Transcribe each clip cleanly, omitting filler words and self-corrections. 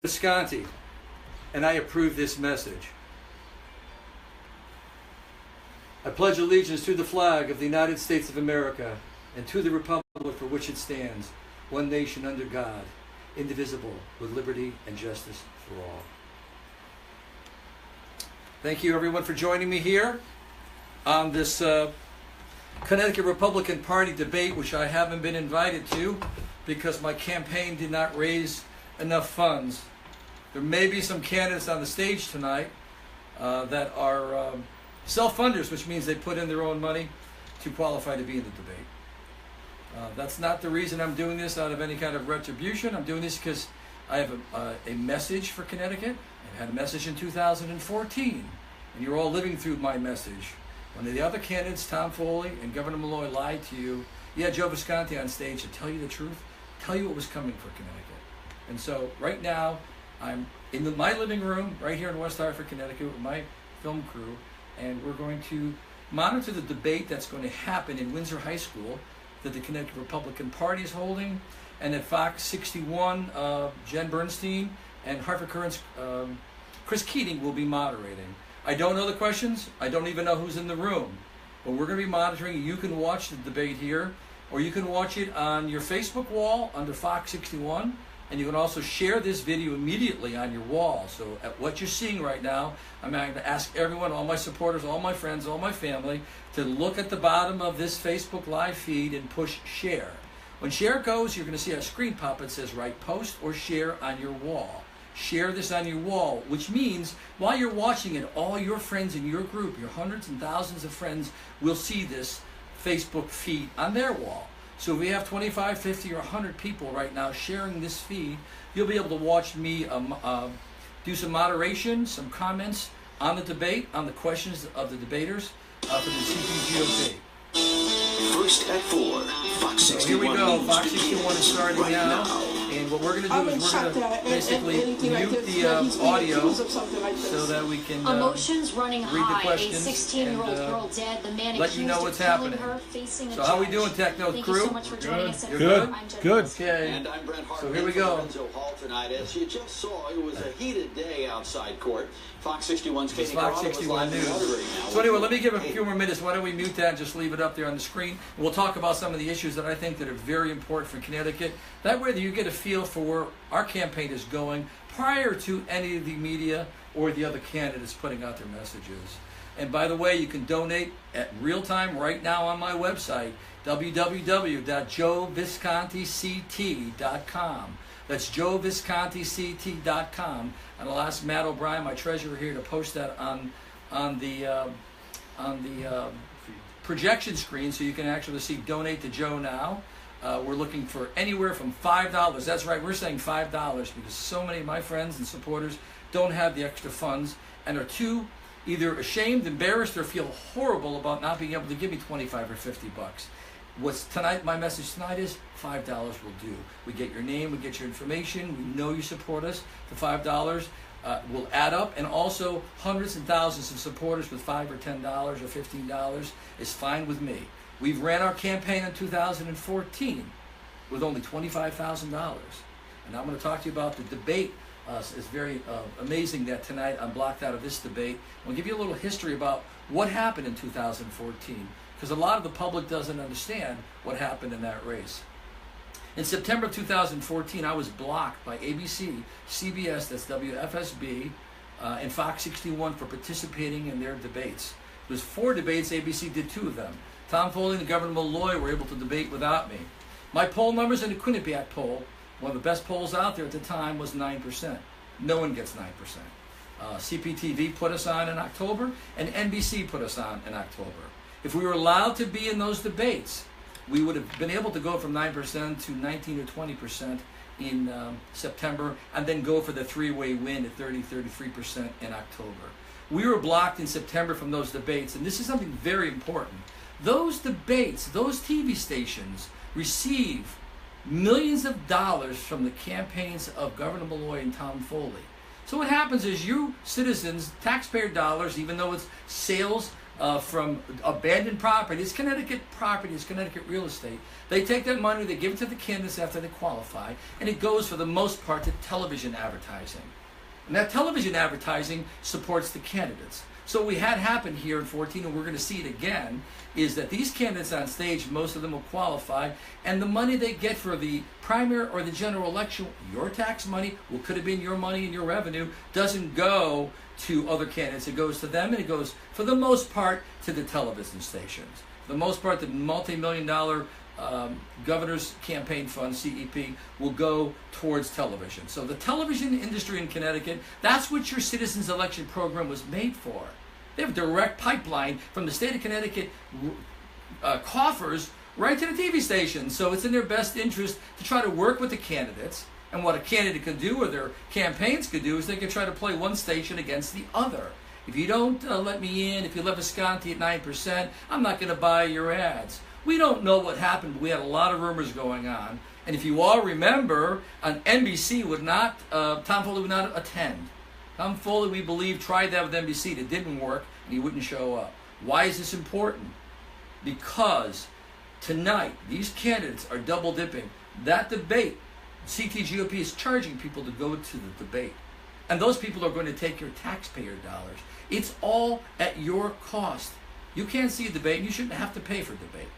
Visconti, and I approve this message. I pledge allegiance to the flag of the United States of America and to the republic for which it stands, one nation under God, indivisible, with liberty and justice for all. Thank you, everyone, for joining me here on this Connecticut Republican Party debate, which I haven't been invited to because my campaign did not raise enough funds. There may be some candidates on the stage tonight that are self-funders, which means they put in their own money to qualify to be in the debate. That's not the reason I'm doing this out of any kind of retribution. I'm doing this because I have a message for Connecticut. I had a message in 2014, and you're all living through my message. When the other candidates, Tom Foley and Governor Malloy, lied to you, you had Joe Visconti on stage to tell you the truth, tell you what was coming for Connecticut. And so right now, I'm in my living room right here in West Hartford, Connecticut with my film crew, and we're going to monitor the debate that's going to happen in Windsor High School that the Connecticut Republican Party is holding, and at Fox 61, Jen Bernstein and Hartford Current's Chris Keating will be moderating. I don't know the questions. I don't even know who's in the room, but we're going to be monitoring. You can watch the debate here, or you can watch it on your Facebook wall under Fox 61. And you can also share this video immediately on your wall. So at what you're seeing right now, I'm going to ask everyone, all my supporters, all my friends, all my family, to look at the bottom of this Facebook live feed and push share. When share goes, you're going to see a screen pop that says write post or share on your wall. Share this on your wall, which means while you're watching it, all your friends in your group, your hundreds and thousands of friends, will see this Facebook feed on their wall. So if we have 25, 50, or 100 people right now sharing this feed, you'll be able to watch me do some moderation, some comments on the debate, on the questions of the debaters for the CPGO debate. First at 4, Fox 61. So here we go. Fox 61 is starting right now. And what we're going to do is we're going to basically mute the audio so that we can emotions running read the high. questions A 16-year-old girl dead. The man let you know what's happening. So how we doing, Techno Thank crew? you so much for joining us. Good. Good. Okay. And I'm Brent Hart. So here we go. Hall tonight. As you just saw, it was a heated day outside court. Fox 61's It's Fox 61 News. So anyway, let me give a few more minutes. Why don't we mute that and just leave it up there on the screen? And we'll talk about some of the issues that I think that are very important for Connecticut. That way you get a feel for where our campaign is going prior to any of the media or the other candidates putting out their messages. And by the way, you can donate at real time right now on my website, www.joeviscontict.com. That's joeviscontict.com. And I'll ask Matt O'Brien, my treasurer here, to post that on the projection screen so you can actually see Donate to Joe now. We're looking for anywhere from $5. That's right, we're saying $5 because so many of my friends and supporters don't have the extra funds and are too either ashamed, embarrassed, or feel horrible about not being able to give me 25 or 50 bucks. My message tonight is $5 will do. We get your name, we get your information, we know you support us. The $5 will add up, and also hundreds and thousands of supporters with $5 or $10 or $15 is fine with me. We've ran our campaign in 2014 with only $25,000. And I'm going to talk to you about the debate. It's very amazing that tonight I'm blocked out of this debate. I'll give you a little history about what happened in 2014, because a lot of the public doesn't understand what happened in that race. In September of 2014, I was blocked by ABC, CBS, that's WFSB, and Fox 61 for participating in their debates. There was 4 debates, ABC did 2 of them. Tom Foley and Governor Malloy were able to debate without me. My poll numbers in the Quinnipiac poll, one of the best polls out there at the time, was 9%. No one gets 9%. CPTV put us on in October, and NBC put us on in October. If we were allowed to be in those debates, we would have been able to go from 9% to 19 or 20% in September, and then go for the 3-way win at 33% in October. We were blocked in September from those debates, and this is something very important. Those debates, those TV stations receive millions of dollars from the campaigns of Governor Malloy and Tom Foley. So what happens is you citizens, taxpayer dollars, even though it's sales from abandoned property. It's Connecticut property. It's Connecticut real estate. They take that money, they give it to the candidates after they qualify, and it goes for the most part to television advertising. And that television advertising supports the candidates. So what we had happen here in 14, and we're going to see it again, is that these candidates on stage, most of them will qualify, and the money they get for the primary or the general election, your tax money, what could have been your money and your revenue, doesn't go to other candidates. It goes to them, and it goes, for the most part, to the television stations. For the most part, the multi-million-dollar Governor's Campaign Fund, CEP, will go towards television. So the television industry in Connecticut, that's what your Citizens Election Program was made for. They have a direct pipeline from the state of Connecticut coffers right to the TV stations. So it's in their best interest to try to work with the candidates. And what a candidate could do, or their campaigns could do, is they could try to play one station against the other. If you don't let me in, if you let Visconti at 9%, I'm not going to buy your ads. We don't know what happened, but we had a lot of rumors going on. And if you all remember, on NBC would not, Tom Foley would not attend. Tom Foley, we believe, tried that with NBC. It didn't work, and he wouldn't show up. Why is this important? Because tonight, these candidates are double dipping. That debate, CTGOP is charging people to go to the debate. And those people are going to take your taxpayer dollars. It's all at your cost. You can't see a debate, and you shouldn't have to pay for a debate.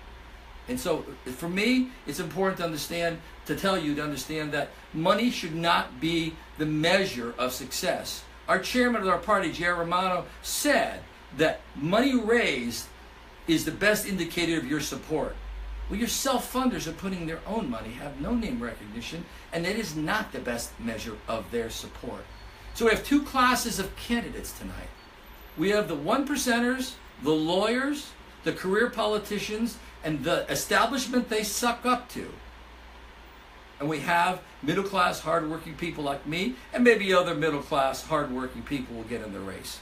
And so, for me, it's important to understand, to understand that money should not be the measure of success. Our chairman of our party, Jerry Romano, said that money raised is the best indicator of your support. Well, your self-funders are putting their own money, have no name recognition, and that is not the best measure of their support. So we have two classes of candidates tonight. We have the 1%ers, the lawyers, the career politicians, and the establishment they suck up to. And we have middle-class, hard-working people like me, and maybe other middle-class, hard-working people will get in the race.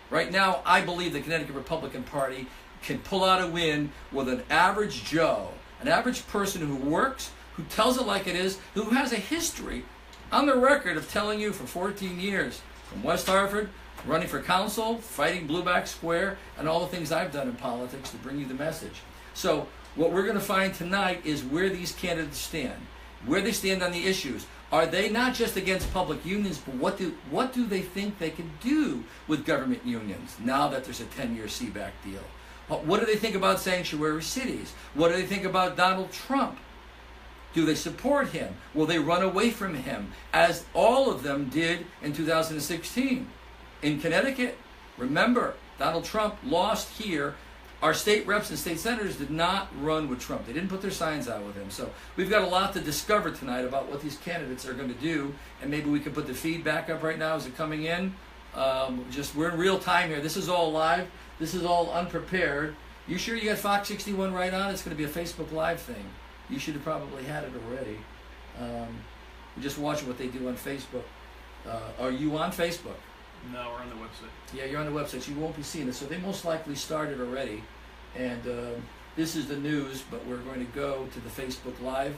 Right now, I believe the Connecticut Republican Party can pull out a win with an average Joe, an average person who works, who tells it like it is, who has a history on the record of telling you for 14 years, from West Hartford, running for council, fighting Blueback Square, and all the things I've done in politics to bring you the message. So what we're going to find tonight is where these candidates stand, where they stand on the issues. Are they not just against public unions, but what do they think they can do with government unions now that there's a 10-year CBAC deal? What do they think about sanctuary cities? What do they think about Donald Trump? Do they support him? Will they run away from him, as all of them did in 2016? In Connecticut, remember, Donald Trump lost here. Our state reps and state senators did not run with Trump. They didn't put their signs out with him. So we've got a lot to discover tonight about what these candidates are going to do, and maybe we can put the feedback up right now as it's coming in. We're in real time here. This is all live. This is all unprepared. You sure you got Fox 61 right on? It's going to be a Facebook Live thing. You should have probably had it already. We're just watching what they do on Facebook. Are you on Facebook? No, we're on the website. Yeah, you're on the website, so you won't be seeing it. So they most likely started already. And this is the news, but we're going to go to the Facebook Live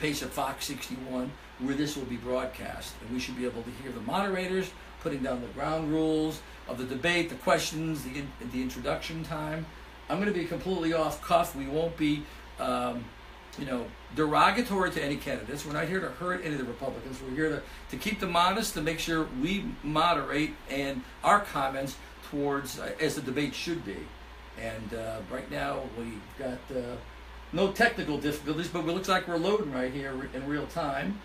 page of Fox 61, where this will be broadcast. And we should be able to hear the moderators putting down the ground rules of the debate, the questions, the introduction time. I'm going to be completely off cuff. We won't be derogatory to any candidates. We're not here to hurt any of the Republicans. We're here to keep them honest, to make sure we moderate and our comments towards as the debate should be. And right now we've got no technical difficulties, but it looks like we're loading right here in real time.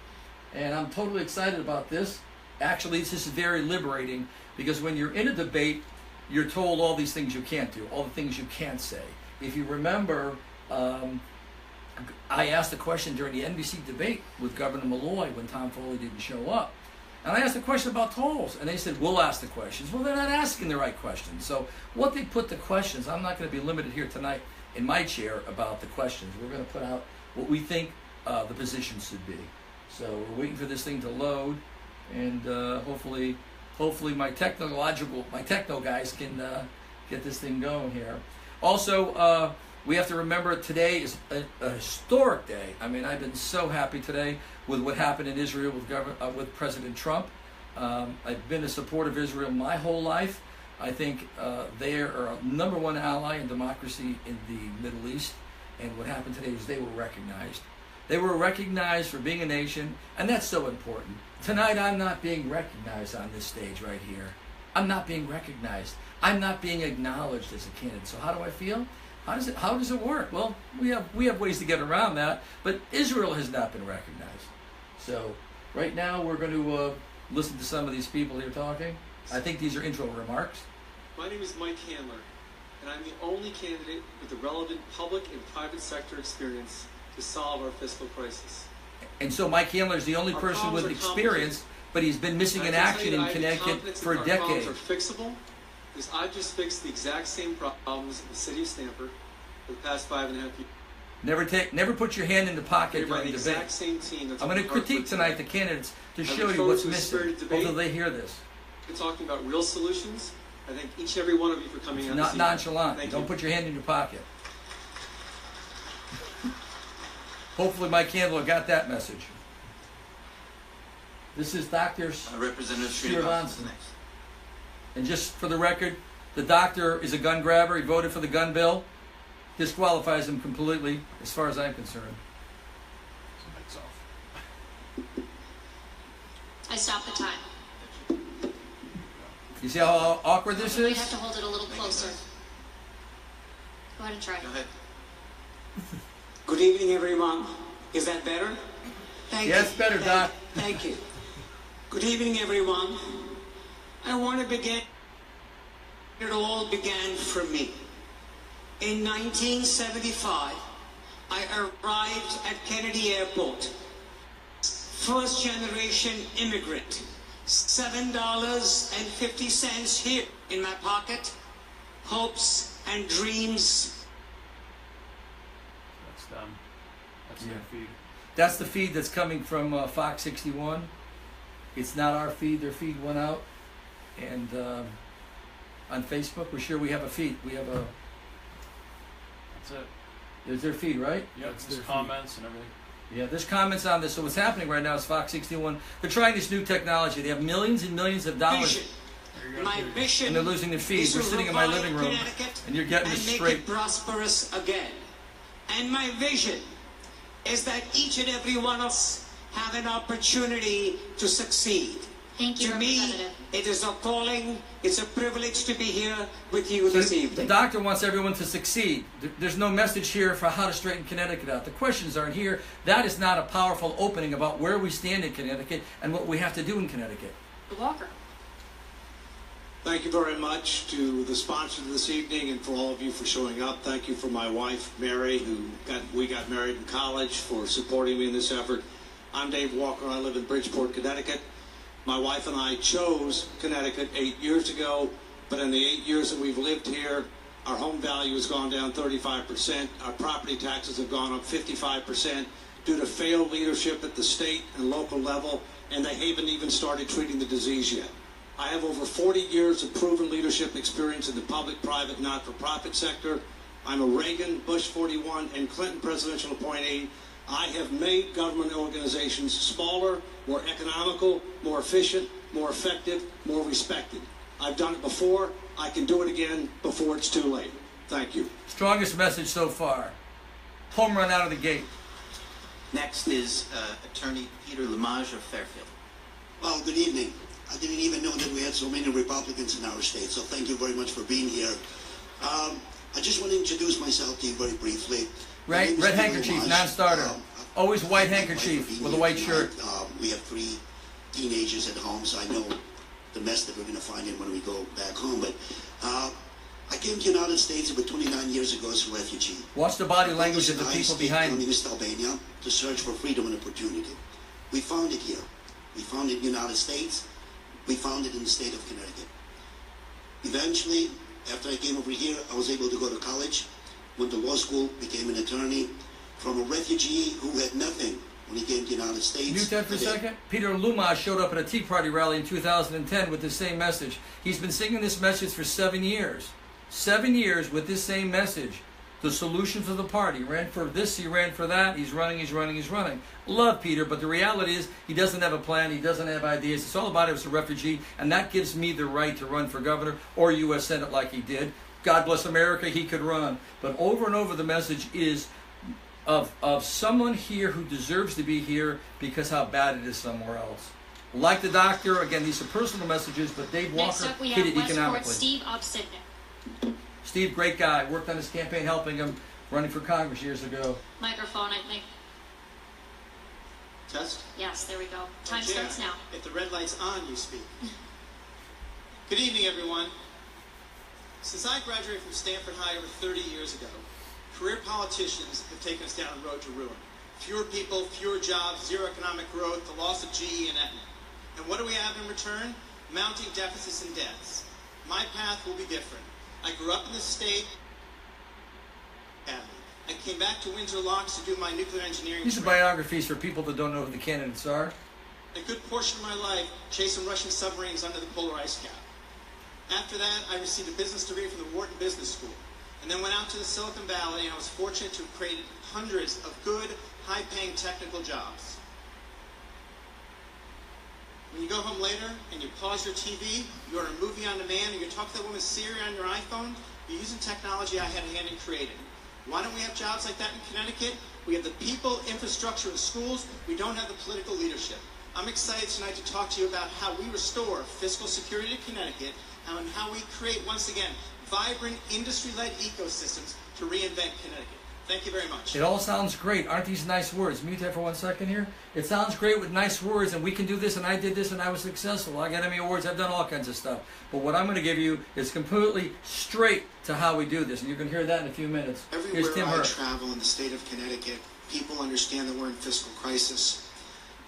And I'm totally excited about this. Actually, this is very liberating, because when you're in a debate, you're told all these things you can't do, all the things you can't say. If you remember, I asked a question during the NBC debate with Governor Malloy when Tom Foley didn't show up. And I asked a question about tolls, and they said, we'll ask the questions. Well, they're not asking the right questions. So what they put the questions, I'm not going to be limited here tonight in my chair about the questions. We're going to put out what we think the positions should be. So we're waiting for this thing to load, and hopefully my techno guys can get this thing going here. Also, we have to remember today is a historic day. I mean, I've been so happy today with what happened in Israel with President Trump. I've been a supporter of Israel my whole life. I think they are a number one ally in democracy in the Middle East. And what happened today is they were recognized. They were recognized for being a nation, and that's so important. Tonight, I'm not being recognized on this stage right here. I'm not being recognized. I'm not being acknowledged as a candidate. So how do I feel? How does it work? Well, we have ways to get around that, but Israel has not been recognized. So right now, we're going to listen to some of these people here talking. I think these are intro remarks. My name is Mike Handler, and I'm the only candidate with the relevant public and private sector experience to solve our fiscal crisis. And so Mike Handler is the only person with experience, but he's been missing in action in Connecticut for a decade. Our problems are fixable, because I've just fixed the exact same problems in the city of Stamford for the past 5.5 years. Never put your hand in the pocket during the debate. Same team that's I'm going to critique tonight the candidates to show you what's missing. Hopefully they hear this. We're talking about real solutions. I thank each and every one of you for coming out. Not nonchalant. Don't put your hand in your pocket. Hopefully Mike Handler got that message. This is Dr. Representative Srinivasan. And just for the record, the doctor is a gun grabber. He voted for the gun bill. Disqualifies him completely, as far as I'm concerned. I stopped the time. You see how awkward this You is? have to hold it a little closer. Go ahead and try. Go ahead. Good evening, everyone. Is that better? Thank you. Yes, better, Doc. Thank you. Good evening, everyone. I want to begin. It all began for me. In 1975, I arrived at Kennedy Airport. First generation immigrant. $7.50 here in my pocket. Hopes and dreams. That's them. That's their feed. That's the feed that's coming from Fox 61. It's not our feed. Their feed went out. And on Facebook, we're sure we have a feed. We have a... That's it. There's their feed, right? Yep, there's comments and everything. Yeah, there's comments on this. So what's happening right now is Fox 61. They're trying this new technology. They have millions and millions of dollars. My mission and they're losing the feed. is We're to sitting in my revive living room, Connecticut and you're getting this and straight. make it prosperous again. And my vision is that each and every one of us have an opportunity to succeed. Thank you, To me, Representative. it is a calling, it's a privilege to be here with you this The evening. doctor wants everyone to succeed. There's no message here for how to straighten Connecticut out. The questions aren't here. That is not a powerful opening about where we stand in Connecticut and what we have to do in Connecticut. Walker. Thank you very much to the sponsor this evening and for all of you for showing up. Thank you for my wife, Mary, we got married in college, for supporting me in this effort. I'm Dave Walker. I live in Bridgeport, Connecticut. My wife and I chose Connecticut 8 years ago, but in the 8 years that we've lived here, our home value has gone down 35%. Our property taxes have gone up 55% due to failed leadership at the state and local level, and they haven't even started treating the disease yet. I have over 40 years of proven leadership experience in the public, private, not-for-profit sector. I'm a Reagan, Bush 41, and Clinton presidential appointee. I have made government organizations smaller, more economical, more efficient, more effective, more respected. I've done it before. I can do it again before it's too late. Thank you. Strongest message so far. Home run out of the gate. Next is Attorney Peter Lemage of Fairfield. Well, good evening. I didn't even know that we had so many Republicans in our state, so thank you very much for being here. I just want to introduce myself to you very briefly. Right, red handkerchief, non-starter. Always white handkerchief with a white shirt. We have 3 teenagers at home, so I know the mess that we're going to find in when we go back home. But I came to the United States about 29 years ago as a refugee. Watch the body language of the people behind you. Communist Albania to search for freedom and opportunity. We found it here. We found it in the United States. We found it in the state of Connecticut. Eventually, after I came over here, I was able to go to college, went to law school, became an attorney. From a refugee who had nothing when he came to the United States. Mute that for a second. Peter Lemage showed up at a Tea Party rally in 2010 with the same message. He's been singing this message for 7 years. 7 years with this same message. the solution for the party. He ran for this, he ran for that, he's running. Love Peter, but the reality is he doesn't have a plan, he doesn't have ideas. It's all about him as a refugee, and that gives me the right to run for governor or U.S. Senate like he did. God bless America, he could run. But over and over the message is of someone here who deserves to be here because how bad it is somewhere else. Like the doctor, again, these are personal messages, but Dave Next Walker up, we hit have it economically. Westport Steve Obsidnik. Steve, great guy. Worked on his campaign, helping him running for Congress years ago. Microphone, I think. Test? Yes, there we go. Time Chair, starts now. If the red light's on, you speak. Good evening, everyone. Since I graduated from Stanford High over 30 years ago, career politicians have taken us down the road to ruin. Fewer people, fewer jobs, zero economic growth, the loss of GE and Aetna. And what do we have in return? Mounting deficits and debts. My path will be different. I grew up in the state. I came back to Windsor Locks to do my nuclear engineering. These are biographies for people that don't know who the candidates are. A good portion of my life chasing Russian submarines under the polar ice cap. After that, I received a business degree from the Wharton Business School, and then went out to the Silicon Valley, and I was fortunate to have created hundreds of good, high-paying technical jobs. When you go home later and you pause your TV, you order a movie on demand, and you talk to that woman Siri on your iPhone, you're using technology I had a hand in creating. Why don't we have jobs like that in Connecticut? We have the people, infrastructure, and schools. We don't have the political leadership. I'm excited tonight to talk to you about how we restore fiscal security to Connecticut and how we create, once again, vibrant industry-led ecosystems to reinvent Connecticut. Thank you very much. It all sounds great. Aren't these nice words? Mute that for 1 second here. It sounds great with nice words, and we can do this, and I did this, and I was successful. I got Emmy Awards. I've done all kinds of stuff. But what I'm going to give you is completely straight to how we do this, and you can hear that in a few minutes. Everywhere Here's Tim I Hurt. travel in the state of Connecticut, people understand that we're in fiscal crisis,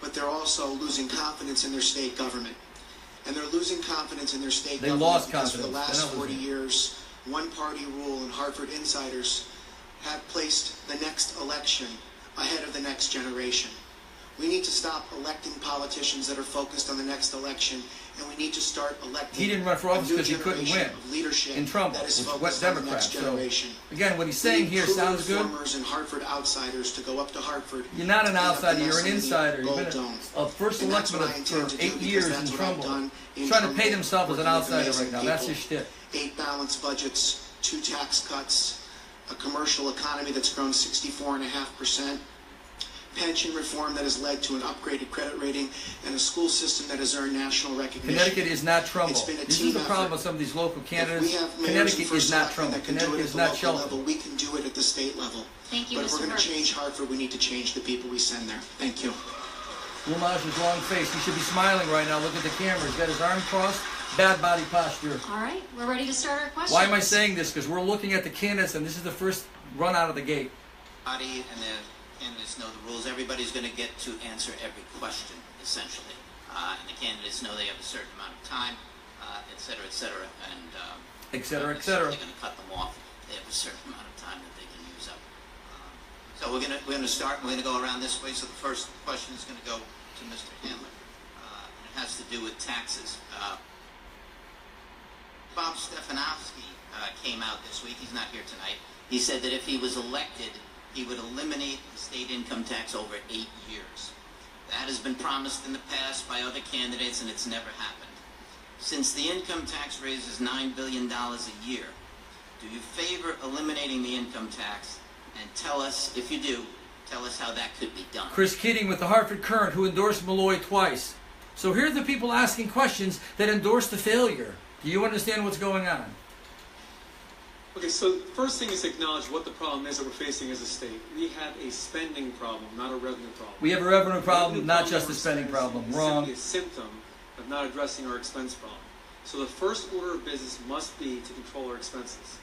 but they're also losing confidence in their state government. And they're losing confidence in their state government lost because for the confidence. last 40 years, one-party rule and Hartford insiders have placed the next election ahead of the next generation. We need to stop electing politicians that are focused on the next election, and we need to start electing He didn't run for office a new because he couldn't generation win of leadership in Trumbull, that is which focused went on the next Democrat. So, generation. again, what he's saying here sounds good. Reformers and Hartford outsiders to go up to Hartford. You're not an to clean up the outsider, mess you're an in the insider. You've Gold been Dome. a first And that's electman what I intend for to do 8 because years in that's what I've Trumbull. done in Trying to Trumbull, paint himself as an working with outsider amazing right now. That's his people. shtick. 8 balanced budgets, 2 tax cuts, a commercial economy that's grown 64.5%, pension reform that has led to an upgraded credit rating, and a school system that has earned national recognition. Connecticut is not Trumbull. It's been a This team is the problem effort. with some of these local If candidates. we have mayors and Connecticut is first not selectmen Trumbull. that can do Connecticut it at is the not local Shelton. level, we can do it at the state level. Thank you, But if we're Mr. going to Hurt. change Hartford, we need to change the people we send there. Thank you. Lumaj's long face. He should be smiling right now. Look at the camera. He's got his arm crossed. Bad body posture. All right, we're ready to start our questions. Why am I saying this? Because we're looking at the candidates, and this is the first run out of the gate. Body and the candidates know the rules. Everybody's going to get to answer every question, essentially. And the candidates know they have a certain amount of time, et cetera, and Et cetera, et cetera. they're going to cut them off. They have a certain amount of time that they can use up. So we're going to start. We're going to go around this way. So the first question is going to go to Mr. Handler. And it has to do with taxes. Bob Stefanowski came out this week. He's not here tonight. He said that if he was elected, he would eliminate the state income tax over 8 years. That has been promised in the past by other candidates, and it's never happened. Since the income tax raises $9 billion a year, do you favor eliminating the income tax? And tell us, if you do, tell us how that could be done. Chris Keating with the Hartford Current, who endorsed Malloy twice. So here are the people asking questions that endorse the failure. Do you understand what's going on? Okay, so the first thing is to acknowledge what the problem is that we're facing as a state. We have a spending problem, not a revenue problem. We have a revenue problem, Revenue not just or a spending expense problem. is Wrong. simply a symptom of not addressing our expense problem. So the first order of business must be to control our expenses.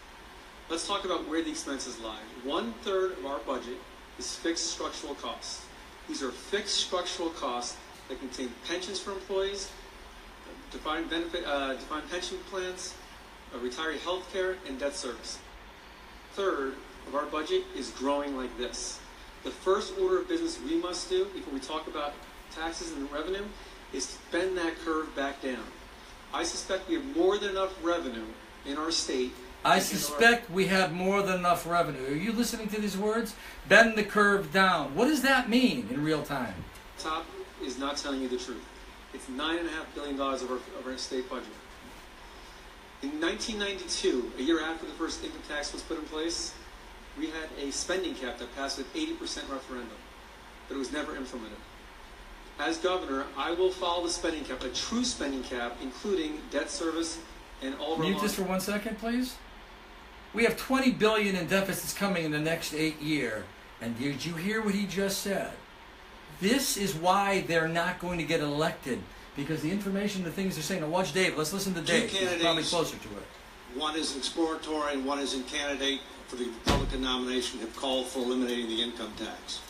Let's talk about where the expenses lie. 1/3 of our budget is fixed structural costs. These are fixed structural costs that contain pensions for employees, defined pension plans, retiree health care, and debt service. 1/3 of our budget is growing like this. The first order of business we must do before we talk about taxes and revenue is to bend that curve back down. I suspect we have more than enough revenue in our state I suspect we have more than enough revenue. Are you listening to these words? Bend the curve down. What does that mean in real time? Top is not telling you the truth. It's $9.5 billion of our state budget. In 1992, a year after the first income tax was put in place, we had a spending cap that passed with 80% referendum, but it was never implemented. As governor, I will follow the spending cap, a true spending cap, including debt service and all of our Mute this for 1 second, please. We have $20 billion in deficits coming in the next 8 years. And did you hear what he just said? This is why they're not going to get elected, because the information, the things they're saying. Now watch Dave. Let's listen to Dave. He's probably closer to it. One is exploratory and one is in candidate for the Republican nomination, have called for eliminating the income tax.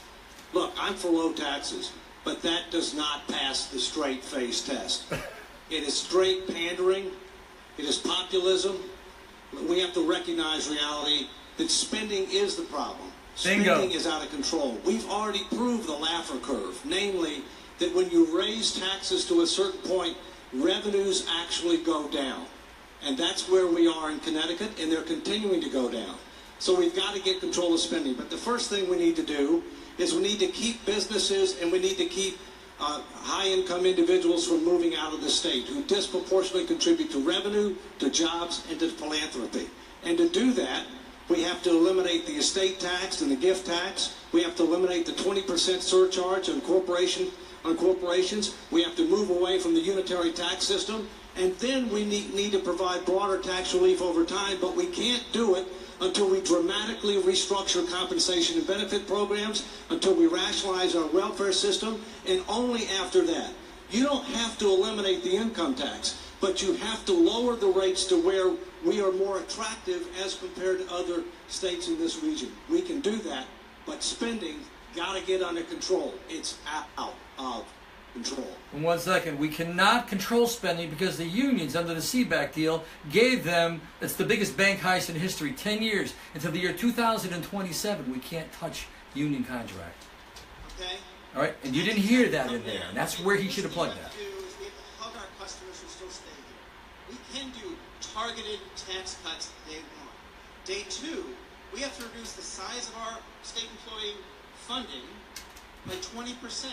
Look, I'm for low taxes, but that does not pass the straight face test. It is straight pandering. It is populism. We have to recognize reality that spending is the problem. Bingo. Spending is out of control. We've already proved the Laffer curve, namely that when you raise taxes to a certain point, revenues actually go down. And that's where we are in Connecticut, and they're continuing to go down. So we've got to get control of spending. But the first thing we need to do is we need to keep businesses and we need to keep high-income individuals from moving out of the state who disproportionately contribute to revenue, to jobs, and to philanthropy. And to do that, we have to eliminate the estate tax and the gift tax. We have to eliminate the 20% surcharge on corporations. We have to move away from the unitary tax system. And then we need to provide broader tax relief over time, but we can't do it until we dramatically restructure compensation and benefit programs, until we rationalize our welfare system, and only after that. You don't have to eliminate the income tax, but you have to lower the rates to where we are more attractive as compared to other states in this region. We can do that, but spending got to get under control. It's out of control. In 1 second, we cannot control spending because the unions under the CBAC deal gave them, it's the biggest bank heist in history, 10 years. Until the year 2027, we can't touch union contract. Okay? All right? And you didn't hear that in there. And that's where he should have plugged that. We have to hug our customers who still stay here. We can do targeted tax cuts day one. Day two, we have to reduce the size of our state employee funding by 20%.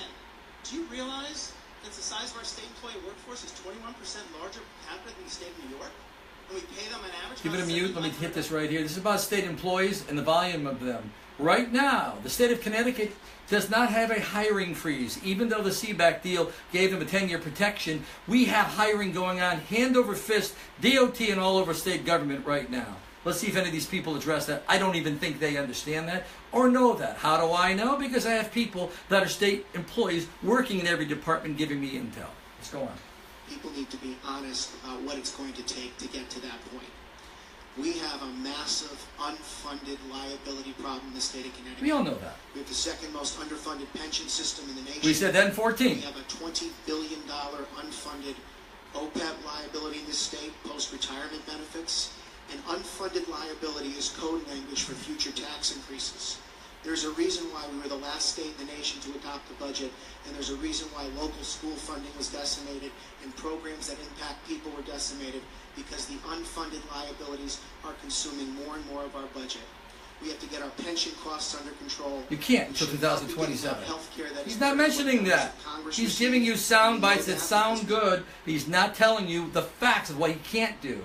Do you realize that the size of our state employee workforce is 21% larger per capita than the state of New York? And we pay them an average. Give it a mute. Let me hit this right here. This is about state employees and the volume of them. Right now, the state of Connecticut does not have a hiring freeze. Even though the CBAC deal gave them a 10-year protection, we have hiring going on hand over fist, DOT and all over state government right now. Let's see if any of these people address that. I don't even think they understand that or know that. How do I know? Because I have people that are state employees working in every department giving me intel. Let's go on. People need to be honest about what it's going to take to get to that point. We have a massive unfunded liability problem in the state of Connecticut. We all know that. We have the second most underfunded pension system in the nation. We said that in 14. We have a $20 billion unfunded OPEB liability in this state, post-retirement benefits. And unfunded liability is code language for future tax increases. There's a reason why we were the last state in the nation to adopt the budget, and there's a reason why local school funding was decimated and programs that impact people were decimated, because the unfunded liabilities are consuming more and more of our budget. We have to get our pension costs under control. You can't until 2027. He's not mentioning that. He's giving you sound bites that sound good. He's not telling you the facts of what he can't do.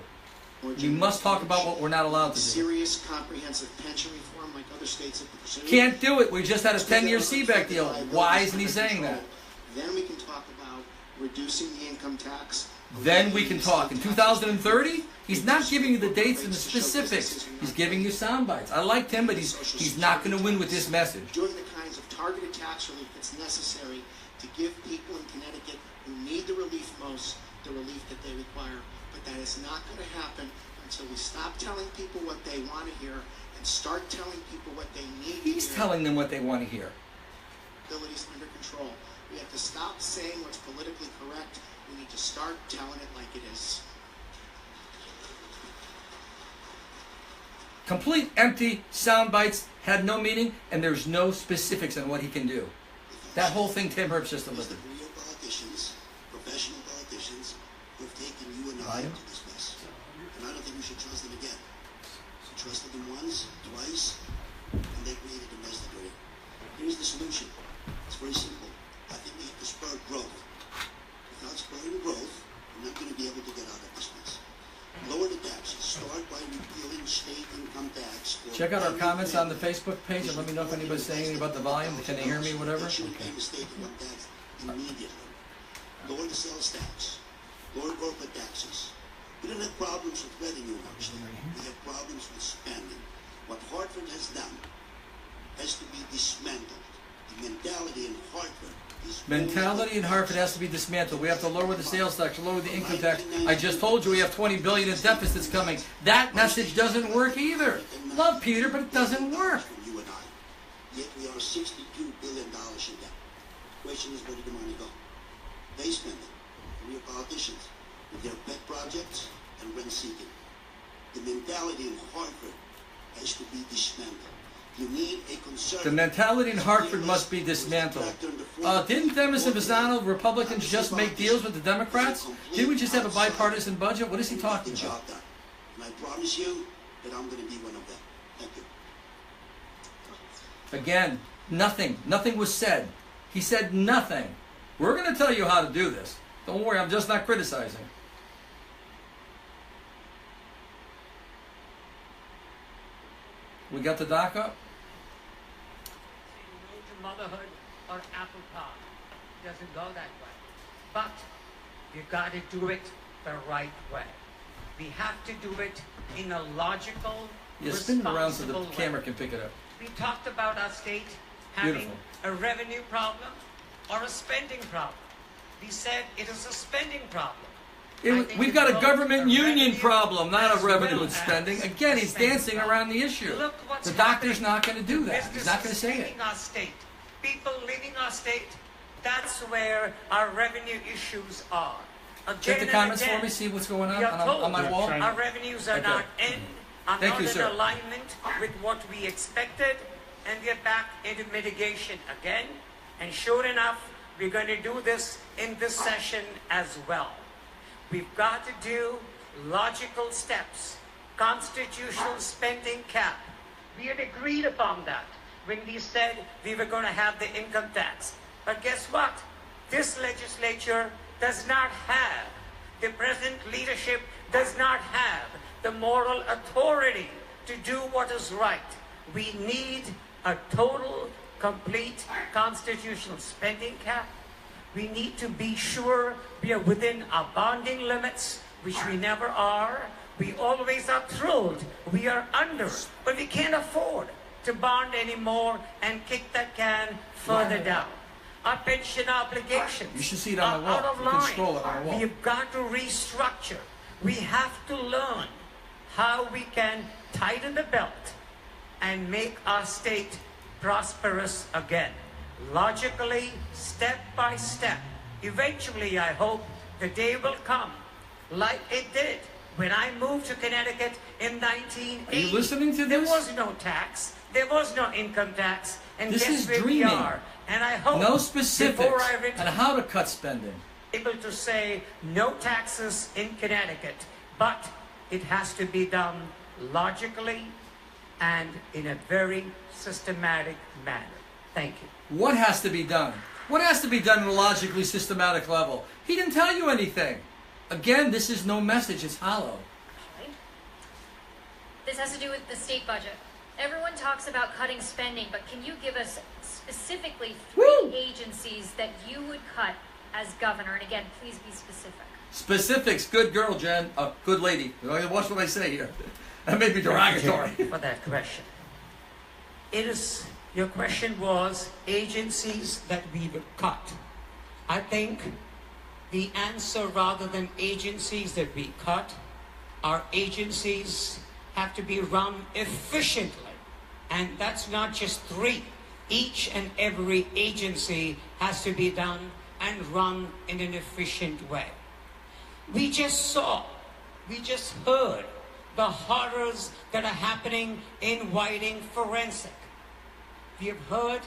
You must talk about what we're not allowed to do. Serious, comprehensive pension reform like other states have pursued. Can't do it. We just had a 10-year CBAC deal. Why isn't he saying that? Then we can talk about reducing the income tax. Then we can talk. In 2030, he's not giving you the dates and the specifics. He's giving you sound bites. I liked him, but he's not going to win with this message. Doing the kinds of targeted tax relief that's necessary to give people in Connecticut who need the relief most the relief that they require. But that is not going to happen until we stop telling people what they want to hear and start telling people what they need to hear. He's telling them what they want to hear. Abilities under control. We have to stop saying what's politically correct. We need to start telling it like it is. Complete empty sound bites, had no meaning, and there's no specifics on what he can do. That whole thing Tim Herbst just delivered. Real politicians, professional politicians, who have taken you and I into this mess. And I don't think we should trust them again. trusted them once, twice, and they created a mess that we're in. Here's the solution. It's very simple. I think we have to spur growth. Without spurring growth, we're not going to be able to get out of this mess. Lower the taxes. Start by repealing state income tax. Check out our comments on the Facebook page and let me know if anybody's saying anything about the volume. Can they hear me, whatever? They should pay the state income tax immediately. Lower the sales tax. Lower corporate taxes. We don't have problems with revenue in our state. We have problems with spending. What Hartford has done has to be dismantled. The mentality in Hartford is... Mentality in Hartford has to be dismantled. We have to lower the sales tax, lower the income tax. I just told you we have $20 billion in deficits coming. That message doesn't work either. Love Peter, but it doesn't work. From you and I. Yet we are $62 billion in debt. Question is, where did the money go? They spend it. And your politicians with their pet projects and rent seeking. The mentality in Hartford has to be dismantled. You need a conservative... The mentality in Hartford must be dismantled. Didn't Demis and Visconti, Republicans, just make deals with the Democrats? Didn't we just have a bipartisan budget? What is he talking about? And I promise you that I'm going to be one of them. Thank you. Again, nothing. Nothing was said. He said nothing. We're going to tell you how to do this. Don't worry, I'm just not criticizing. We got the doc up? Road to motherhood or apple pie. Doesn't go that way. But you got to do it the right way. We have to do it in a logical, Yeah, spin it around so the responsible camera way. can pick it up. We talked about our state having Beautiful. a revenue problem or a spending problem. We said it is a spending problem. We've got a government union revenue problem, not as a revenue well and spending. as Again, he's spending dancing problem. around the issue. Look what's The doctor's happening. not going to do that. He's not going to Businesses say it. leaving our state. People leaving our state. That's where our revenue issues are. Check the Again and comments again, for me, see what's going on we are on my told wall. our revenues are Okay. not are Thank not you, in sir. alignment with what we expected, and we're back into mitigation again. And sure enough, we're going to do this in this session as well. We've got to do logical steps. Constitutional spending cap. We had agreed upon that when we said we were going to have the income tax. But guess what? This legislature does not have, the present leadership does not have the moral authority to do what is right. We need a total, complete constitutional spending cap. We need to be sure we are within our bonding limits, which we never are. We always are thrilled we are under, but we can't afford to bond anymore and kick that can further down. Our pension obligations You should see it on the wall. are out of You can line. scroll it on the wall. We've got to restructure. We have to learn how we can tighten the belt and make our state prosperous again. Logically, step by step. Eventually, I hope, the day will come, like it did when I moved to Connecticut in 1980. Are you listening to There this? was no tax. There was no income tax. And This guess is where we dreaming. are. And I hope No specifics before I on retire, how to cut spending. able to say no taxes in Connecticut, but it has to be done logically and in a very systematic manner. Thank you. What has to be done? What has to be done on a logically systematic level? He didn't tell you anything. Again, this is no message. It's hollow. This has to do with the state budget. Everyone talks about cutting spending, but can you give us specifically three agencies that you would cut as governor? And again, please be specific. Specifics. Good girl, Jen. Good lady. Watch what I say here. That may be derogatory. For that question. Your question was agencies that we would cut. I think the answer, rather than agencies that we cut, our agencies have to be run efficiently. And that's not just three. Each and every agency has to be done and run in an efficient way. We just heard the horrors that are happening in Whiting Forensic. We have heard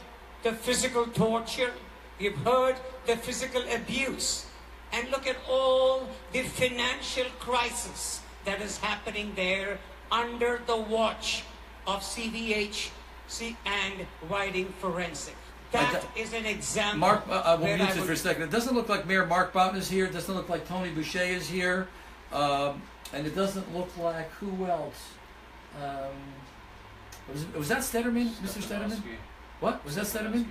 the physical torture. We have heard the physical abuse. And look at all the financial crisis that is happening there under the watch of CVH and writing forensic. That is an example. Mark, we'll where mute I it for would- a second. It doesn't look like Mayor Mark Boughton is here. It doesn't look like Tony Boucher is here. And it doesn't look like, who else? Was that Stederman, Mr. Stederman? What? Was that Stederman?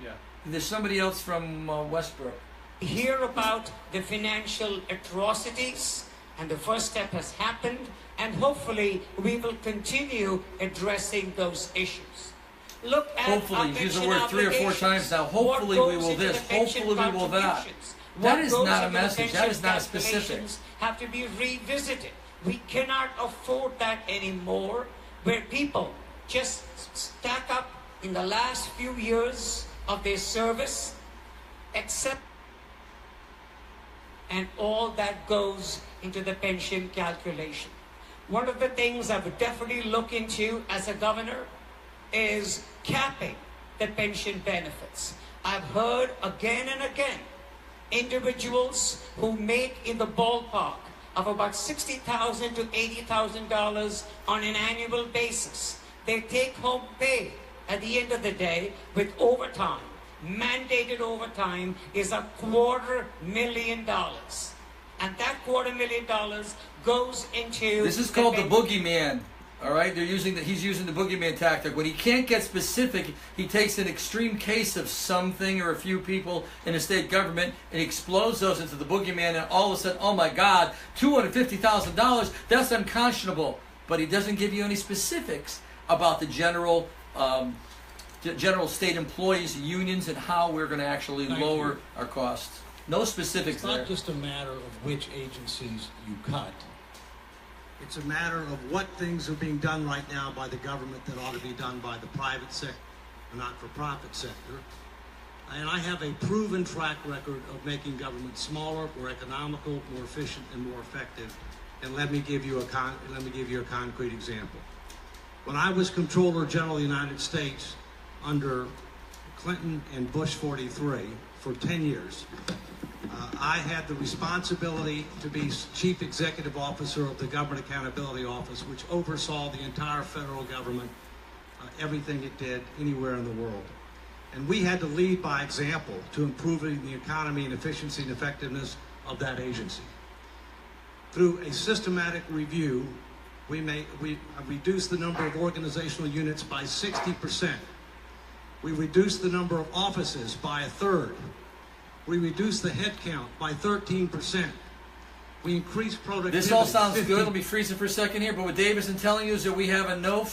Yeah. There's somebody else from Westbrook. Hear about the financial atrocities, and the first step has happened, and hopefully we will continue addressing those issues. Look at Hopefully, our you've used the pension word 3 or 4 obligations. times now. What Hopefully we goes will into this. the pension Hopefully we will that. contributions? That What is goes not a into the message. That pension is not a specific. calculations have to be revisited. We cannot afford that anymore, where people just stack up in the last few years of their service, accept, and all that goes into the pension calculation. One of the things I would definitely look into as a governor is capping the pension benefits. I've heard again and again individuals who make in the ballpark of about $60,000 to $80,000 on an annual basis. Their take-home pay at the end of the day with overtime, mandated overtime, is $250,000. And that $250,000 goes into... This is called the boogeyman. All right, he's using the boogeyman tactic. When he can't get specific, he takes an extreme case of something or a few people in a state government and explodes those into the boogeyman, and all of a sudden, oh my God, $250,000, that's unconscionable. But he doesn't give you any specifics about the general state employees, unions, and how we're going to actually lower our costs. No specifics It's not there. just a matter of which agencies you cut. It's a matter of what things are being done right now by the government that ought to be done by the private sector, the not-for-profit sector. And I have a proven track record of making government smaller, more economical, more efficient, and more effective. And let me give you a concrete example. When I was Comptroller General of the United States under Clinton and Bush 43 for 10 years, I had the responsibility to be Chief Executive Officer of the Government Accountability Office, which oversaw the entire federal government, everything it did anywhere in the world. And we had to lead by example to improving the economy and efficiency and effectiveness of that agency. Through a systematic review, we reduced the number of organizational units by 60%. We reduced the number of offices by 1/3. We reduced the head count by 13%. We increased productivity. This all sounds good. Let me freeze it for a second here. But what Dave isn't telling you is that we have a no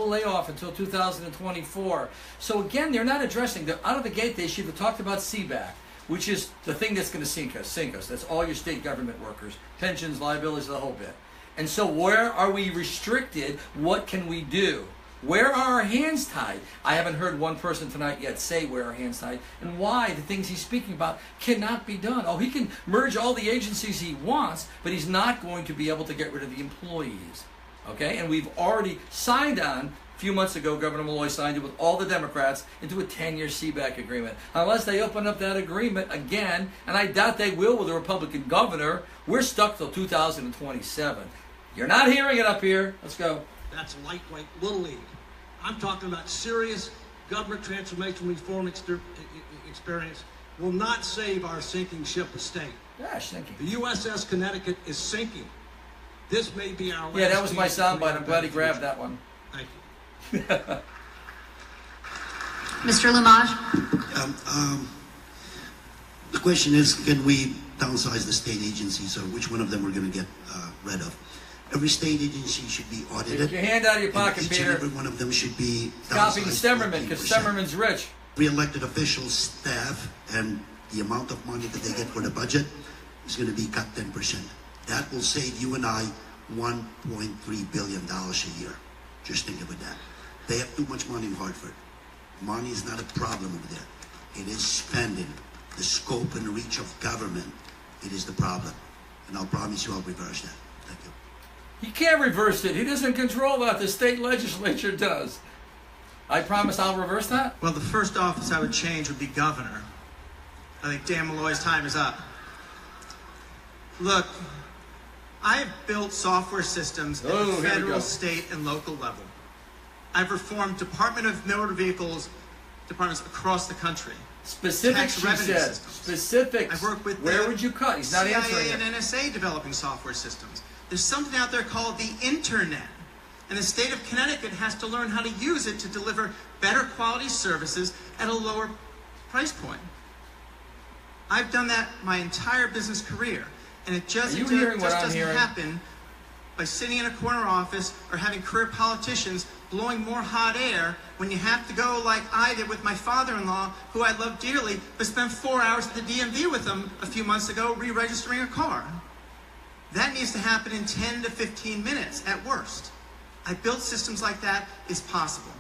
layoff until 2024. So again, they're not addressing, out of the gate, they should have talked about CBAC, which is the thing that's going to sink us. That's all your state government workers, pensions, liabilities, the whole bit. And so where are we restricted? What can we do? Where are our hands tied? I haven't heard one person tonight yet say where our hands tied and why the things he's speaking about cannot be done. Oh, he can merge all the agencies he wants, but he's not going to be able to get rid of the employees. Okay? And we've already signed on, a few months ago, Governor Malloy signed it with all the Democrats into a 10-year CBAC agreement. Unless they open up that agreement again, and I doubt they will with a Republican governor, we're stuck till 2027. You're not hearing it up here. Let's go. That's lightweight Little League. I'm talking about serious government transformation reform experience will not save our sinking ship of state. Yeah, sinking. The USS Connecticut is sinking. This may be our last. Yeah, that was my chance to soundbite. I'm glad he future. grabbed that one. Thank you. Mr. Lamage? The question is, can we downsize the state agencies, or which one of them we're going to get rid of? Every state agency should be audited. Take your hand out of your pocket, each Peter. and every one of them should be Copying downsized Stemmerman, because 15%. Stemmerman's rich. Re-elected officials, staff, and the amount of money that they get for the budget is going to be cut 10%. That will save you and I $1.3 billion a year. Just think about that. They have too much money in Hartford. Money is not a problem over there. It is spending, the scope and reach of government. It is the problem. And I'll promise you I'll reverse that. Thank you. He can't reverse it. He doesn't control that. The state legislature does. I promise I'll reverse that. Well, the first office I would change would be governor. I think Dan Malloy's time is up. Look, I have built software systems at Oh, the here we go. federal, state, and local level. I've reformed Department of Motor Vehicles departments across the country. Specific, Tax she revenue said. systems. Specifics. I've worked with Where the would you cut? He's not answering CIA it. and NSA developing software systems. There's something out there called the Internet. And the state of Connecticut has to learn how to use it to deliver better quality services at a lower price point. I've done that my entire business career. And it just, Are you hearing what I'm doesn't hearing? happen by sitting in a corner office or having career politicians blowing more hot air when you have to go like I did with my father-in-law, who I love dearly, but spent 4 hours at the DMV with him a few months ago re-registering a car. That needs to happen in 10 to 15 minutes at worst. I built systems like that. It's possible.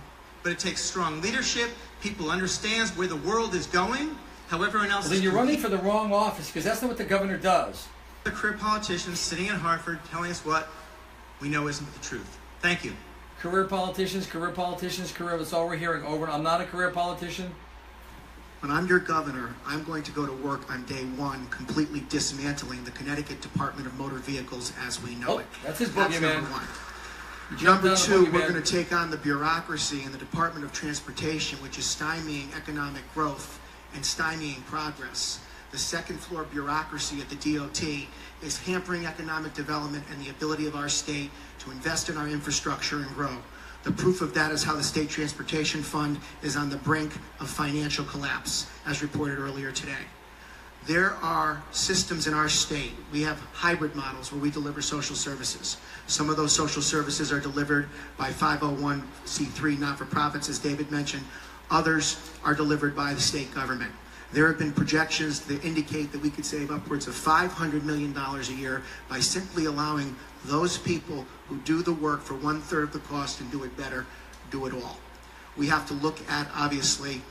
But it takes strong leadership. People understand where the world is going, how everyone else Then is you're running for the wrong office, because that's not what the governor does. The career politicians sitting in Hartford telling us what we know isn't the truth. Thank you. Career politicians, that's all we're hearing over. I'm not a career politician. When I'm your governor, I'm going to go to work on day one, completely dismantling the Connecticut Department of Motor Vehicles as we know it. That's his That's boogeyman. number one. Jumped Number down the two, we're boogeyman. going to take on the bureaucracy in the Department of Transportation, which is stymieing economic growth and stymieing progress. The second floor bureaucracy at the DOT is hampering economic development and the ability of our state to invest in our infrastructure and grow. The proof of that is how the State Transportation Fund is on the brink of financial collapse, as reported earlier today. There are systems in our state. We have hybrid models where we deliver social services. Some of those social services are delivered by 501c3 not-for-profits, as David mentioned. Others are delivered by the state government. There have been projections that indicate that we could save upwards of $500 million a year by simply allowing those people who do the work for 1/3 of the cost and do it better, do it all. We have to look at, obviously,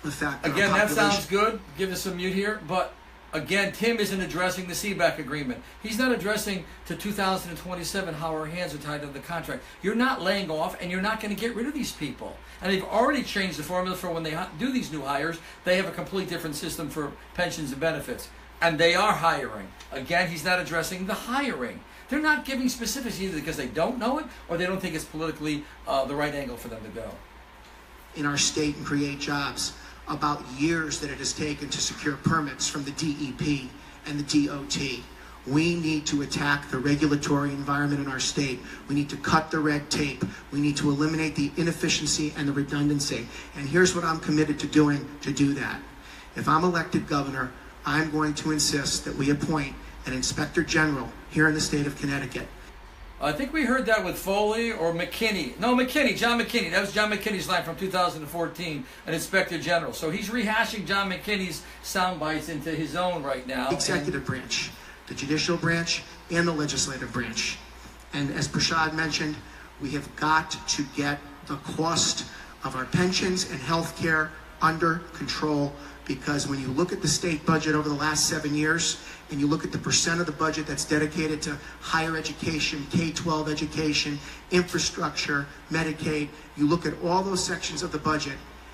the fact that Again, our that population... sounds good. Give us some mute here. But again, Tim isn't addressing the CBAC agreement. He's not addressing to 2027 how our hands are tied to the contract. You're not laying off, and you're not going to get rid of these people. And they've already changed the formula for when they do these new hires. They have a complete different system for pensions and benefits. And they are hiring. Again, he's not addressing the hiring. They're not giving specifics either because they don't know it or they don't think it's politically the right angle for them to go. in our state and create jobs, about years that it has taken to secure permits from the DEP and the DOT. We need to attack the regulatory environment in our state. We need to cut the red tape. We need to eliminate the inefficiency and the redundancy. And here's what I'm committed to doing to do that. If I'm elected governor, I'm going to insist that we appoint an inspector general here in the state of Connecticut. I think we heard that with Foley or McKinney. No, McKinney, John McKinney. That was John McKinney's line from 2014, an inspector general. So he's rehashing John McKinney's sound bites into his own right now. Executive branch, the judicial branch, and the legislative branch. And as Prashad mentioned, we have got to get the cost of our pensions and health care under control, because when you look at the state budget over the last 7 years, and you look at the percent of the budget that's dedicated to higher education, K-12 education, infrastructure, Medicaid, you look at all those sections of the budget,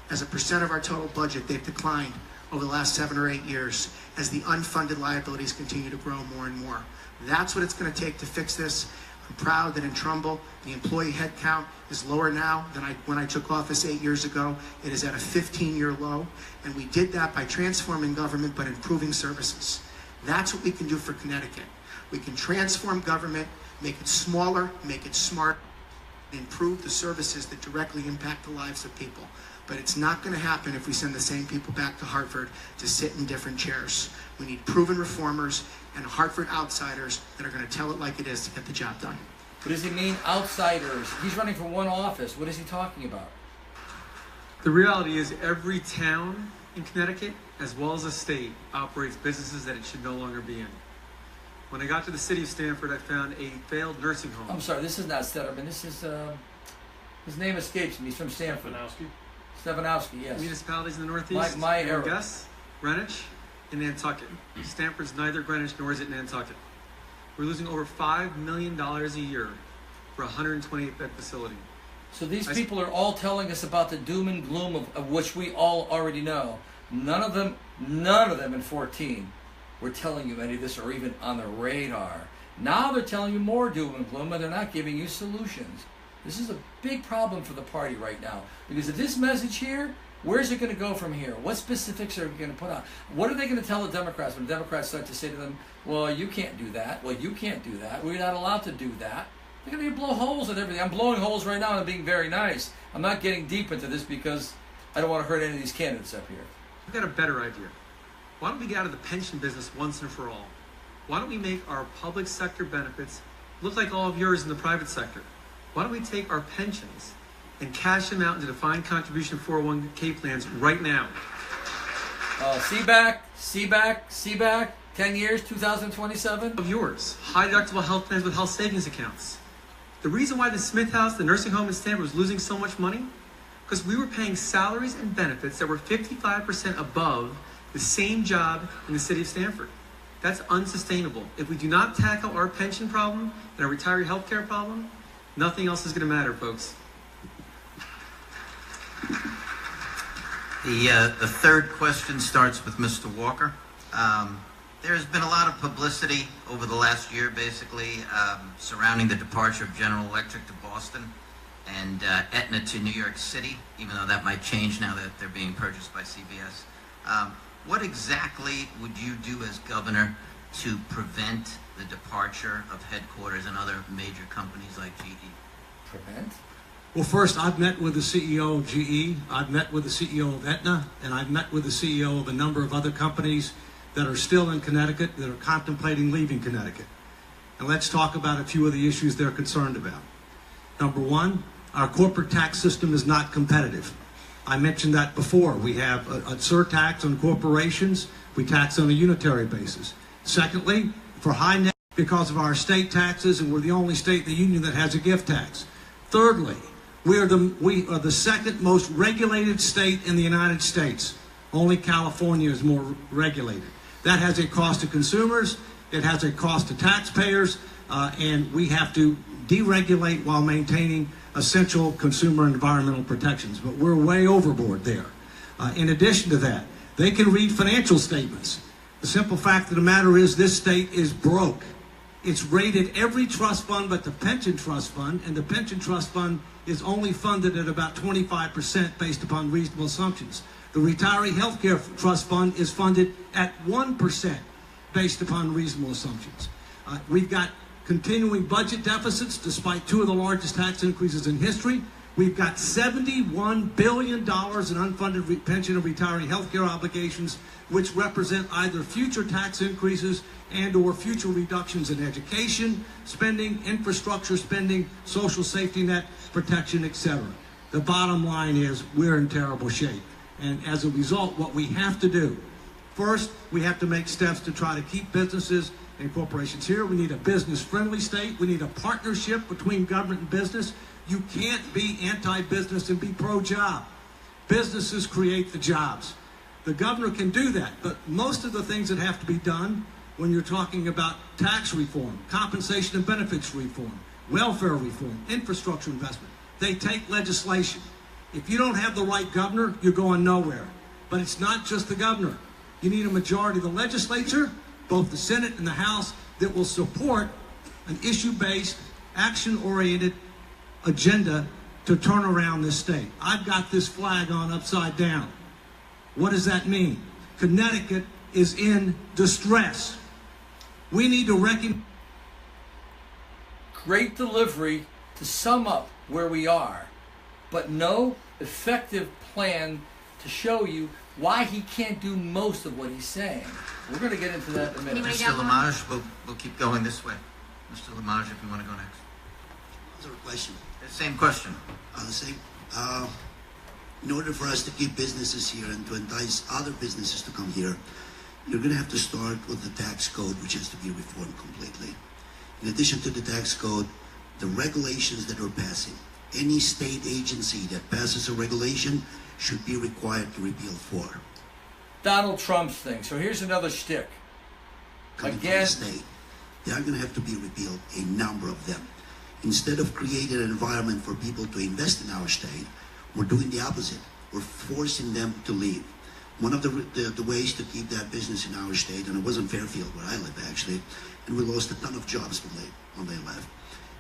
as a percent of our total budget, they've declined over the last 7 or 8 years as the unfunded liabilities continue to grow more and more. That's what it's going to take to fix this. I'm proud that in Trumbull, the employee headcount is lower now than when I took office 8 years ago. It is at a 15-year low, and we did that by transforming government but improving services. That's what we can do for Connecticut. We can transform government, make it smaller, make it smart, and improve the services that directly impact the lives of people. But it's not going to happen if we send the same people back to Hartford to sit in different chairs. We need proven reformers and Hartford outsiders that are going to tell it like it is to get the job done. What does he mean, outsiders? He's running for one office. What is he talking about? The reality is every town in Connecticut, as well as the state, operates businesses that it should no longer be in. When I got to the city of Stamford, I found a failed nursing home. I'm sorry, this is not Stetterman. This is, his name escapes me. He's from Stamford. Stefanowski, yes. Municipalities in the Northeast. My era. Guess, Greenwich, and Nantucket. Stamford's neither Greenwich nor is it Nantucket. We're losing over $5 million a year for a 128-bed facility. So these people are all telling us about the doom and gloom of which we all already know. None of them in 14 were telling you any of this or even on the radar. Now they're telling you more doom and gloom, and they're not giving you solutions. This is a big problem for the party right now. Because if this message here, where's it going to go from here? What specifics are we going to put on? What are they going to tell the Democrats when the Democrats start to say to them, well, you can't do that. Well, you can't do that. We're not allowed to do that. They're going to blow holes in everything. I'm blowing holes right now and I'm being very nice. I'm not getting deep into this because I don't want to hurt any of these candidates up here. I've got a better idea. Why don't we get out of the pension business once and for all? Why don't we make our public sector benefits look like all of yours in the private sector? Why don't we take our pensions and cash them out into defined contribution 401k plans right now? CBAC, 10 years, 2027? Of yours. High deductible health plans with health savings accounts. The reason why the Smith House, the nursing home in Stanford, was losing so much money, because we were paying salaries and benefits that were 55% above the same job in the city of Stanford. That's unsustainable. If we do not tackle our pension problem and our retiree health care problem, nothing else is going to matter, folks. The third question starts with Mr. Walker. There's been a lot of publicity over the last year, basically, surrounding the departure of General Electric to Boston and Aetna to New York City, even though that might change now that they're being purchased by CBS. What exactly would you do as governor to prevent the departure of headquarters and other major companies like GE? Prevent? Well, first, I've met with the CEO of GE, I've met with the CEO of Aetna, and I've met with the CEO of a number of other companies that are still in Connecticut, that are contemplating leaving Connecticut. And let's talk about a few of the issues they're concerned about. Number one, our corporate tax system is not competitive. I mentioned that before. We have a surtax on corporations. We tax on a unitary basis. Secondly, for high net, because of our state taxes, and we're the only state in the union that has a gift tax. Thirdly, we are the second most regulated state in the United States. Only California is more regulated. That has a cost to consumers, it has a cost to taxpayers, and we have to deregulate while maintaining essential consumer and environmental protections. But we're way overboard there. In addition to that, they can read financial statements. The simple fact of the matter is this state is broke. It's rated every trust fund but the pension trust fund, and the pension trust fund is only funded at about 25% based upon reasonable assumptions. The retiree healthcare trust fund is funded at 1% based upon reasonable assumptions. We've got continuing budget deficits despite two of the largest tax increases in history. We've got $71 billion in unfunded pension and retiree healthcare obligations, which represent either future tax increases and or future reductions in education spending, infrastructure spending, social safety net protection, etc. The bottom line is we're in terrible shape. And as a result, what we have to do, first, we have to make steps to try to keep businesses and corporations here. We need a business-friendly state. We need a partnership between government and business. You can't be anti-business and be pro-job. Businesses create the jobs. The governor can do that, but most of the things that have to be done when you're talking about tax reform, compensation and benefits reform, welfare reform, infrastructure investment, they take legislation. If you don't have the right governor, you're going nowhere. But it's not just the governor. You need a majority of the legislature, both the Senate and the House, that will support an issue-based, action-oriented agenda to turn around this state. I've got this flag on upside down. What does that mean? Connecticut is in distress. We need to recognize. Great delivery to sum up where we are, but no effective plan to show you why he can't do most of what he's saying. We're going to get into that in a minute. Mr. Lamage, we'll keep going this way. Mr. Lamage, if you want to go next. What's our question? The same question. In order for us to keep businesses here and to entice other businesses to come here, you're going to have to start with the tax code, which has to be reformed completely. In addition to the tax code, the regulations that are passing, any state agency that passes a regulation should be required to repeal 4. Donald Trump's thing. So here's another shtick. Coming from the state, they are going to have to be repealed, a number of them. Instead of creating an environment for people to invest in our state, we're doing the opposite. We're forcing them to leave. One of the ways to keep that business in our state, and it was in Fairfield where I live actually, and we lost a ton of jobs when they left.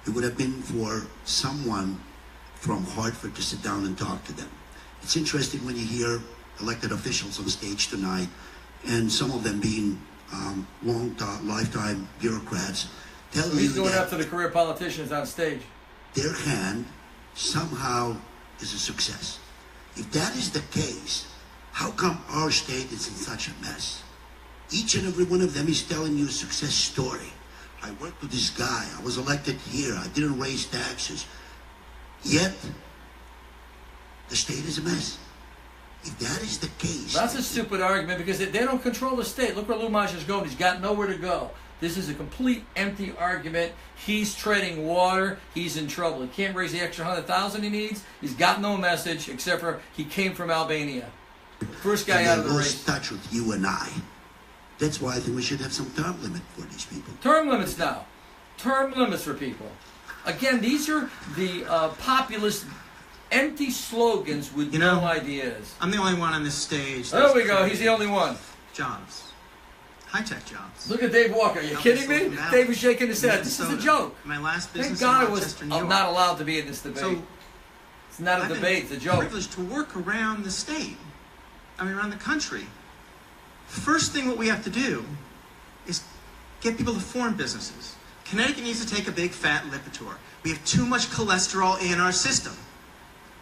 It would have been for someone from Hartford to sit down and talk to them. It's interesting when you hear elected officials on stage tonight, and some of them being lifetime bureaucrats, tell you He's going that after the career politicians on stage. their hand somehow is a success. If that is the case, how come our state is in such a mess? Each and every one of them is telling you a success story. I worked with this guy. I was elected here. I didn't raise taxes. Yet, the state is a mess. If that is the case... That's a stupid argument because they don't control the state. Look where Lumaj is going. He's got nowhere to go. This is a complete empty argument. He's treading water. He's in trouble. He can't raise the extra 100,000 he needs. He's got no message except for he came from Albania. First guy out of the race. lost touch with you and I. That's why I think we should have some term limit for these people. Term limits now. Term limits for people. Again, these are the populist, empty slogans with no ideas. I'm the only one on this stage. There we go. He's the only one. Jobs. High-tech jobs. Look at Dave Walker. Are you kidding me? Dave was shaking his head. This is a joke. My last business Thank God in I was Rochester, New York. not allowed to be in this debate. So, it's not a I've debate. It's a been joke. privileged to work around the state. Around the country. First thing what we have to do is get people to form businesses. Connecticut needs to take a big fat Lipitor. We have too much cholesterol in our system.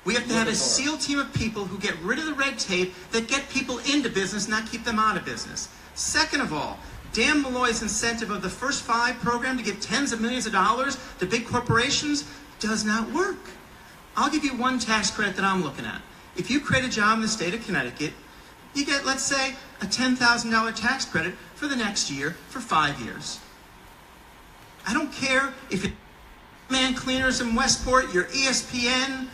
We have to have a SEAL team of people who get rid of the red tape that get people into business, not keep them out of business. Second of all, Dan Malloy's incentive of the First Five program to give tens of millions of dollars to big corporations does not work. I'll give you one tax credit that I'm looking at. If you create a job in the state of Connecticut, you get, let's say, a $10,000 tax credit for the next year for 5 years. I don't care if you're Man Cleaners in Westport, you're ESPN,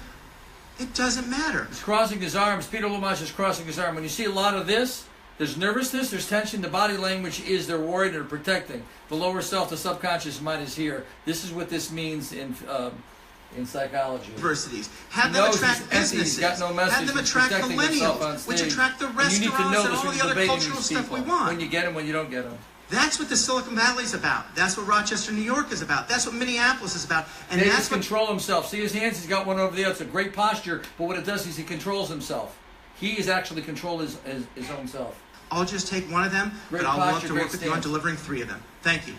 it doesn't matter. He's crossing his arms. Peter Lumaj is crossing his arm. When you see a lot of this, there's nervousness, there's tension. The body language is they're worried and protecting. The lower self, the subconscious mind is here. This is what this means in psychology. Universities. Have them attract businesses. He's got no message. Have them attract millennials, which attract the restaurants and all the other cultural stuff we want. When you get them, when you don't get them. That's what the Silicon Valley is about. That's what Rochester, New York is about. That's what Minneapolis is about. And they that's just control himself. See his hands? He's got one over the other. It's a great posture, but what it does is he controls himself. He is actually controlling his own self. I'll just take one of them, Great but I'll love posture, to great work with you on stance. delivering 3 of them. Thank you.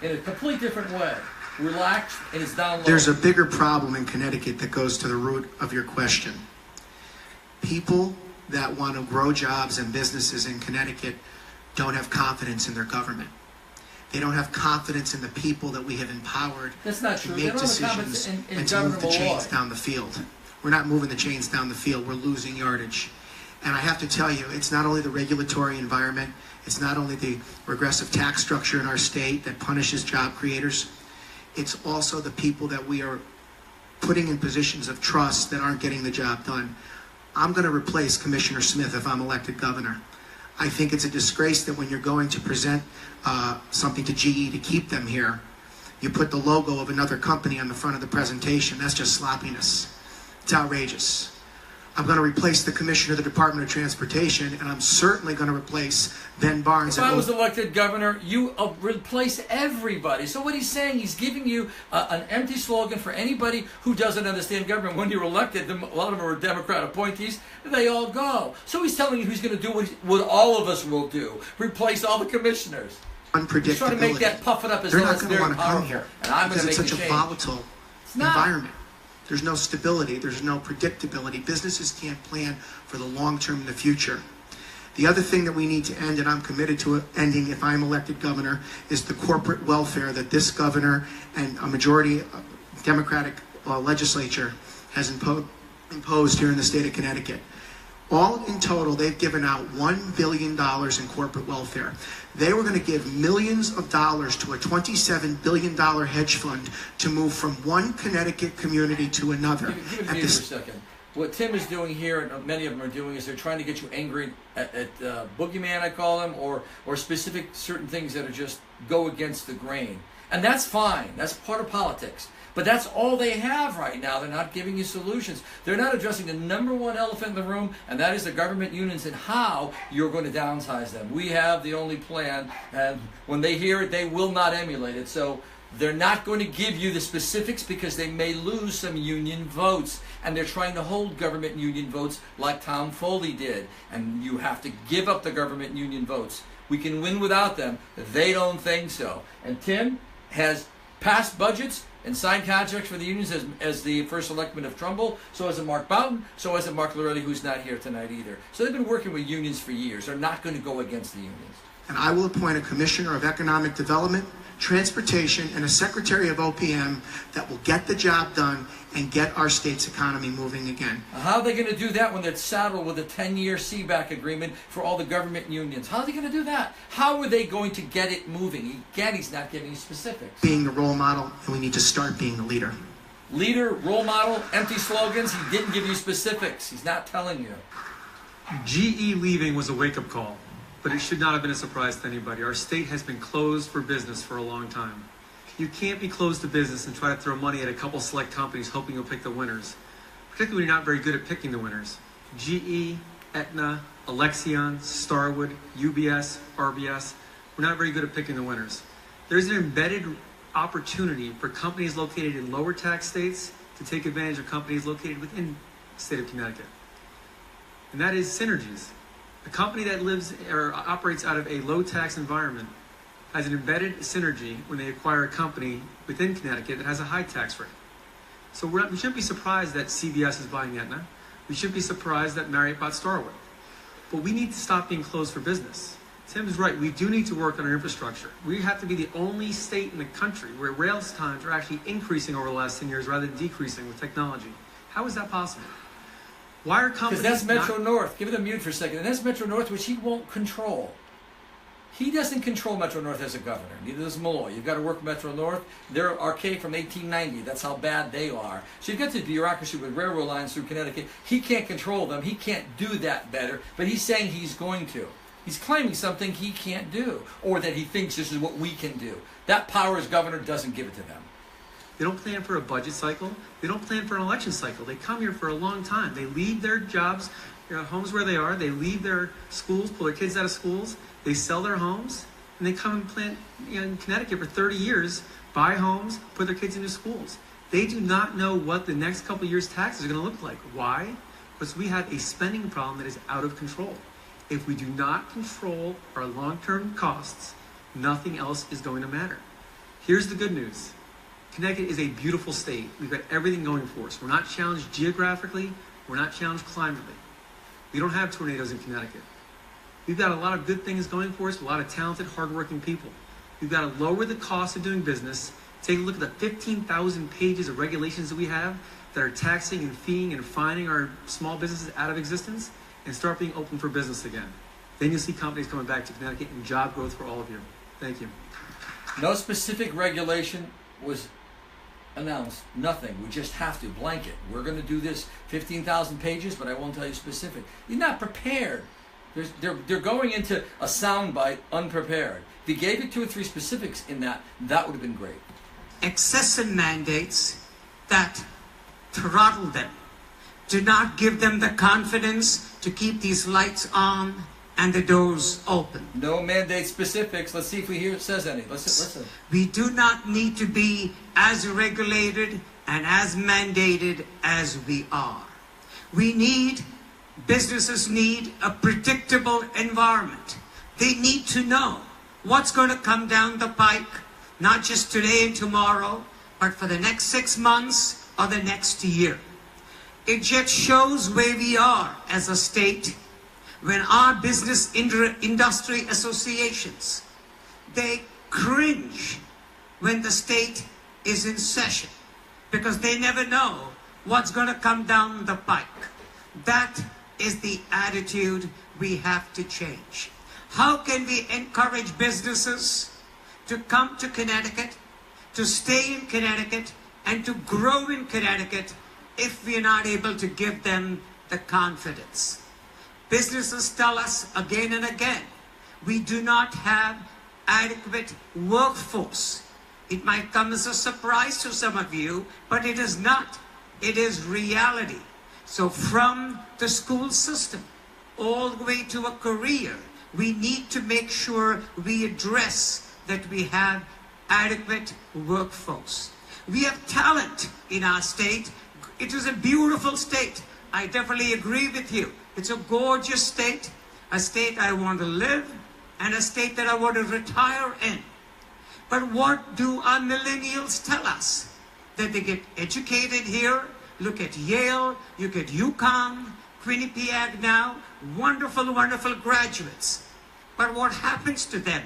In a complete different way. Relaxed and it's down low. There's a bigger problem in Connecticut that goes to the root of your question. People that want to grow jobs and businesses in Connecticut don't have confidence in their government. They don't have confidence in the people that we have empowered That's not to true. They make don't have decisions confidence in and to move the Governor chains Malloy. down the field. We're not moving the chains down the field. We're losing yardage. And I have to tell you, it's not only the regulatory environment, it's not only the regressive tax structure in our state that punishes job creators, it's also the people that we are putting in positions of trust that aren't getting the job done. I'm going to replace Commissioner Smith if I'm elected governor. I think it's a disgrace that when you're going to present something to GE to keep them here, you put the logo of another company on the front of the presentation. That's just sloppiness. It's outrageous. I'm going to replace the commissioner of the Department of Transportation, and I'm certainly going to replace Ben Barnes. If I was elected governor, you replace everybody. So what he's saying, he's giving you an empty slogan for anybody who doesn't understand government. When you're elected, a lot of them are Democrat appointees, they all go. So he's telling you he's going to do what all of us will do, replace all the commissioners. Unpredictability. He's trying to make that, puff it up as They're though not it's going to very want to come powerful. here And I'm going to because make it's the such a change. volatile not. environment. There's no stability. There's no predictability. Businesses can't plan for the long term in the future. The other thing that we need to end, and I'm committed to ending if I'm elected governor, is the corporate welfare that this governor and a majority Democratic legislature has imposed here in the state of Connecticut. All in total, they've given out $1 billion in corporate welfare. They were going to give millions of dollars to a $27 billion hedge fund to move from one Connecticut community to another. Give it to me for a second. what Tim is doing here, and many of them are doing, is they're trying to get you angry at boogeyman, I call them, or specific certain things that are just go against the grain. And that's fine. That's part of politics. But that's all they have right now. They're not giving you solutions. They're not addressing the number one elephant in the room, and that is the government unions and how you're going to downsize them. We have the only plan, and when they hear it, they will not emulate it. So they're not going to give you the specifics because they may lose some union votes. And they're trying to hold government union votes like Tom Foley did. And you have to give up the government union votes. We can win without them. They don't think so. And Tim has passed budgets and signed contracts for the unions as the first selectman of Trumbull. So has Mark Boughton. So has Mark Loretti, who's not here tonight either. So they've been working with unions for years. They're not going to go against the unions. And I will appoint a Commissioner of Economic Development, Transportation, and a Secretary of OPM that will get the job done and get our state's economy moving again. How are they going to do that when they're saddled with a 10-year CBAC agreement for all the government unions? How are they going to do that? How are they going to get it moving? Again, he's not giving you specifics. Being the role model, and we need to start being the leader. Leader, role model, empty slogans. He didn't give you specifics. He's not telling you. GE leaving was a wake-up call, but it should not have been a surprise to anybody. Our state has been closed for business for a long time. You can't be closed to business and try to throw money at a couple select companies hoping you'll pick the winners, particularly when you're not very good at picking the winners. GE, Aetna, Alexion, Starwood, UBS, RBS, we're not very good at picking the winners. There's an embedded opportunity for companies located in lower tax states to take advantage of companies located within the state of Connecticut. And that is synergies. A company that lives or operates out of a low tax environment has an embedded synergy when they acquire a company within Connecticut that has a high tax rate. So we shouldn't be surprised that CVS is buying Aetna. We shouldn't be surprised that Marriott bought Starwood. But we need to stop being closed for business. Tim is right. We do need to work on our infrastructure. We have to be the only state in the country where rail times are actually increasing over the last 10 years rather than decreasing with technology. How is that possible? Why are companies? Because that's Metro North. Give it a mute for a second. And that's Metro North, which he won't control. He doesn't control Metro North as a governor. Neither does Malloy. You've got to work Metro North. They're archaic from 1890. That's how bad they are. So you've got the bureaucracy with railroad lines through Connecticut. He can't control them. He can't do that better. But he's saying he's going to. He's claiming something he can't do, or that he thinks this is what we can do. That power as governor doesn't give it to them. They don't plan for a budget cycle. They don't plan for an election cycle. They come here for a long time. They leave their jobs, homes where they are. They leave their schools, pull their kids out of schools. They sell their homes, and they come and plant in Connecticut for 30 years, buy homes, put their kids into schools. They do not know what the next couple of years' taxes are going to look like. Why? Because we have a spending problem that is out of control. If we do not control our long-term costs, nothing else is going to matter. Here's the good news. Connecticut is a beautiful state. We've got everything going for us. We're not challenged geographically. We're not challenged climatically. We don't have tornadoes in Connecticut. We've got a lot of good things going for us, a lot of talented, hardworking people. We've got to lower the cost of doing business, take a look at the 15,000 pages of regulations that we have that are taxing and feeing and fining our small businesses out of existence, and start being open for business again. Then you'll see companies coming back to Connecticut and job growth for all of you. Thank you. No specific regulation was announced. Nothing. We just have to. Blanket. We're going to do this 15,000 pages, but I won't tell you specific. You're not prepared. They're going into a soundbite unprepared. If you gave it 2 or 3 specifics in that would have been great. Excessive mandates that throttle them, do not give them the confidence to keep these lights on and the doors open. No mandate specifics. Let's see if it says any. Listen. We do not need to be as regulated and as mandated as we are. Businesses need a predictable environment. They need to know what's going to come down the pike, not just today and tomorrow, but for the next 6 months or the next year. It just shows where we are as a state when our business industry associations, they cringe when the state is in session because they never know what's going to come down the pike. That is the attitude we have to change. How can we encourage businesses to come to Connecticut, to stay in Connecticut, and to grow in Connecticut if we are not able to give them the confidence. Businesses tell us again and again, we do not have adequate workforce. It might come as a surprise to some of you, but it is not. It is reality. So from the school system all the way to a career, we need to make sure we address that we have adequate workforce. We have talent in our state. It is a beautiful state. I definitely agree with you. It's a gorgeous state, a state I want to live, and a state that I want to retire in. But what do our millennials tell us? That they get educated here. Look at Yale, look at UConn, Quinnipiac now, wonderful, wonderful graduates. But what happens to them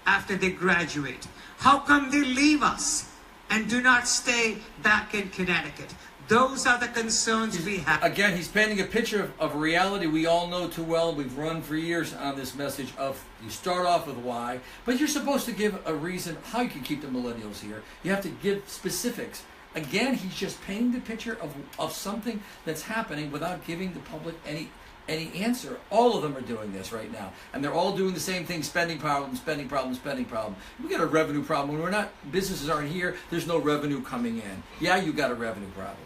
after they graduate? How come they leave us and do not stay back in Connecticut? Those are the concerns we have. Again, he's painting a picture of reality we all know too well. We've run for years on this message of you start off with why, but you're supposed to give a reason how you can keep the millennials here. You have to give specifics. Again, he's just painting the picture of something that's happening without giving the public any answer. All of them are doing this right now. And they're all doing the same thing, spending problem, spending problem, spending problem. We got a revenue problem. When we're not, businesses aren't here, there's no revenue coming in. Yeah, you got a revenue problem.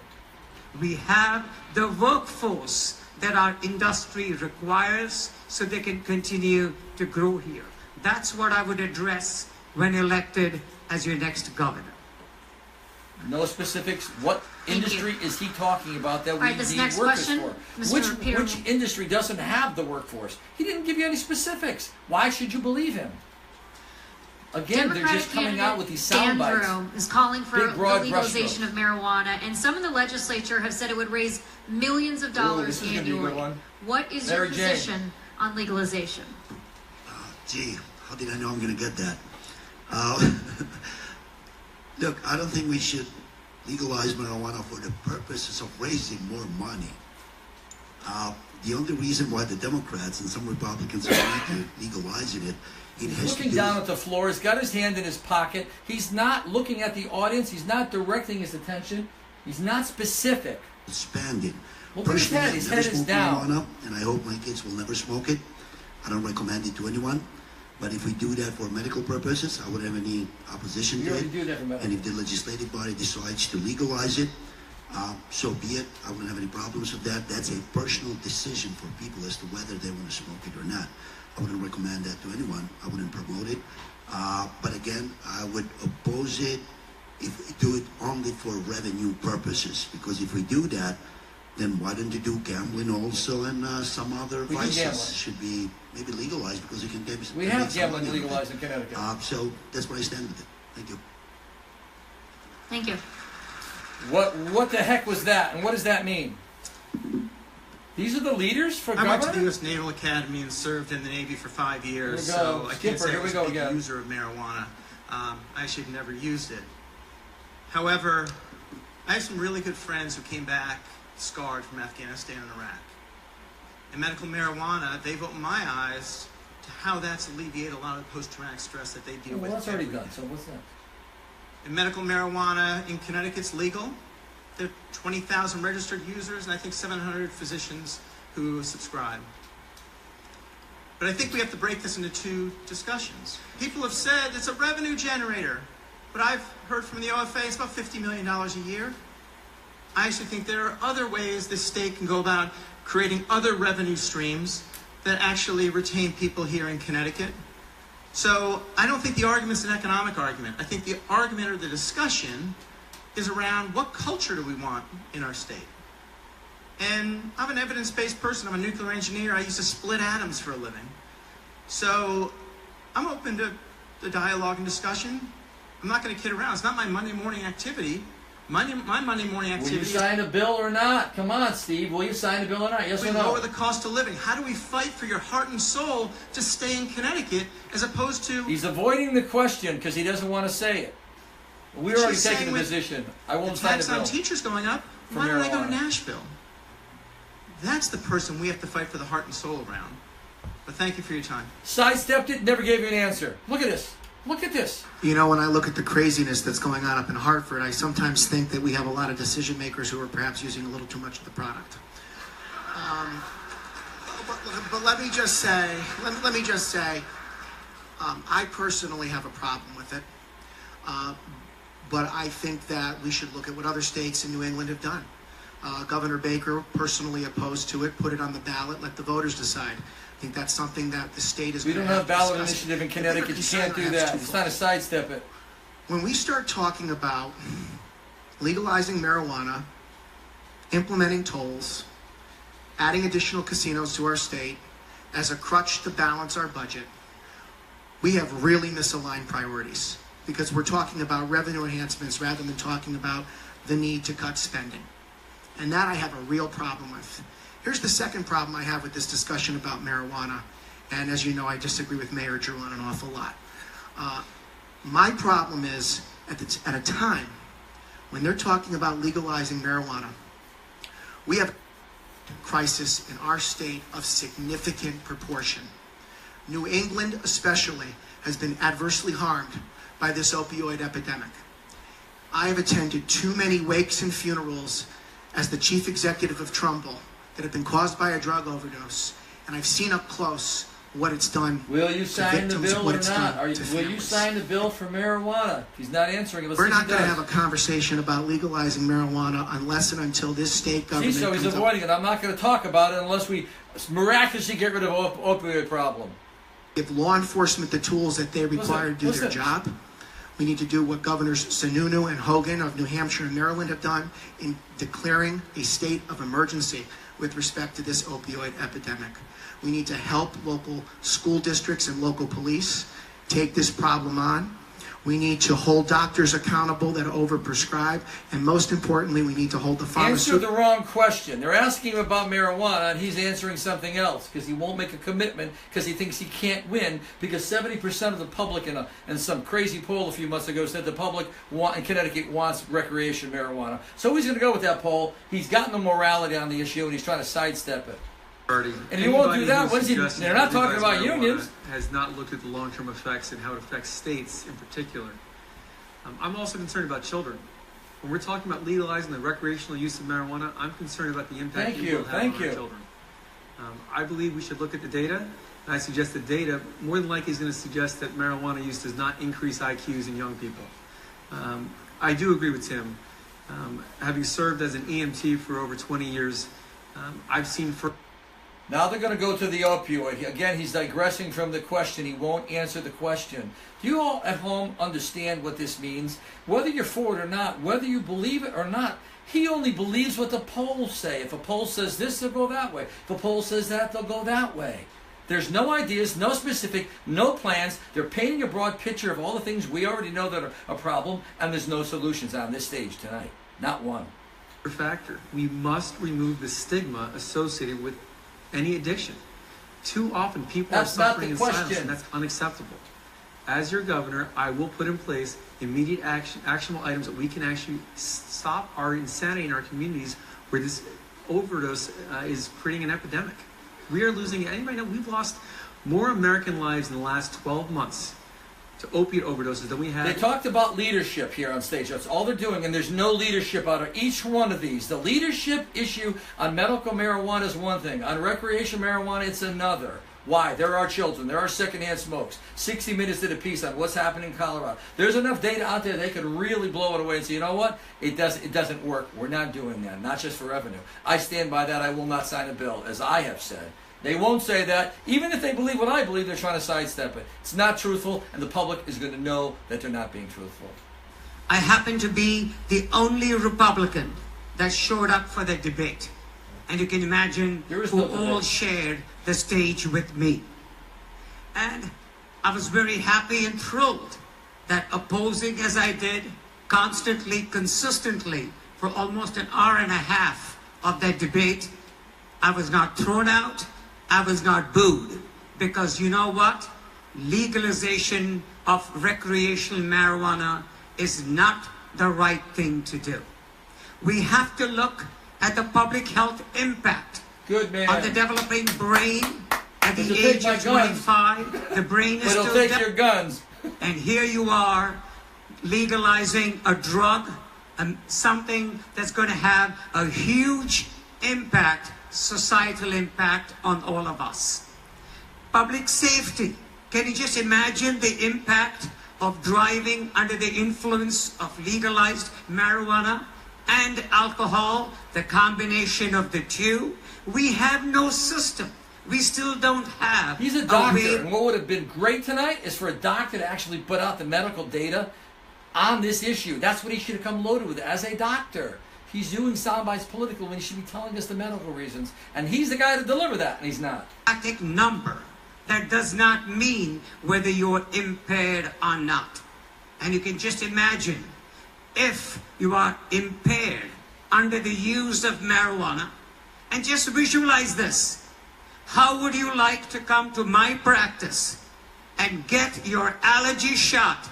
We have the workforce that our industry requires so they can continue to grow here. That's what I would address when elected as your next governor. No specifics. What industry is he talking about that we right, this need next workers question, for? Mr. Peter. Which industry doesn't have the workforce? He didn't give you any specifics. Why should you believe him? Again, they're just coming out with these sound bites. Andrew is calling for Big, broad the legalization of marijuana, and some of the legislature have said it would raise millions of dollars this is gonna be a good annually. one. What is Mary your Jane. position on legalization? Gee, how did I know I'm going to get that? Look, I don't think we should legalize marijuana for the purposes of raising more money. The only reason why the Democrats and some Republicans are trying to legalizing it, it has Looking to do down at the floor, he's got his hand in his pocket. He's not looking at the audience. He's not directing his attention. He's not specific. expanding. Well, look at his head. His head is down. Marijuana, and I hope my kids will never smoke it. I don't recommend it to anyone. But if we do that for medical purposes, I wouldn't have any opposition You to already it. do that for medical. And if the legislative body decides to legalize it, so be it. I wouldn't have any problems with that. That's a personal decision for people as to whether they want to smoke it or not. I wouldn't recommend that to anyone. I wouldn't promote it. But again, I would oppose it if we do it only for revenue purposes. Because if we do that, then why don't you do gambling also, and some other We do vices gambling. should be maybe legalized because you can get. We have gambling legalized in Connecticut. So that's where I stand with it. Thank you. Thank you. What the heck was that, and what does that mean? These are the leaders for I went to the governor? U.S. Naval Academy and served in the Navy for 5 years, Here we go. so I Skipper, can't say here I we was go a big again. user of marijuana. I actually have never used it. However, I have some really good friends who came back scarred from Afghanistan and Iraq. And medical marijuana, they've opened my eyes to how that's alleviated a lot of the post-traumatic stress that they deal Well, with. that's already every done, day. so what's that? And medical marijuana in Connecticut's legal. There are 20,000 registered users and I think 700 physicians who subscribe. But I think we have to break this into two discussions. People have said it's a revenue generator, but I've heard from the OFA it's about $50 million a year. I actually think there are other ways this state can go about creating other revenue streams that actually retain people here in Connecticut. So I don't think the argument's an economic argument. I think the argument or the discussion is around what culture do we want in our state. And I'm an evidence-based person. I'm a nuclear engineer. I used to split atoms for a living. So I'm open to the dialogue and discussion. I'm not going to kid around. It's not my Monday morning activity. My Monday morning Will activity you sign a bill or not? Come on, Steve. Will you sign a bill or not? Yes we or no? lower the cost of living. How do we fight for your heart and soul to stay in Connecticut as opposed to... He's avoiding the question because he doesn't want to say it. We're already She's taking saying the with position. I won't the sign a tax bill. on teachers going up, for why don't I go to marijuana. Nashville? That's the person we have to fight for the heart and soul around. But thank you for your time. Sidestepped it, never gave you an answer. Look at this. Look at this. You know, when I look at the craziness that's going on up in Hartford, I sometimes think that we have a lot of decision makers who are perhaps using a little too much of the product. But let me just say, I personally have a problem with it. But I think that we should look at what other states in New England have done. Governor Baker personally opposed to it, put it on the ballot, let the voters decide. I think that's something that the state is going to have to discuss. We don't have ballot initiative in Connecticut. You can't do that. It's not a sidestep it. When we start talking about legalizing marijuana, implementing tolls, adding additional casinos to our state as a crutch to balance our budget, we have really misaligned priorities because we're talking about revenue enhancements rather than talking about the need to cut spending. And that I have a real problem with. Here's the second problem I have with this discussion about marijuana. And as you know, I disagree with Mayor Drew on an awful lot. My problem is, at a time when they're talking about legalizing marijuana, we have a crisis in our state of significant proportion. New England especially has been adversely harmed by this opioid epidemic. I have attended too many wakes and funerals as the chief executive of Trumbull that have been caused by a drug overdose, and I've seen up close what it's done. Will you sign the bill or not? Will you families. sign the bill for marijuana? He's not answering it. We're not going to have a conversation about legalizing marijuana unless and until this state government See, so he's avoiding it. I'm not going to talk about it unless we miraculously get rid of opioid problem. Give law enforcement the tools that they require to do their job. We need to do what Governors Sununu and Hogan of New Hampshire and Maryland have done in declaring a state of emergency with respect to this opioid epidemic. We need to help local school districts and local police take this problem on. We need to hold doctors accountable that overprescribe, and most importantly, we need to hold the Answer the wrong question. They're asking him about marijuana, and he's answering something else because he won't make a commitment because he thinks he can't win because 70% of the public in some crazy poll a few months ago said the public in Connecticut wants recreation marijuana. So he's going to go with that poll. He's got no morality on the issue, and he's trying to sidestep it. And he won't do that. What is he? They're not talking about unions. Has not looked at the long-term effects and how it affects states in particular. I'm also concerned about children. When we're talking about legalizing the recreational use of marijuana, I'm concerned about the impact it will have on our children. I believe we should look at the data, and I suggest the data more than likely is going to suggest that marijuana use does not increase IQs in young people. I do agree with Tim. Having served as an EMT for over 20 years, I've seen Now they're going to go to the opioid. Again, he's digressing from the question. He won't answer the question. Do you all at home understand what this means? Whether you're for it or not, whether you believe it or not, he only believes what the polls say. If a poll says this, they'll go that way. If a poll says that, they'll go that way. There's no ideas, no specific, no plans. They're painting a broad picture of all the things we already know that are a problem, and there's no solutions on this stage tonight. Not one. Factor. We must remove the stigma associated with any addiction. Too often people are suffering in silence, and that's unacceptable. As your governor, I will put in place immediate actionable items that we can actually stop our insanity in our communities where this overdose is creating an epidemic. We are losing, anybody know, we've lost more American lives in the last 12 months to opiate overdoses than we have. They talked about leadership here on stage. That's all they're doing, and there's no leadership out of each one of these. The leadership issue on medical marijuana is one thing. On recreational marijuana, it's another. Why? There are children. There are secondhand smokes. 60 Minutes did a piece on what's happening in Colorado. There's enough data out there they could really blow it away and say, you know what? It doesn't work. We're not doing that. Not just for revenue. I stand by that. I will not sign a bill, as I have said. They won't say that. Even if they believe what I believe, they're trying to sidestep it. It's not truthful, and the public is going to know that they're not being truthful. I happen to be the only Republican that showed up for the debate. And you can imagine who all shared the stage with me. And I was very happy and thrilled that opposing as I did, constantly, consistently, for almost an hour and a half of that debate, I was not thrown out. I was not booed, because you know what? Legalization of recreational marijuana is not the right thing to do. We have to look at the public health impact on the developing brain at the age of 25. The brain is still take your guns. And here you are legalizing a drug, something that's going to have a huge impact, societal impact on all of us. Public safety. Can you just imagine the impact of driving under the influence of legalized marijuana and alcohol, the combination of the two? We have no system. We still don't have. He's a doctor, and what would have been great tonight is for a doctor to actually put out the medical data on this issue. That's what he should have come loaded with as a doctor. He's doing soundbites political when he should be telling us the medical reasons, and he's the guy to deliver that, and he's not. Number. That does not mean whether you're impaired or not. And you can just imagine, if you are impaired under the use of marijuana, and just visualize this. How would you like to come to my practice and get your allergy shot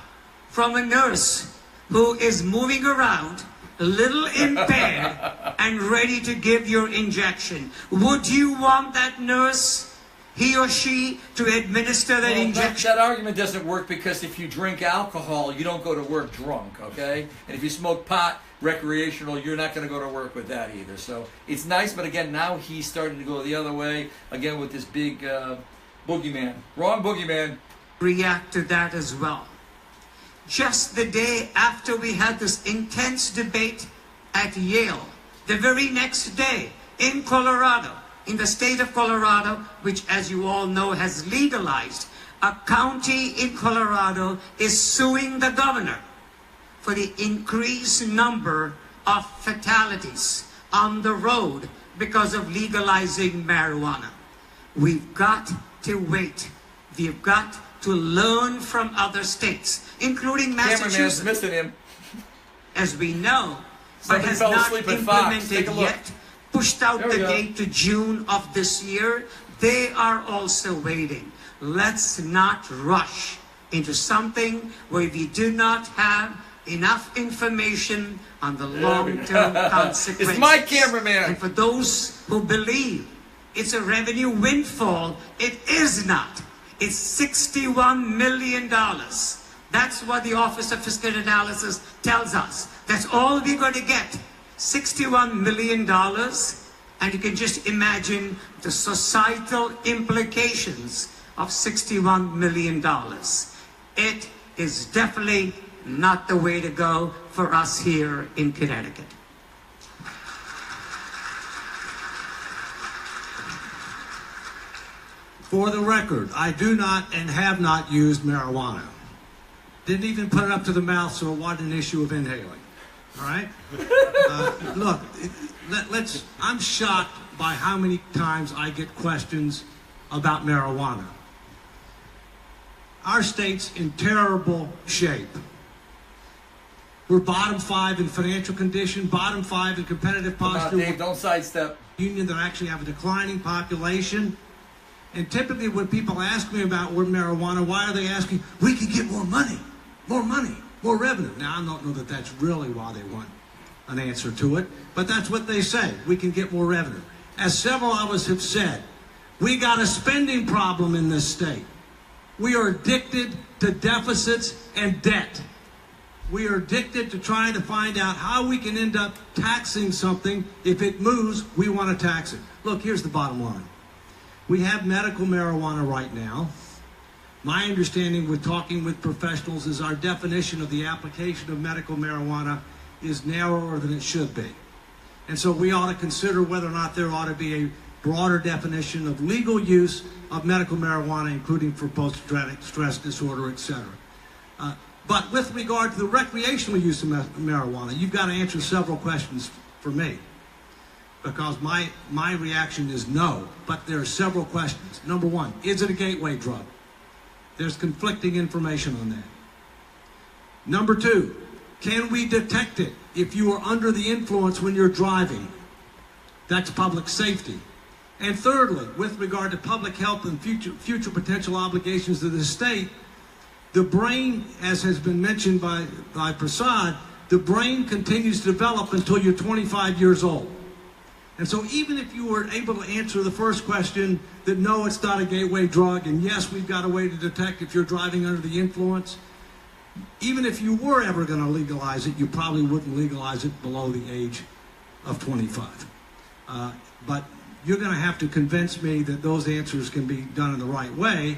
from a nurse who is moving around, a little impaired, and ready to give your injection? Would you want that nurse, he or she, to administer that injection? That argument doesn't work, because if you drink alcohol, you don't go to work drunk, okay? And if you smoke pot, recreational, you're not going to go to work with that either. So it's nice, but again, now he's starting to go the other way, again with this big boogeyman. Wrong boogeyman. React to that as well. Just the day after we had this intense debate at Yale, the very next day in Colorado, in the state of Colorado, which, as you all know, has legalized, a county in Colorado is suing the governor for the increased number of fatalities on the road because of legalizing marijuana. We've got to wait. We've got to learn from other states, including Massachusetts. Cameraman's missing him. As we know, but Somebody has fell not asleep at Fox. Take implemented a look. yet, pushed out There we the go. date to June of this year. They are also waiting. Let's not rush into something where we do not have enough information on the long-term consequences. It's my cameraman. And for those who believe it's a revenue windfall, it is not. It's $61 million. That's what the Office of Fiscal Analysis tells us. That's all we're going to get. $61 million. And you can just imagine the societal implications of $61 million. It is definitely not the way to go for us here in Connecticut. For the record, I do not and have not used marijuana. Didn't even put it up to the mouth, so it wasn't an issue of inhaling. All right? Look, I'm shocked by how many times I get questions about marijuana. Our state's in terrible shape. We're bottom 5 in financial condition, bottom 5 in competitive posture. Come on, Dave, don't sidestep. Union that actually have a declining population. And typically when people ask me about marijuana, why are they asking, we can get more money, more revenue. Now, I don't know that that's really why they want an answer to it, but that's what they say. We can get more revenue. As several of us have said, we got a spending problem in this state. We are addicted to deficits and debt. We are addicted to trying to find out how we can end up taxing something. If it moves, we want to tax it. Look, here's the bottom line. We have medical marijuana right now. My understanding with talking with professionals is our definition of the application of medical marijuana is narrower than it should be. And so we ought to consider whether or not there ought to be a broader definition of legal use of medical marijuana, including for post-traumatic stress disorder, etc. But with regard to the recreational use of marijuana, you've got to answer several questions for me. Because my reaction is no, but there are several questions. Number one, is it a gateway drug? There's conflicting information on that. Number two, can we detect it if you are under the influence when you're driving? That's public safety. And thirdly, with regard to public health and future potential obligations to the state, the brain, as has been mentioned by Prasad, the brain continues to develop until you're 25 years old. And so even if you were able to answer the first question that no, it's not a gateway drug, and yes, we've got a way to detect if you're driving under the influence, even if you were ever going to legalize it, you probably wouldn't legalize it below the age of 25. But you're going to have to convince me that those answers can be done in the right way,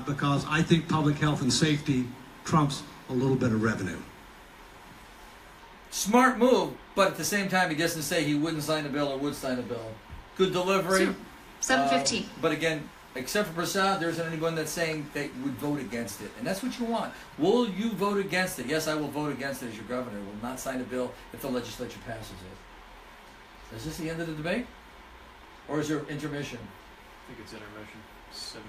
because I think public health and safety trumps a little bit of revenue. Smart move, but at the same time, he doesn't say he wouldn't sign a bill or would sign a bill. Good delivery. Sure. 7:15. But again, except for Prasad, there isn't anyone that's saying they would vote against it. And that's what you want. Will you vote against it? Yes, I will vote against it as your governor. I will not sign a bill if the legislature passes it. Is this the end of the debate? Or is there intermission? I think it's intermission. 7:15.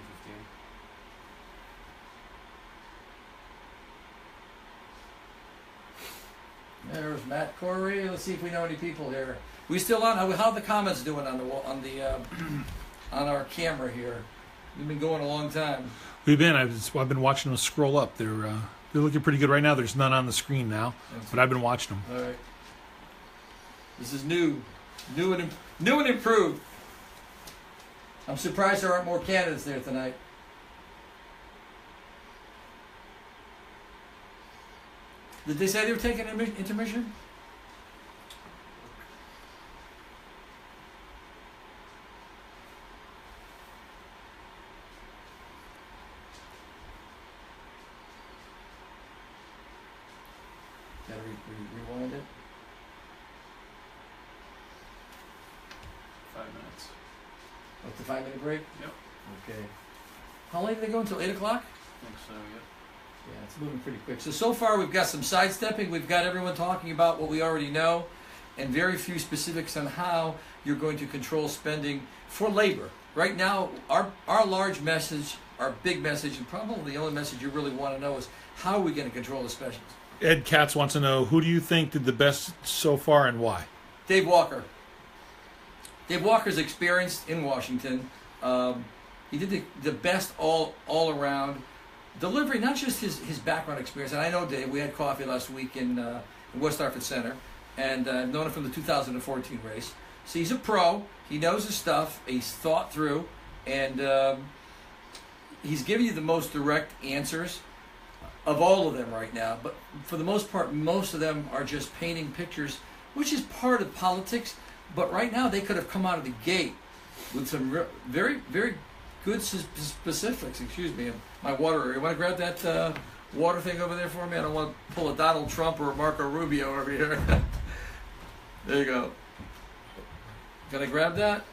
There's Matt Corey. Let's see if we know any people here. We still on? How are the comments doing on the on our camera here? We've been going a long time. We've been. I've been watching them scroll up. They're looking pretty good right now. There's none on the screen now, but I've been watching them. All right. This is new and improved. I'm surprised there aren't more candidates there tonight. Did they say they were taking an intermission? Gotta rewind it. 5 minutes. What's the 5-minute break? Yep. Okay. How late do they go until 8 o'clock? I think so, yep. Yeah, it's moving pretty quick. So far we've got some sidestepping. We've got everyone talking about what we already know, and very few specifics on how you're going to control spending for labor. Right now, our large message, our big message, and probably the only message you really want to know is how are we going to control the specials? Ed Katz wants to know, who do you think did the best so far and why? Dave Walker. Dave Walker's experienced in Washington. He did the best all around. Delivery, not just his background experience, and I know Dave, we had coffee last week in West Hartford Center, and I've known him from the 2014 race. So he's a pro, he knows his stuff, he's thought through, and he's giving you the most direct answers of all of them right now. But for the most part, most of them are just painting pictures, which is part of politics, but right now they could have come out of the gate with some very, very good specifics. Excuse me, my water. You want to grab that water thing over there for me? I don't want to pull a Donald Trump or a Marco Rubio over here. There you go. Can I grab that?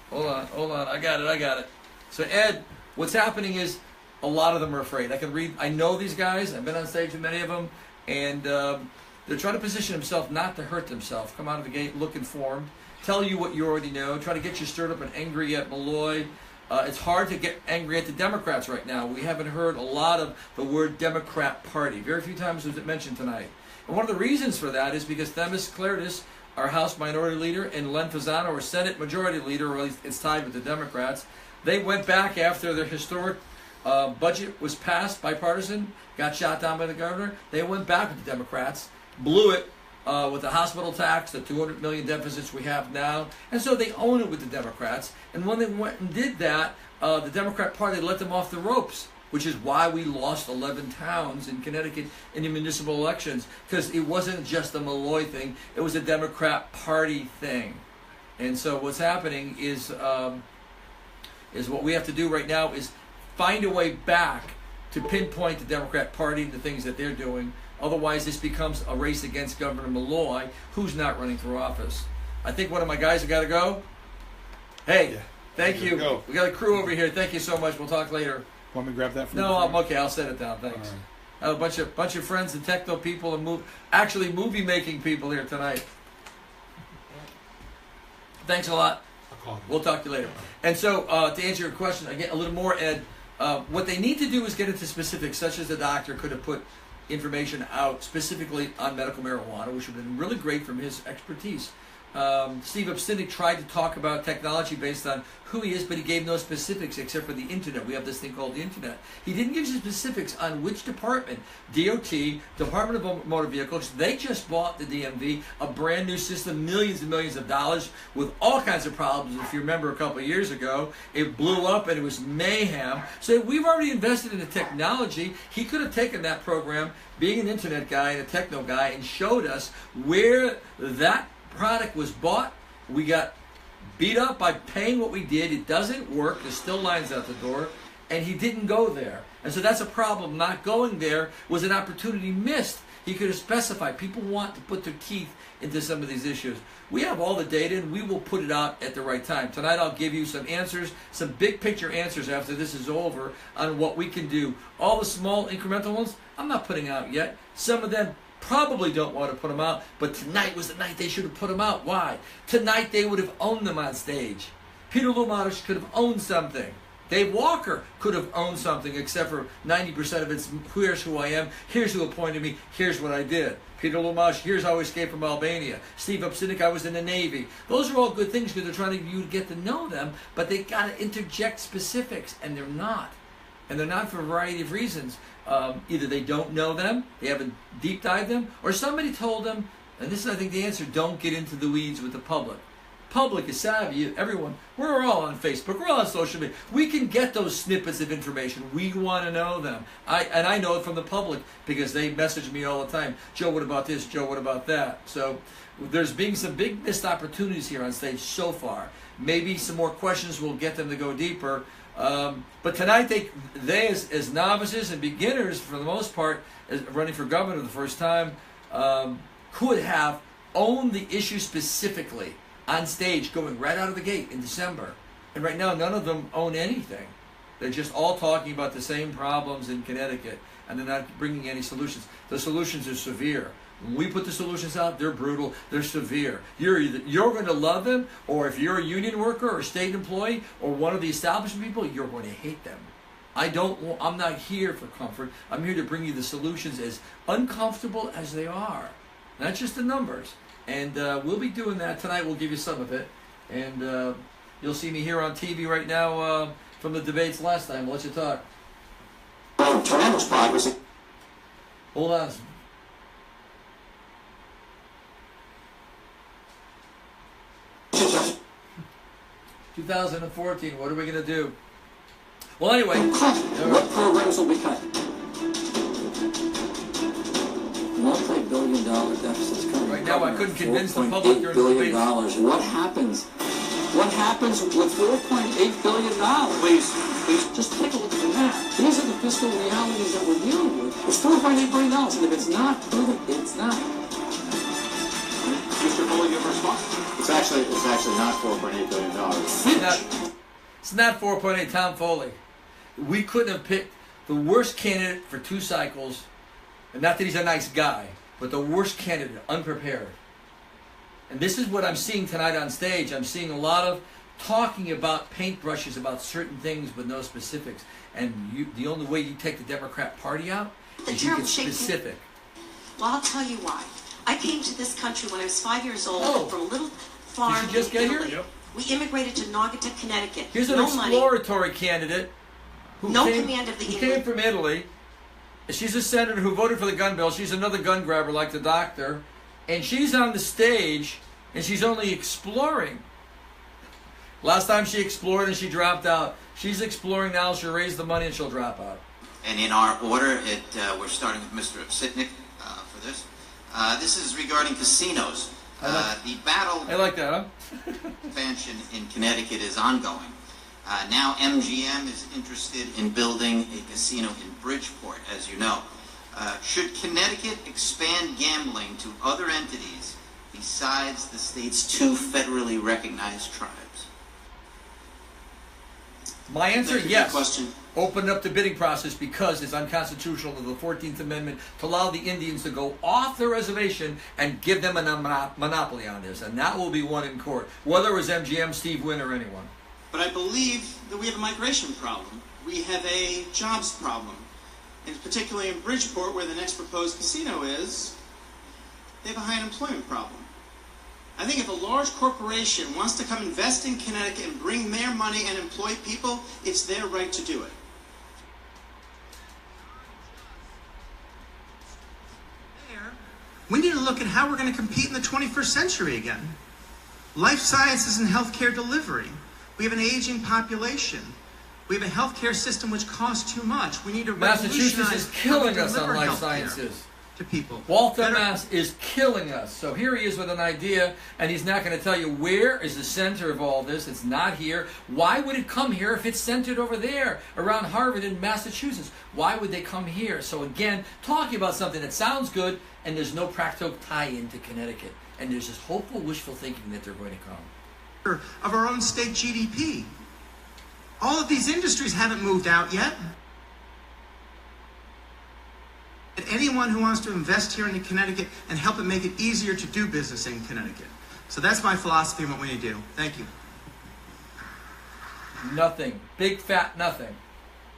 Hold on. I got it. So Ed, what's happening is a lot of them are afraid. I know these guys. I've been on stage with many of them, and they're trying to position themselves not to hurt themselves. Come out of the gate, look informed, tell you what you already know, try to get you stirred up and angry at Malloy. It's hard to get angry at the Democrats right now. We haven't heard a lot of the word Democrat Party. Very few times was it mentioned tonight. And one of the reasons for that is because Themis Claridis, our House Minority Leader, and Len Fasano, our Senate Majority Leader, or at least it's tied with the Democrats, they went back after their historic budget was passed, bipartisan, got shot down by the governor. They went back with the Democrats, blew it with the hospital tax, the $200 million deficits we have now, and so they own it with the Democrats. And when they went and did that, the Democrat Party let them off the ropes, which is why we lost 11 towns in Connecticut in the municipal elections, because it wasn't just a Malloy thing, it was a Democrat Party thing. And so what's happening is what we have to do right now is find a way back to pinpoint the Democrat Party and the things that they're doing. Otherwise, this becomes a race against Governor Malloy, who's not running for office. I think one of my guys have got to go. Hey, thank you. Go. We got a crew over here. Thank you so much. We'll talk later. Want me to grab that for you? No, I'm okay. I'll set it down. Thanks. Right. I have a bunch of friends and techno people and movie making people here tonight. Thanks a lot. We'll talk to you later. And so, to answer your question, again, a little more, Ed, what they need to do is get into specifics, such as the doctor could have put information out specifically on medical marijuana, which would have been really great from his expertise. Steve Obstinik tried to talk about technology based on who he is, but he gave no specifics except for the internet. We have this thing called the internet. He didn't give you specifics on which department. DOT, Department of Motor Vehicles, they just bought the DMV, a brand new system, millions and millions of dollars, with all kinds of problems. If you remember a couple of years ago, it blew up and it was mayhem. So we've already invested in the technology. He could have taken that program, being an internet guy and a techno guy, and showed us where that product was bought. We got beat up by paying what we did. It doesn't work. There's still lines out the door, and he didn't go there. And so that's a problem. Not going there was an opportunity missed. He could have specified. People want to put their teeth into some of these issues. We have all the data, and we will put it out at the right time. Tonight I'll give you some answers, some big picture answers after this is over on what we can do. All the small incremental ones, I'm not putting out yet. Some of them probably don't want to put them out, but tonight was the night they should have put them out. Why? Tonight they would have owned them on stage. Peter Lumatis could have owned something. Dave Walker could have owned something, except for 90% of it's, here's who I am, here's who appointed me, here's what I did. Peter Lumatis, here's how I escaped from Albania. Steve Obstinik, I was in the Navy. Those are all good things because they're trying to you to get to know them, but they got to interject specifics, and they're not. And they're not for a variety of reasons. Either they don't know them, they haven't deep dived them, or somebody told them, and this is I think the answer, don't get into the weeds with the public. Public is savvy, everyone, we're all on Facebook, we're all on social media. We can get those snippets of information. We want to know them. I know it from the public because they message me all the time. Joe, what about this? Joe, what about that? So there's been some big missed opportunities here on stage so far. Maybe some more questions will get them to go deeper. But tonight, they as novices and beginners, for the most part, as running for governor the first time, could have owned the issue specifically on stage, going right out of the gate in December. And right now, none of them own anything. They're just all talking about the same problems in Connecticut, and they're not bringing any solutions. The solutions are severe. When we put the solutions out, they're brutal, they're severe. You're going to love them, or if you're a union worker or a state employee or one of the establishment people, you're going to hate them. I'm not here for comfort. I'm here to bring you the solutions as uncomfortable as they are. Not just the numbers. And we'll be doing that tonight. We'll give you some of it. And you'll see me here on TV right now from the debates last time. I'll let you talk. Tremendous progress. Hold on. "2014, what are we going to do?" Well, anyway. What programs will be cut? Multi-billion-dollar deficits coming. Right now, I couldn't convince the public during the debate. What happens? What happens with $4.8 billion? Please. Just take a look at the math. These are the fiscal realities that we're dealing with. It's $4.8 billion, and if it's not proven, it's not. Mr. Foley, you have a response? It's actually not $4.8 billion. It's not 4.8, Tom Foley. We couldn't have picked the worst candidate for 2 cycles, and not that he's a nice guy, but the worst candidate, unprepared. And this is what I'm seeing tonight on stage. I'm seeing a lot of talking about paintbrushes about certain things with no specifics. And the only way you take the Democrat Party out is you get specific. Well, I'll tell you why. I came to this country when I was 5 years old from a little farm Did you just in get Italy. here? Yep. We immigrated to Naugatuck, Connecticut. Here's an exploratory candidate who came from Italy. She's a senator who voted for the gun bill. She's another gun grabber like the doctor. And she's on the stage, and she's only exploring. Last time she explored and she dropped out. She's exploring now. She'll raise the money and she'll drop out. And in our order, we're starting with Mr. Sitnik for this. This is regarding casinos. The battle expansion in Connecticut is ongoing. Now MGM is interested in building a casino in Bridgeport, as you know. Should Connecticut expand gambling to other entities besides the state's 2 federally recognized tribes? My answer, yes. Open up the bidding process because it's unconstitutional to the 14th Amendment to allow the Indians to go off the reservation and give them a monopoly on this. And that will be won in court, whether it was MGM, Steve Wynn, or anyone. But I believe that we have a migration problem. We have a jobs problem. And particularly in Bridgeport, where the next proposed casino is, they have a high unemployment problem. I think if a large corporation wants to come invest in Connecticut and bring their money and employ people, it's their right to do it. We need to look at how we're going to compete in the 21st century again. Life sciences and healthcare delivery. We have an aging population. We have a healthcare system which costs too much. We need to Massachusetts is killing us on life healthcare sciences. To people. Waltham, Mass. is killing us. So here he is with an idea, and he's not going to tell you where is the center of all this. It's not here. Why would it come here if it's centered over there, around Harvard in Massachusetts? Why would they come here? So again, talking about something that sounds good, and there's no practical tie-in to Connecticut. And there's this hopeful, wishful thinking that they're going to come. Of our own state GDP. All of these industries haven't moved out yet. And anyone who wants to invest here in Connecticut and help it make it easier to do business in Connecticut. So that's my philosophy and what we need to do. Thank you. Nothing. Big fat nothing.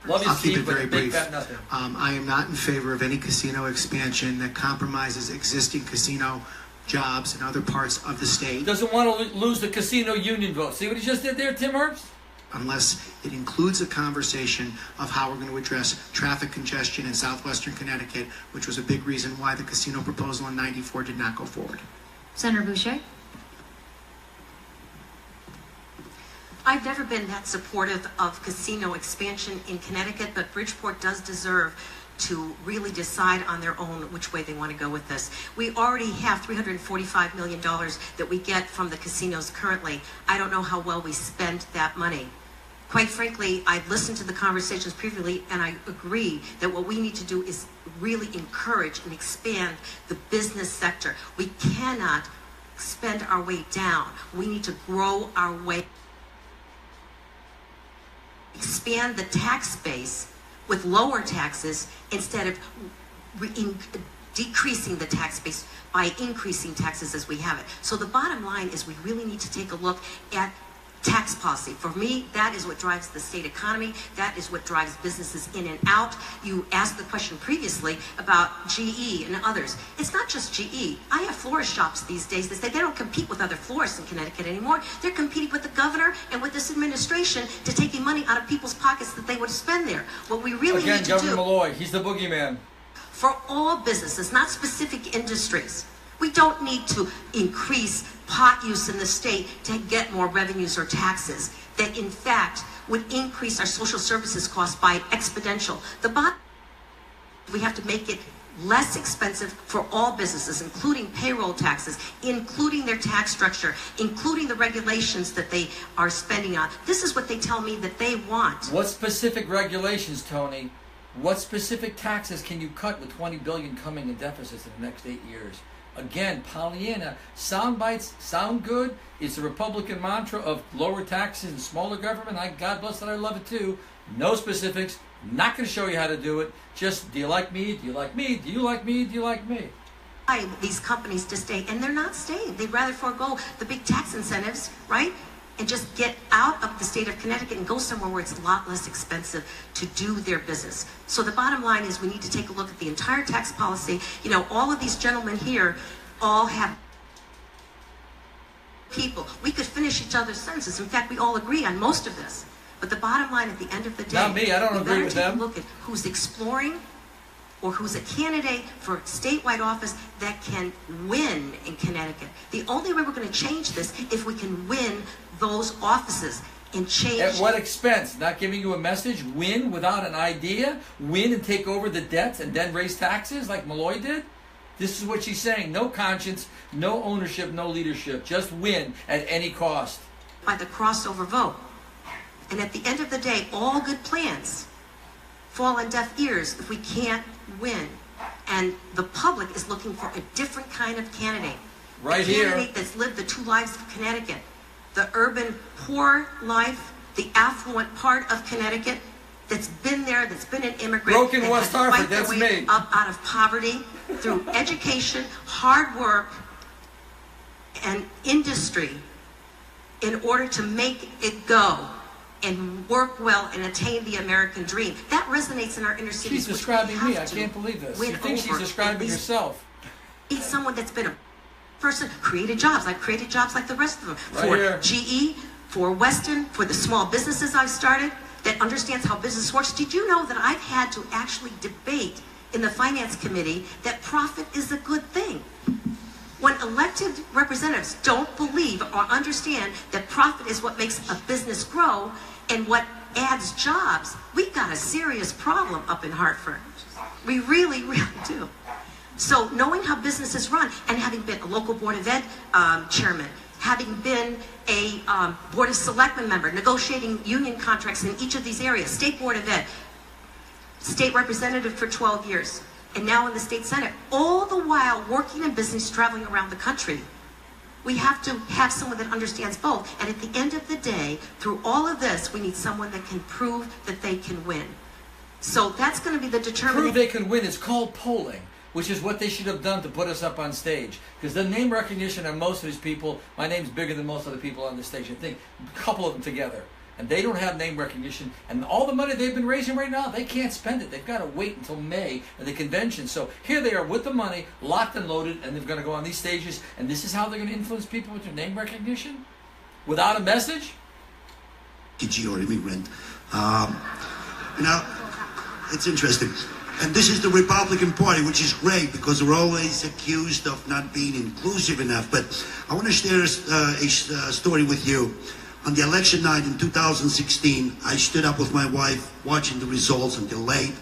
Love you, I'll keep Steve, it very but big brief. fat nothing. I am not in favor of any casino expansion that compromises existing casino jobs in other parts of the state. Doesn't want to lose the casino union vote. See what he just did there, Tim Herbst? Unless it includes a conversation of how we're going to address traffic congestion in southwestern Connecticut, which was a big reason why the casino proposal in '94 did not go forward. Senator Boucher? I've never been that supportive of casino expansion in Connecticut, but Bridgeport does deserve to really decide on their own which way they want to go with this. We already have $345 million that we get from the casinos currently. I don't know how well we spend that money. Quite frankly, I've listened to the conversations previously, and I agree that what we need to do is really encourage and expand the business sector. We cannot spend our way down. We need to grow our way, expand the tax base with lower taxes instead of decreasing the tax base by increasing taxes as we have it. So the bottom line is we really need to take a look at tax policy. For me, that is what drives the state economy. That is what drives businesses in and out. You asked the question previously about GE and others. It's not just GE. I have florist shops these days that say they don't compete with other florists in Connecticut anymore. They're competing with the governor and with this administration to taking money out of people's pockets that they would spend there. What we really need to do... Again, Governor Malloy, he's the boogeyman. For all businesses, not specific industries. We don't need to increase pot use in the state to get more revenues or taxes that in fact would increase our social services costs by exponential. The bottom, we have to make it less expensive for all businesses, including payroll taxes, including their tax structure, including the regulations that they are spending on. This is what they tell me that they want. What specific regulations, Tony? What specific taxes can you cut with $20 billion coming in deficits in the next 8 years? Again, Pollyanna, sound bites sound good. It's a Republican mantra of lower taxes and smaller government. God bless that, I love it too. No specifics. Not going to show you how to do it. Just, do you like me? Do you like me? Do you like me? Do you like me? These companies to stay, and they're not staying. They'd rather forego the big tax incentives, right? And just get out of the state of Connecticut and go somewhere where it's a lot less expensive to do their business. So the bottom line is we need to take a look at the entire tax policy. You know, all of these gentlemen here all have people. We could finish each other's sentences. In fact, we all agree on most of this. But the bottom line at the end of the day, not me, I don't agree with them. We better take a look at who's exploring or who's a candidate for statewide office that can win in Connecticut. The only way we're going to change this if we can win those offices and change. At what expense? Not giving you a message? Win without an idea? Win and take over the debts and then raise taxes like Malloy did? This is what she's saying. No conscience, no ownership, no leadership. Just win at any cost. By the crossover vote. And at the end of the day, all good plans fall on deaf ears if we can't win. And the public is looking for a different kind of candidate. Right a candidate here. that's lived the two lives of Connecticut. The urban poor life, the affluent part of Connecticut, that's been there, that's been an immigrant. Broken West Hartford, that's me. Up out of poverty through education, hard work, and industry in order to make it go and work well and attain the American dream. That resonates in our inner cities. She's describing me. I can't believe this. You think she's describing herself. Need someone that's been a person, created jobs. I've created jobs like the rest of them. Right For here. GE, for Weston, for the small businesses I've started that understands how business works. Did you know that I've had to actually debate in the Finance Committee that profit is a good thing? When elected representatives don't believe or understand that profit is what makes a business grow and what adds jobs, we've got a serious problem up in Hartford. We really, really do. So knowing how businesses run and having been a local Board of Ed chairman, having been a Board of Selectmen member, negotiating union contracts in each of these areas, State Board of Ed, state representative for 12 years, and now in the state Senate, all the while working in business, traveling around the country. We have to have someone that understands both. And at the end of the day, through all of this, we need someone that can prove that they can win. So that's going to be the determining. Prove they can win is called polling, which is what they should have done to put us up on stage. Because the name recognition on most of these people, my name's bigger than most of the people on the stage. I think a couple of them together. And they don't have name recognition. And all the money they've been raising right now, they can't spend it. They've got to wait until May at the convention. So here they are with the money, locked and loaded, and they're going to go on these stages. And this is how they're going to influence people with their name recognition? Without a message? Or immigrant. Now, it's interesting. And this is the Republican Party, which is great because we're always accused of not being inclusive enough. But I want to share a story with you. On the election night in 2016, I stood up with my wife watching the results until late.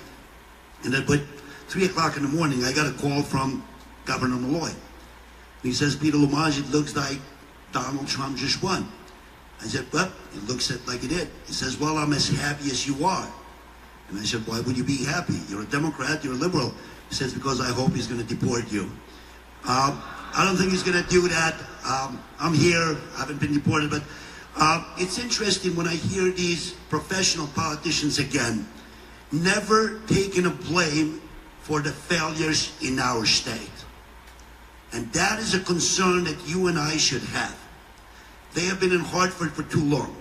And at 3 o'clock in the morning, I got a call from Governor Malloy. He says, Peter Lumage, it looks like Donald Trump just won. I said, well, it looks like it did. He says, well, I'm as happy as you are. And I said, why would you be happy? You're a Democrat, you're a liberal. He says, because I hope he's going to deport you. I don't think he's going to do that. I'm here, I haven't been deported, but it's interesting when I hear these professional politicians again, never taking a blame for the failures in our state. And that is a concern that you and I should have. They have been in Hartford for too long.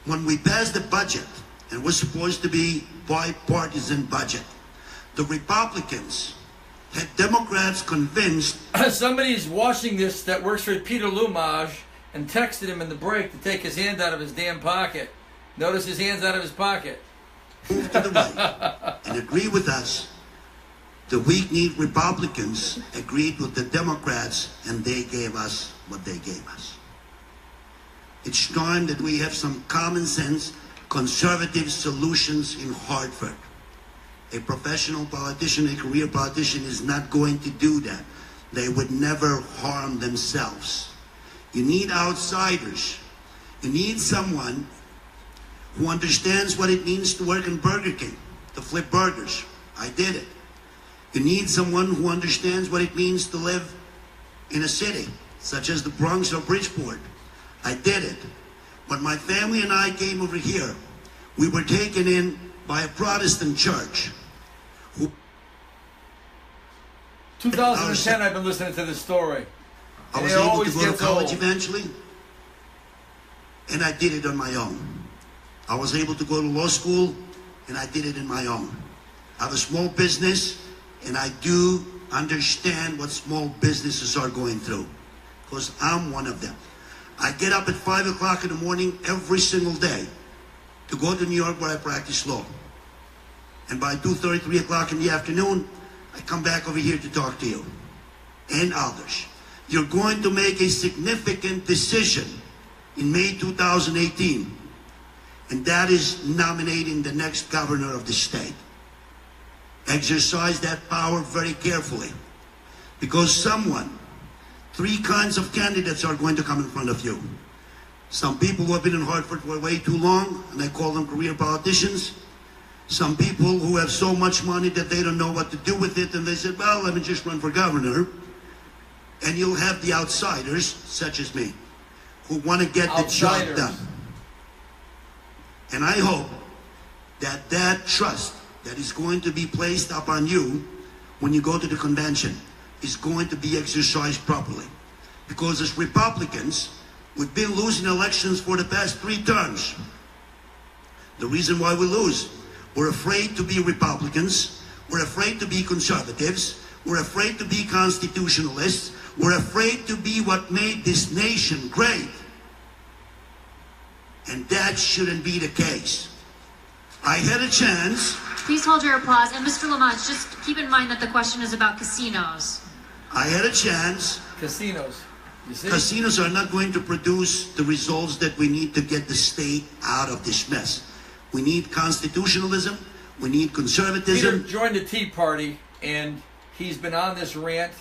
When we passed the budget, and it was supposed to be bipartisan budget, the Republicans had Democrats convinced. Somebody's watching this that works for Peter Lumage and texted him in the break to take his hand out of his damn pocket. Notice his hand's out of his pocket. Move to the right and agree with us. The weak-kneed Republicans agreed with the Democrats, and they gave us what they gave us. It's time that we have some common sense, conservative solutions in Hartford. A professional politician, a career politician is not going to do that. They would never harm themselves. You need outsiders. You need someone who understands what it means to work in Burger King, to flip burgers. I did it. You need someone who understands what it means to live in a city, such as the Bronx or Bridgeport. I did it. When my family and I came over here, we were taken in by a Protestant church. 2010, I've been listening to this story. I was able to go to college eventually, and I did it on my own. I was able to go to law school, and I did it on my own. I have a small business, and I do understand what small businesses are going through, because I'm one of them. I get up at 5 o'clock in the morning every single day to go to New York where I practice law. And by 2:30, 3 o'clock in the afternoon, I come back over here to talk to you and others. You're going to make a significant decision in May 2018, and that is nominating the next governor of the state. Exercise that power very carefully, because three kinds of candidates are going to come in front of you. Some people who have been in Hartford for way too long, and I call them career politicians. Some people who have so much money that they don't know what to do with it, and they said, well, let me just run for governor. And you'll have the outsiders, such as me, who want to get the job done. And I hope that that trust that is going to be placed upon you when you go to the convention is going to be exercised properly. Because as Republicans, we've been losing elections for the past 3 terms. The reason why we lose, we're afraid to be Republicans, we're afraid to be conservatives, We're afraid to be constitutionalists. We're afraid to be what made this nation great. And that shouldn't be the case. I had a chance. Please hold your applause. And Mr. Lamont, just keep in mind that the question is about casinos. I had a chance. Casinos. You see? Casinos are not going to produce the results that we need to get the state out of this mess. We need constitutionalism. We need conservatism. Peter joined the Tea Party, and he's been on this rant,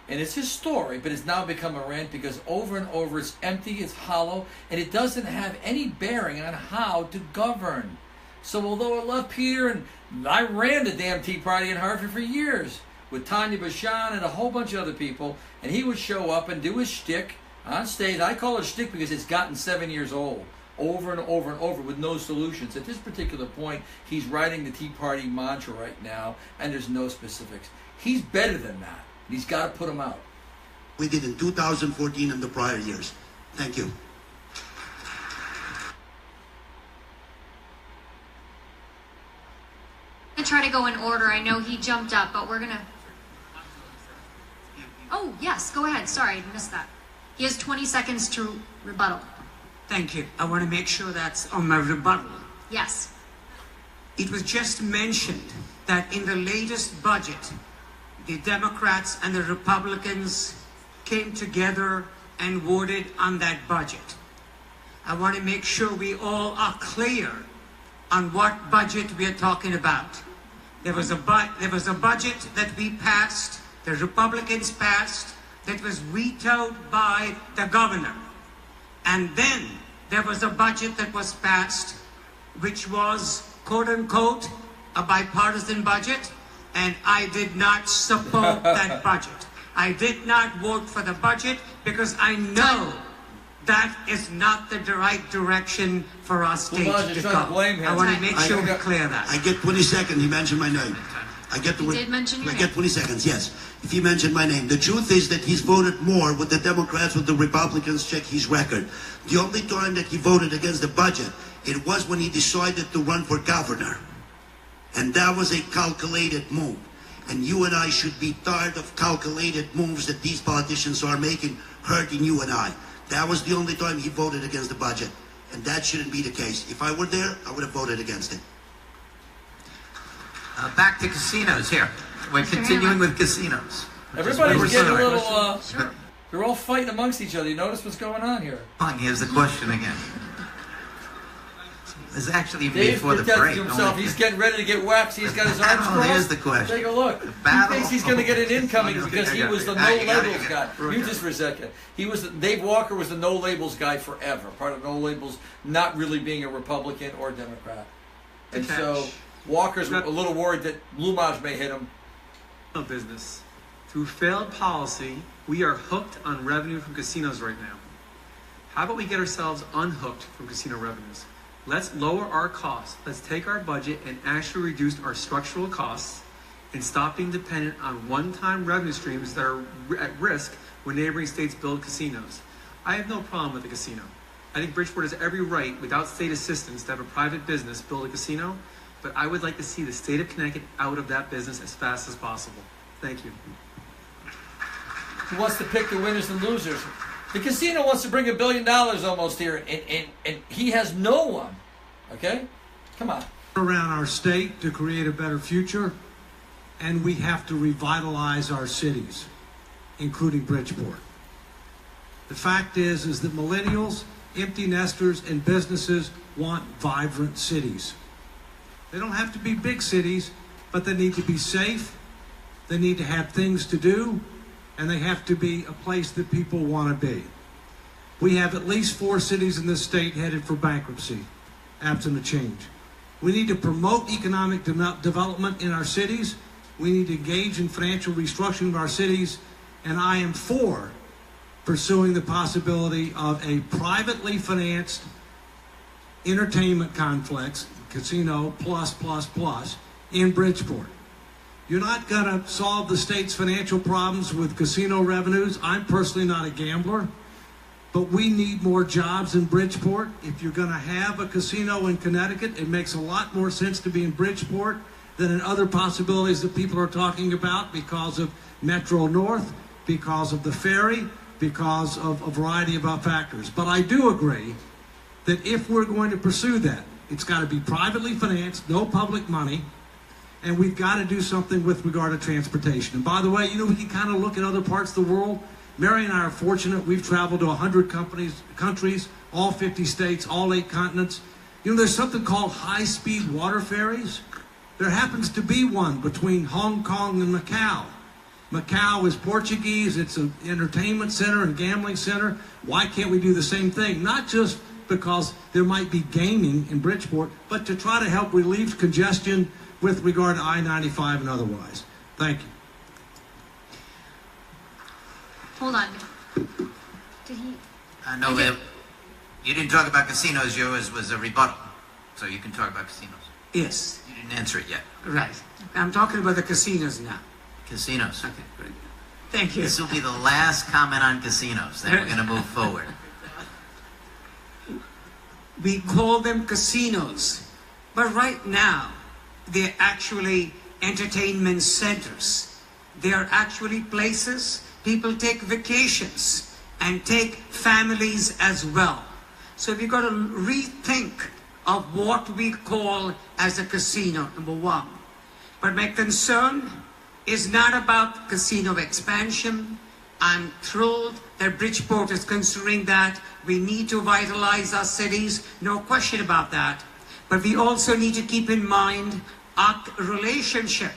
and it's his story, but it's now become a rant because over and over it's empty, it's hollow, and it doesn't have any bearing on how to govern. So although I love Peter, and I ran the damn Tea Party in Hartford for years with Tanya Bashan and a whole bunch of other people, and he would show up and do his shtick on stage. I call it a shtick because it's gotten 7 years old, over and over and over with no solutions. At this particular point, he's writing the Tea Party mantra right now, and there's no specifics. He's better than that. He's got to put him out. We did in 2014 and the prior years. Thank you. I'm going to try to go in order. I know he jumped up, but we're going to... Oh, yes, go ahead. Sorry, I missed that. He has 20 seconds to rebuttal. Thank you. I want to make sure that's on my rebuttal. Yes. It was just mentioned that in the latest budget, the Democrats and the Republicans came together and voted on that budget. I want to make sure we all are clear on what budget we are talking about. There was a budget that we passed, the Republicans passed, that was vetoed by the governor. And then there was a budget that was passed, which was, quote unquote, a bipartisan budget, and I did not support that budget. I did not vote for the budget because I know that is not the right direction for our state to go. I want to make sure we clear that. I get 20 seconds. He mentioned my name. He did mention your I get name. 20 seconds, yes. If he mentioned my name. The truth is that he's voted more with the Democrats, with the Republicans. Check his record. The only time that he voted against the budget, it was when he decided to run for governor. And that was a calculated move. And you and I should be tired of calculated moves that these politicians are making, hurting you and I. That was the only time he voted against the budget. And that shouldn't be the case. If I were there, I would have voted against it. Back to casinos here. We're continuing with casinos. Everybody's getting a little, they're all fighting amongst each other. You notice what's going on here? Here's the question again. It's actually Dave before the protects break. himself. He's getting ready to get waxed. He's got his arms crossed. Here's the question. Take a look. He thinks he's going to get an incoming because he was the no labels guy. Mute just for a second. Dave Walker was the no labels guy forever. Part of no labels not really being a Republican or Democrat. And so Walker's a little worried that Lumaj may hit him. Business. Through failed policy, we are hooked on revenue from casinos right now. How about we get ourselves unhooked from casino revenues? Let's lower our costs. Let's take our budget and actually reduce our structural costs and stop being dependent on one-time revenue streams that are at risk when neighboring states build casinos. I have no problem with the casino. I think Bridgeport has every right, without state assistance, to have a private business build a casino, but I would like to see the state of Connecticut out of that business as fast as possible. Thank you. He wants to pick the winners and losers. The casino wants to bring $1 billion almost here, and he has no one. Okay? Come on. Around our state to create a better future, and we have to revitalize our cities, including Bridgeport. The fact is that millennials, empty nesters, and businesses want vibrant cities. They don't have to be big cities, but they need to be safe, they need to have things to do, and they have to be a place that people want to be. We have at least 4 cities in this state headed for bankruptcy, absent a change. We need to promote economic development in our cities. We need to engage in financial restructuring of our cities, and I am for pursuing the possibility of a privately financed entertainment complex, casino plus in Bridgeport. You're not going to solve the state's financial problems with casino revenues. I'm personally not a gambler, but we need more jobs in Bridgeport. If you're going to have a casino in Connecticut, it makes a lot more sense to be in Bridgeport than in other possibilities that people are talking about because of Metro North, because of the ferry, because of a variety of other factors. But I do agree that if we're going to pursue that, it's got to be privately financed, no public money, and we've got to do something with regard to transportation. And by the way, we can kind of look at other parts of the world. Mary and I are fortunate. We've traveled to 100 countries, all 50 states, all 8 continents. There's something called high-speed water ferries. There happens to be one between Hong Kong and Macau. Macau is Portuguese. It's an entertainment center and gambling center. Why can't we do the same thing? Not just because there might be gaming in Bridgeport, but to try to help relieve congestion with regard to I-95 and otherwise. Thank you. Hold on. Did he? No, you didn't talk about casinos. Yours was a rebuttal. So you can talk about casinos. Yes. You didn't answer it yet. Right. I'm talking about the casinos now. Casinos. Okay, great. Thank you. This will be the last comment on casinos. Then we're going to move forward. We call them casinos, but right now they're actually entertainment centers. They are actually places people take vacations and take families as well. So we've got to rethink of what we call as a casino, number one. But my concern is not about casino expansion. I'm thrilled that Bridgeport is considering that. We need to vitalize our cities, no question about that. But we also need to keep in mind our relationship,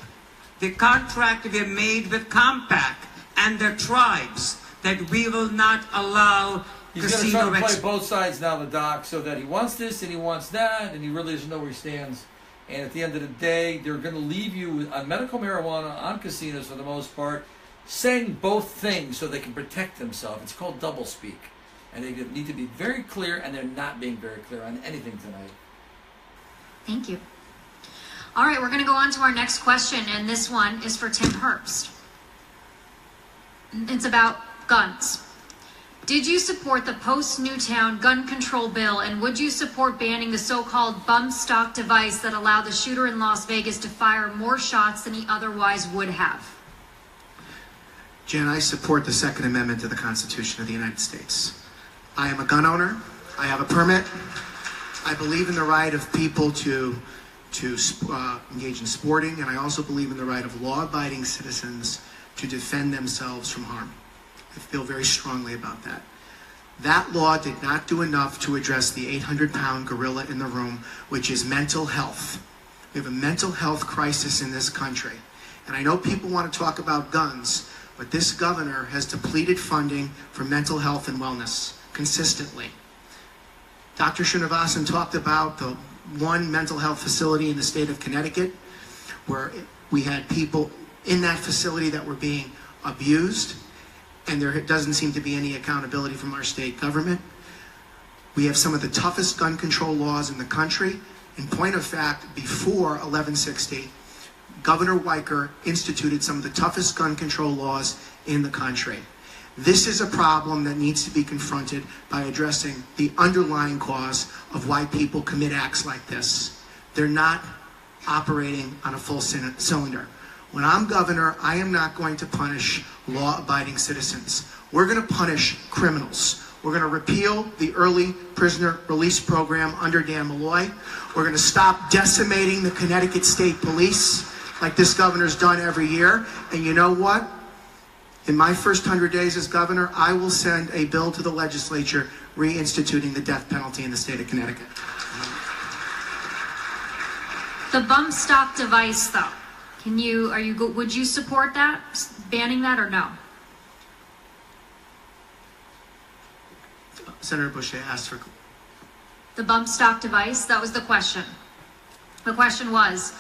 the contract we have made with Compact and their tribes, that we will not allow He's going to try to play both sides now, the doc, so that he wants this and he wants that, and he really doesn't know where he stands. And at the end of the day, they're going to leave you on medical marijuana, on casinos for the most part, saying both things so they can protect themselves. It's called doublespeak. And they need to be very clear, and they're not being very clear on anything tonight. Thank you. All right, we're going to go on to our next question, and this one is for Tim Herbst. It's about guns. Did you support the post-Newtown gun control bill, and would you support banning the so-called bump stock device that allowed the shooter in Las Vegas to fire more shots than he otherwise would have? Jen, I support the Second Amendment to the Constitution of the United States. I am a gun owner. I have a permit. I believe in the right of people to engage in sporting, and I also believe in the right of law-abiding citizens to defend themselves from harm. I feel very strongly about that. That law did not do enough to address the 800-pound gorilla in the room, which is mental health. We have a mental health crisis in this country. And I know people want to talk about guns, but this governor has depleted funding for mental health and wellness consistently. Dr. Srinivasan talked about the one mental health facility in the state of Connecticut where we had people in that facility that were being abused, and there doesn't seem to be any accountability from our state government. We have some of the toughest gun control laws in the country. In point of fact, before 1160, Governor Weicker instituted some of the toughest gun control laws in the country. This is a problem that needs to be confronted by addressing the underlying cause of why people commit acts like this. They're not operating on a full cylinder. When I'm governor, I am not going to punish law-abiding citizens. We're going to punish criminals. We're going to repeal the early prisoner release program under Dan Malloy. We're going to stop decimating the Connecticut State Police like this governor's done every year. And you know what? In my first 100 days as governor, I will send a bill to the legislature reinstituting the death penalty in the state of Connecticut. The bump stock device, though. Would you support that, banning that, or no? Senator Boucher asked for The bump stock device, that was the question. The question was,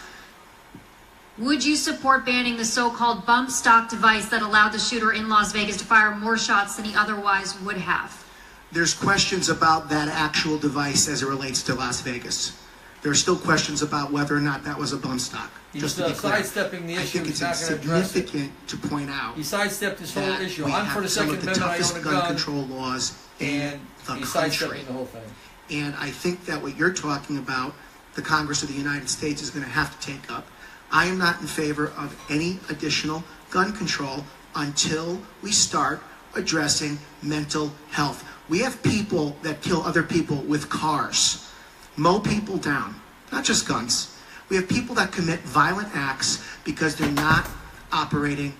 would you support banning the so-called bump stock device that allowed the shooter in Las Vegas to fire more shots than he otherwise would have? There's questions about that actual device as it relates to Las Vegas. There are still questions about whether or not that was a bump stock. He's sidestepping the issue. He's not going to address it. Significant to point out. He sidestepped this whole issue. We I'm for the have some Second of the Amendment. toughest gun control laws in the he's country. sidestepping the whole thing. And I think that what you're talking about, the Congress of the United States is going to have to take up. I am not in favor of any additional gun control until we start addressing mental health. We have people that kill other people with cars, mow people down, not just guns. We have people that commit violent acts because they're not operating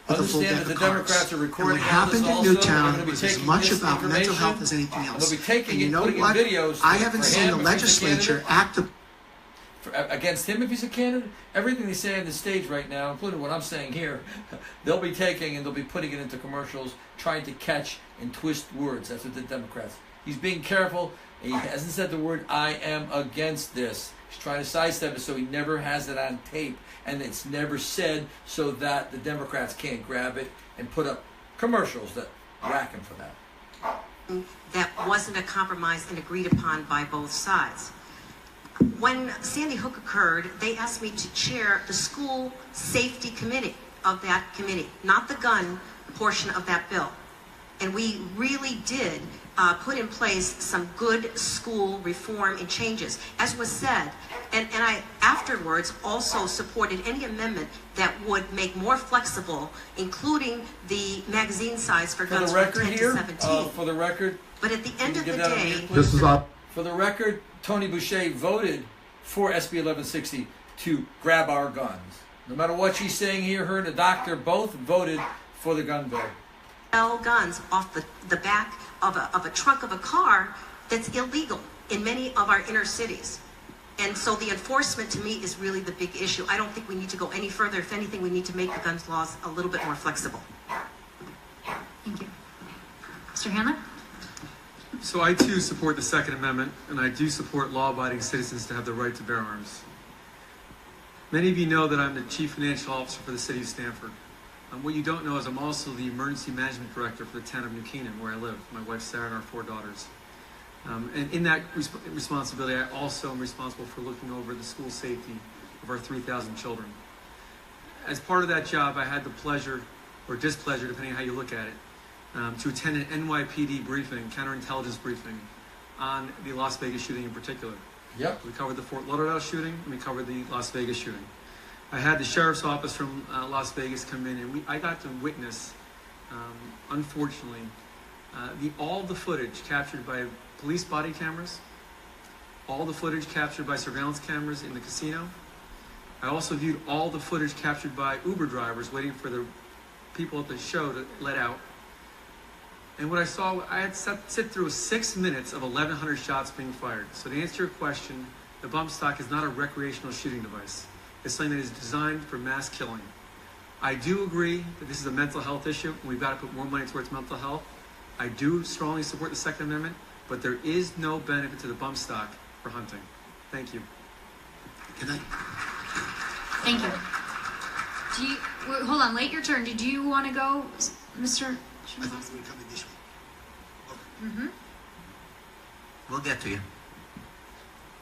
with a full deck Understand of that the cards. Democrats are And recording what all this happened in also. Newtown They're gonna be was as taking much this about mental information, health as anything and else. they'll be taking And you it, know putting in what? videos I for haven't him seen the if he's a legislature candidate. act Against him if he's a candidate. Everything they say on the stage right now, including what I'm saying here, they'll be taking and they'll be putting it into commercials, trying to catch and twist words. That's what the Democrats. He's being careful. He hasn't said the word "I am against this." He's trying to sidestep it so he never has it on tape, and it's never said so that the Democrats can't grab it and put up commercials that whack him for that. That wasn't a compromise and agreed upon by both sides. When Sandy Hook occurred, they asked me to chair the school safety committee of that committee, not the gun portion of that bill. And we really did put in place some good school reform and changes, as was said. And I afterwards also supported any amendment that would make more flexible, including the magazine size for guns from 10 to 17. For the record, But at the end of the give that over day, here, please? For the record, Tony Boucher voted for SB 1160 to grab our guns. No matter what she's saying here, her and the doctor both voted for the gun bill. sell guns off the back of a trunk of a car that's illegal in many of our inner cities. And so the enforcement to me is really the big issue. I don't think we need to go any further. If anything, we need to make the guns laws a little bit more flexible. Thank you. Mr. Handler? So I too support the Second Amendment, and I do support law-abiding citizens to have the right to bear arms. Many of you know that I'm the Chief Financial Officer for the City of Stamford. What you don't know is I'm also the Emergency Management Director for the town of New Canaan, where I live. My wife Sarah and our 4 daughters. And in that responsibility, I also am responsible for looking over the school safety of our 3,000 children. As part of that job, I had the pleasure, or displeasure, depending on how you look at it, to attend an NYPD briefing, counterintelligence briefing, on the Las Vegas shooting in particular. Yep. We covered the Fort Lauderdale shooting, and we covered the Las Vegas shooting. I had the sheriff's office from Las Vegas come in, and I got to witness, unfortunately, all the footage captured by police body cameras, all the footage captured by surveillance cameras in the casino. I also viewed all the footage captured by Uber drivers waiting for the people at the show to let out. And what I saw, I had to sit through 6 minutes of 1,100 shots being fired. So to answer your question, the bump stock is not a recreational shooting device. It's something that is designed for mass killing. I do agree that this is a mental health issue, and we've got to put more money towards mental health. I do strongly support the Second Amendment, but there is no benefit to the bump stock for hunting. Thank you. Good night. Thank you. Hold on, late your turn. Did you want to go, Mr. I think we're coming this way. Mm-hmm. We'll get to you.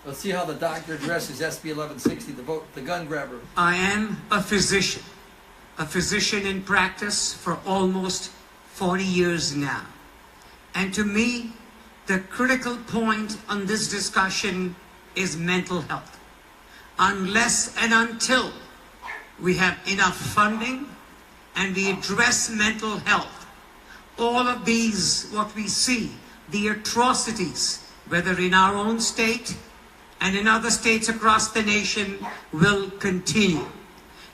Let's see how the doctor addresses SB 1160, the gun grabber. I am a physician in practice for almost 40 years now. And to me, the critical point on this discussion is mental health. Unless and until we have enough funding and we address mental health, all of these, what we see, the atrocities, whether in our own state and in other states across the nation, will continue.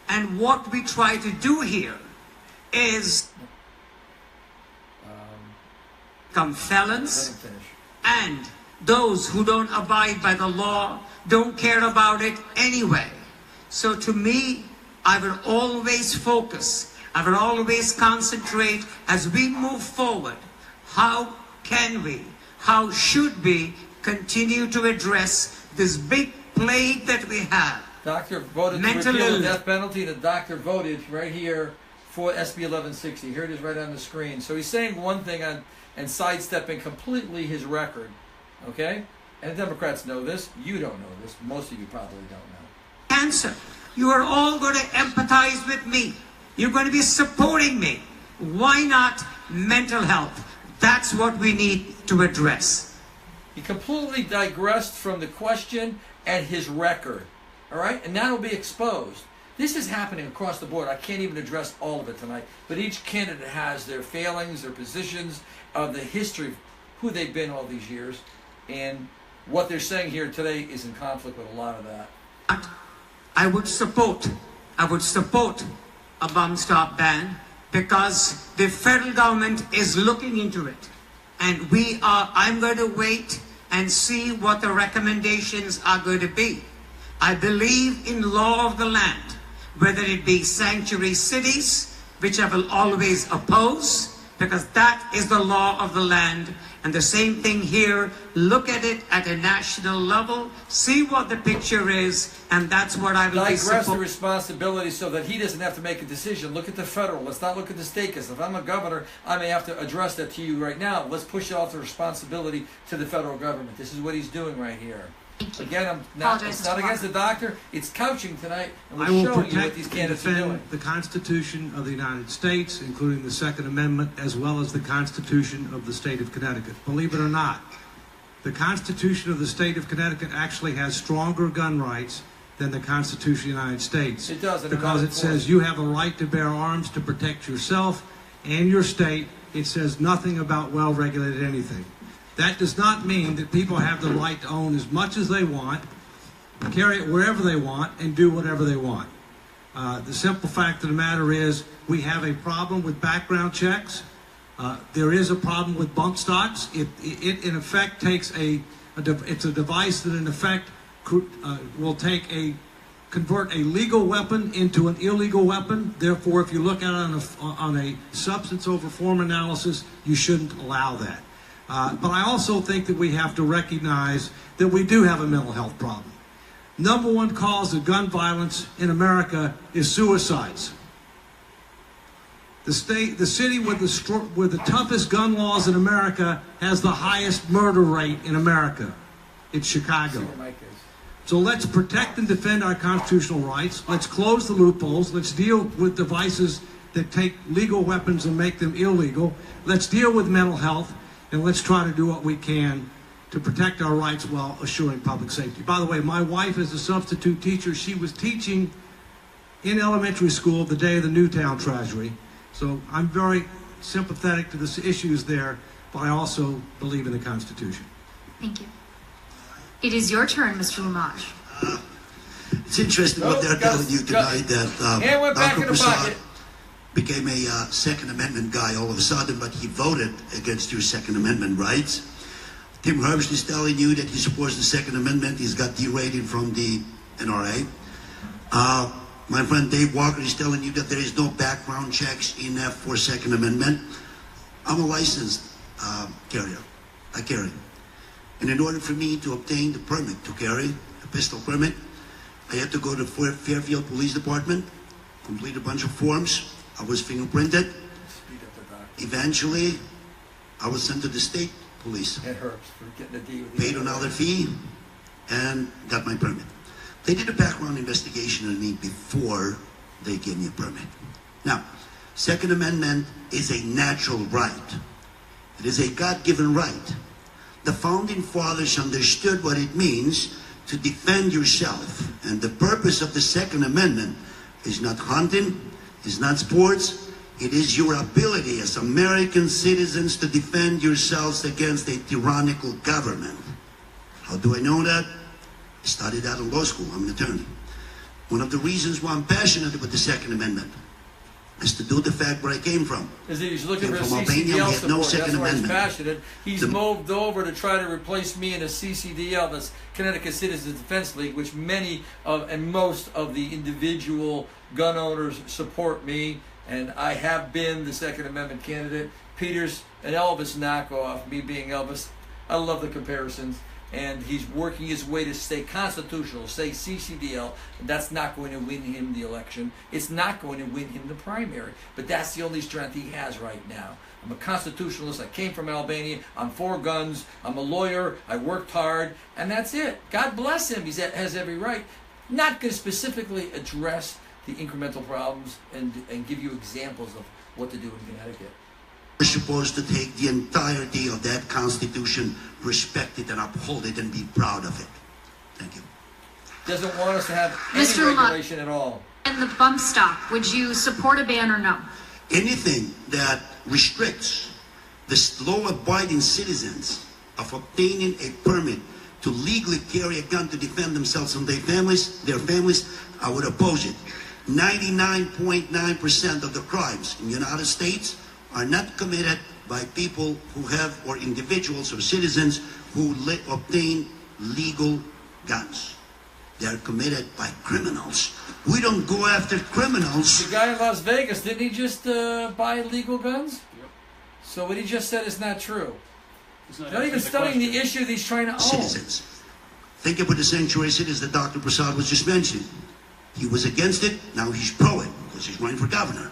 And what we try to do here is become felons, and those who don't abide by the law don't care about it anyway. So to me, I will always focus, I will always concentrate as we move forward. How can we, how should we continue to address this big plague that we have? Doctor voted to repeal the death penalty. The doctor voted right here for SB 1160. Here it is right on the screen. So he's saying one thing and sidestepping completely his record. Okay? And the Democrats know this. You don't know this. Most of you probably don't know. Cancer. You are all going to empathize with me. You're going to be supporting me. Why not mental health? That's what we need to address. He completely digressed from the question and his record. all right? And that'll be exposed. This is happening across the board. I can't even address all of it tonight, but each candidate has their failings, their positions, the history of who they've been all these years, and what they're saying here today is in conflict with a lot of that. I would support a bum stop ban because the federal government is looking into it. And I'm going to wait and see what the recommendations are going to be. I believe in law of the land, whether it be sanctuary cities, which I will always oppose, because that is the law of the land. And the same thing here, look at it at a national level, see what the picture is, and that's what I will be digress the responsibility so that he doesn't have to make a decision. Look at the federal, let's not look at the state, because if I'm a governor, I may have to address that to you right now. Let's push off the responsibility to the federal government. This is what he's doing right here. Again, it's not against the doctor, it's couching tonight, and we're showing you what these candidates are doing. The Constitution of the United States, including the Second Amendment, as well as the Constitution of the state of Connecticut. Believe it or not, the Constitution of the state of Connecticut actually has stronger gun rights than the Constitution of the United States. It does, because it says you have a right to bear arms to protect yourself and your state. It says nothing about well-regulated anything. That does not mean that people have the right to own as much as they want, carry it wherever they want, and do whatever they want. The simple fact of the matter is we have a problem with background checks. There is a problem with bump stocks. It in effect takes it's a device that in effect will convert a legal weapon into an illegal weapon. Therefore, if you look at it on a substance over form analysis, you shouldn't allow that. But I also think that we have to recognize that we do have a mental health problem. Number one cause of gun violence in America is suicides. The city with the toughest gun laws in America has the highest murder rate in America. It's Chicago. So let's protect and defend our constitutional rights. Let's close the loopholes. Let's deal with devices that take legal weapons and make them illegal. Let's deal with mental health. And let's try to do what we can to protect our rights while assuring public safety. By the way, my wife is a substitute teacher. She was teaching in elementary school the day of the Newtown tragedy. So I'm very sympathetic to the issues there, but I also believe in the Constitution. Thank you. It is your turn, Mr. Lamage. It's interesting what they're telling you tonight that Dr. Prasad became a Second Amendment guy all of a sudden, but he voted against your Second Amendment rights. Tim Herbst is telling you that he supports the Second Amendment. He's got derated from the NRA. My friend Dave Walker is telling you that there is no background checks in for Second Amendment. I'm a licensed carrier. I carry. And in order for me to obtain the permit to carry, a pistol permit, I had to go to Fairfield Police Department, complete a bunch of forms. I was fingerprinted. Eventually, I was sent to the state police. Paid another fee and got my permit. They did a background investigation on me before they gave me a permit. Now, Second Amendment is a natural right. It is a God-given right. The Founding Fathers understood what it means to defend yourself. And the purpose of the Second Amendment is not hunting, is not sports. It is your ability as American citizens to defend yourselves against a tyrannical government. How do I know that? I studied that in law school. I'm an attorney. One of the reasons why I'm passionate about the Second Amendment is to do with the fact where I came from. He's looking for from CCDL Albania, we had support. no Second That's why he's Amendment. passionate. He's moved over to try to replace me in a CCDL, that's Connecticut Citizens Defense League, which many of and most of the individual gun owners support me, and I have been the Second Amendment candidate. Peter's an Elvis knockoff, me being Elvis. I love the comparisons. And he's working his way to stay constitutional, stay CCDL. And that's not going to win him the election. It's not going to win him the primary. But that's the only strength he has right now. I'm a constitutionalist. I came from Albania. I'm for guns. I'm a lawyer. I worked hard. And that's it. God bless him. He has every right. Not going to specifically address the incremental problems and give you examples of what to do in Connecticut. We're supposed to take the entirety of that Constitution, respect it and uphold it and be proud of it. Thank you. doesn't want us to have any Mr. Lamont. regulation at all. And the bump stock, would you support a ban or no? Anything that restricts the law-abiding citizens of obtaining a permit to legally carry a gun to defend themselves and their families, I would oppose it. 99.9% of the crimes in the United States are not committed by people who have, or individuals or citizens who obtain legal guns. They are committed by criminals. We don't go after criminals. The guy in Las Vegas, didn't he just buy legal guns? Yep. So what he just said is not true. He's not even studying the issue that he's trying to own. Citizens. Think about the sanctuary cities that Dr. Prasad was just mentioning. He was against it, now he's pro it, because he's running for governor.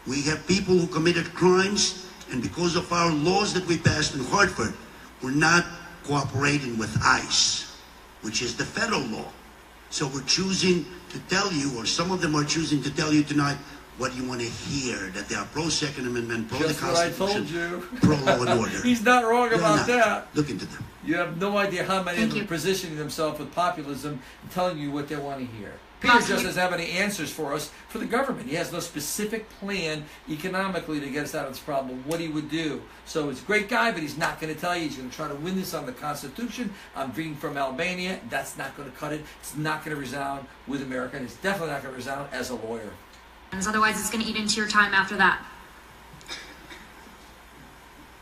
We have people who committed crimes, and because of our laws that we passed in Hartford, we're not cooperating with ICE, which is the federal law. So we're choosing to tell you, or some of them are choosing to tell you tonight, what you want to hear, that they are pro-Second Amendment, pro the Constitution, pro-law and order. He's not wrong about that. Look into them. You have no idea how many of them are positioning themselves with populism and telling you what they want to hear. Peter just doesn't have any answers for us, for the government. He has no specific plan economically to get us out of this problem, what he would do. So he's a great guy, but he's not going to tell you. He's going to try to win this on the Constitution. I'm being from Albania. That's not going to cut it. It's not going to resound with America, and it's definitely not going to resound as a lawyer. Otherwise, it's going to eat into your time after that.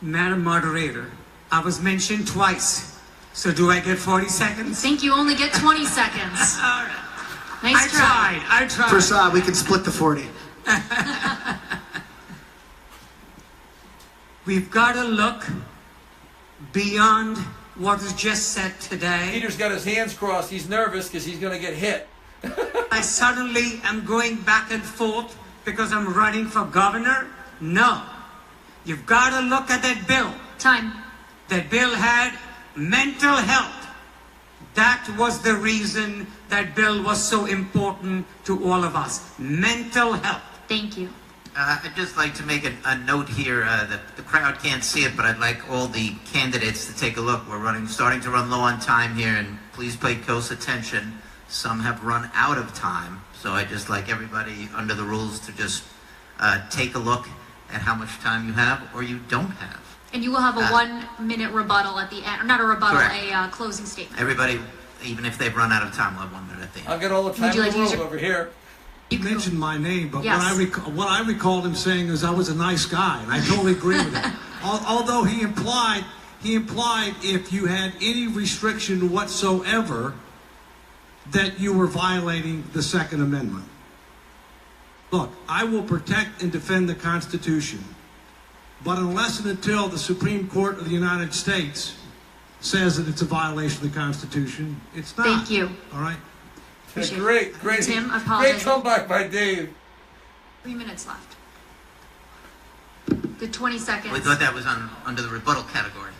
Madam Moderator, I was mentioned twice. So do I get 40 seconds? I think you only get 20 seconds. All right. Nice try. I tried. Prasad, we can split the 40. We've got to look beyond what was just said today. Peter's got his hands crossed. He's nervous because he's going to get hit. I suddenly am going back and forth because I'm running for governor? No. You've got to look at that bill. Time. That bill had mental health. That was the reason that bill was so important to all of us. Mental health. Thank you. I'd just like to make a note here that the crowd can't see it, but I'd like all the candidates to take a look. We're starting to run low on time here, and please pay close attention. Some have run out of time, so I'd just like everybody under the rules to just take a look at how much time you have or you don't have. And you will have a 1 minute rebuttal at the end. Or not a rebuttal, Correct. a closing statement. Everybody, even if they've run out of time, will have 1 minute at the end. I've got all the time in the world over here. He mentioned my name, but Yes. what I recalled him saying is I was a nice guy, and I totally agree with that. Although he implied if you had any restriction whatsoever that you were violating the Second Amendment. Look, I will protect and defend the Constitution, but unless and until the Supreme Court of the United States says that it's a violation of the Constitution, it's not. Thank you. All right? Great. Tim, I apologize. Great comeback by Dave. 3 minutes left. Good 20 seconds. We thought that was under the rebuttal category.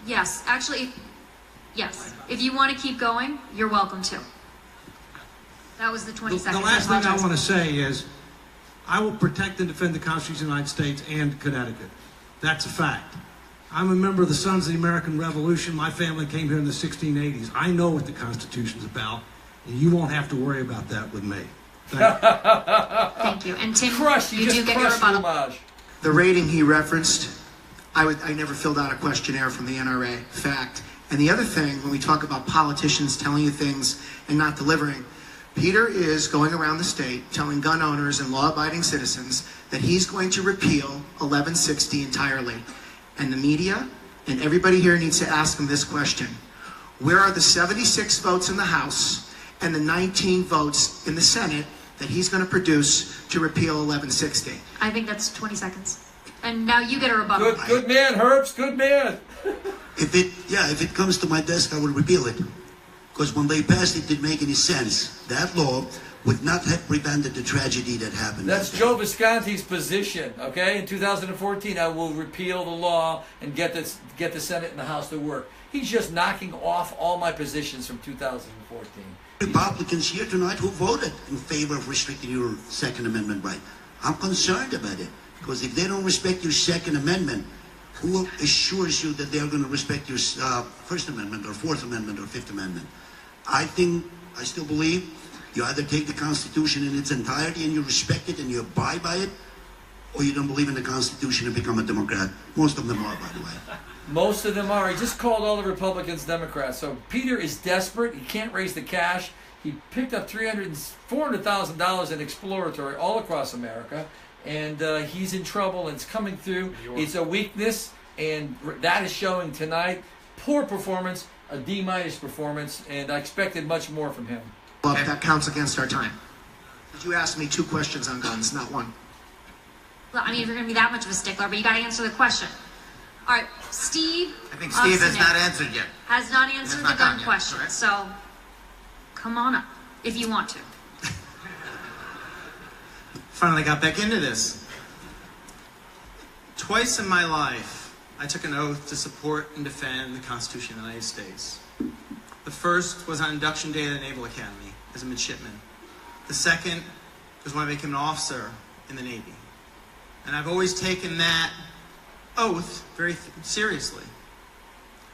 Yes, actually, yes. If you want to keep going, you're welcome to. That was the 20 seconds. The last thing I apologize. want to say is I will protect and defend the Constitution of the United States and Connecticut. That's a fact. I'm a member of the Sons of the American Revolution. My family came here in the 1680s. I know what the Constitution's about, and you won't have to worry about that with me. Thank you. Thank you. And Tim, You you do just get your crushed rebuttal. Lumage. The rating he referenced, I never filled out a questionnaire from the NRA. Fact. And the other thing, when we talk about politicians telling you things and not delivering, Peter is going around the state telling gun owners and law-abiding citizens that he's going to repeal 1160 entirely. And the media and everybody here needs to ask him this question. Where are the 76 votes in the House and the 19 votes in the Senate that he's going to produce to repeal 1160? I think that's 20 seconds. And now you get a rebuttal. Good man, Herbs. Good man. If it comes to my desk, I will repeal it. Because when they passed it, didn't make any sense. That law would not have prevented the tragedy that happened. That's Joe Visconti's position, okay? In 2014, I will repeal the law and get the Senate and the House to work. He's just knocking off all my positions from 2014. Republicans here tonight who voted in favor of restricting your Second Amendment right. I'm concerned about it. Because if they don't respect your Second Amendment, who assures you that they're going to respect your First Amendment or Fourth Amendment or Fifth Amendment? I still believe you either take the Constitution in its entirety and you respect it and you abide by it, or you don't believe in the Constitution and become a Democrat. Most of them are, by the way. Most of them are. He just called all the Republicans Democrats. So Peter is desperate. He can't raise the cash. He picked up $400,000 in exploratory all across America, and he's in trouble, and it's coming through. It's a weakness, and that is showing tonight. Poor performance, a D- performance, and I expected much more from him. Well, that counts against our time. Did you ask me 2 questions on guns, not 1? Well, I mean, if you're going to be that much of a stickler, but you got to answer the question. All right, Steve. I think Steve has not answered yet. Has not answered the gun question. So, come on up if you want to. Finally got back into this. Twice in my life, I took an oath to support and defend the Constitution of the United States. The first was on induction day at the Naval Academy as a midshipman. The second was when I became an officer in the Navy. And I've always taken that oath very seriously.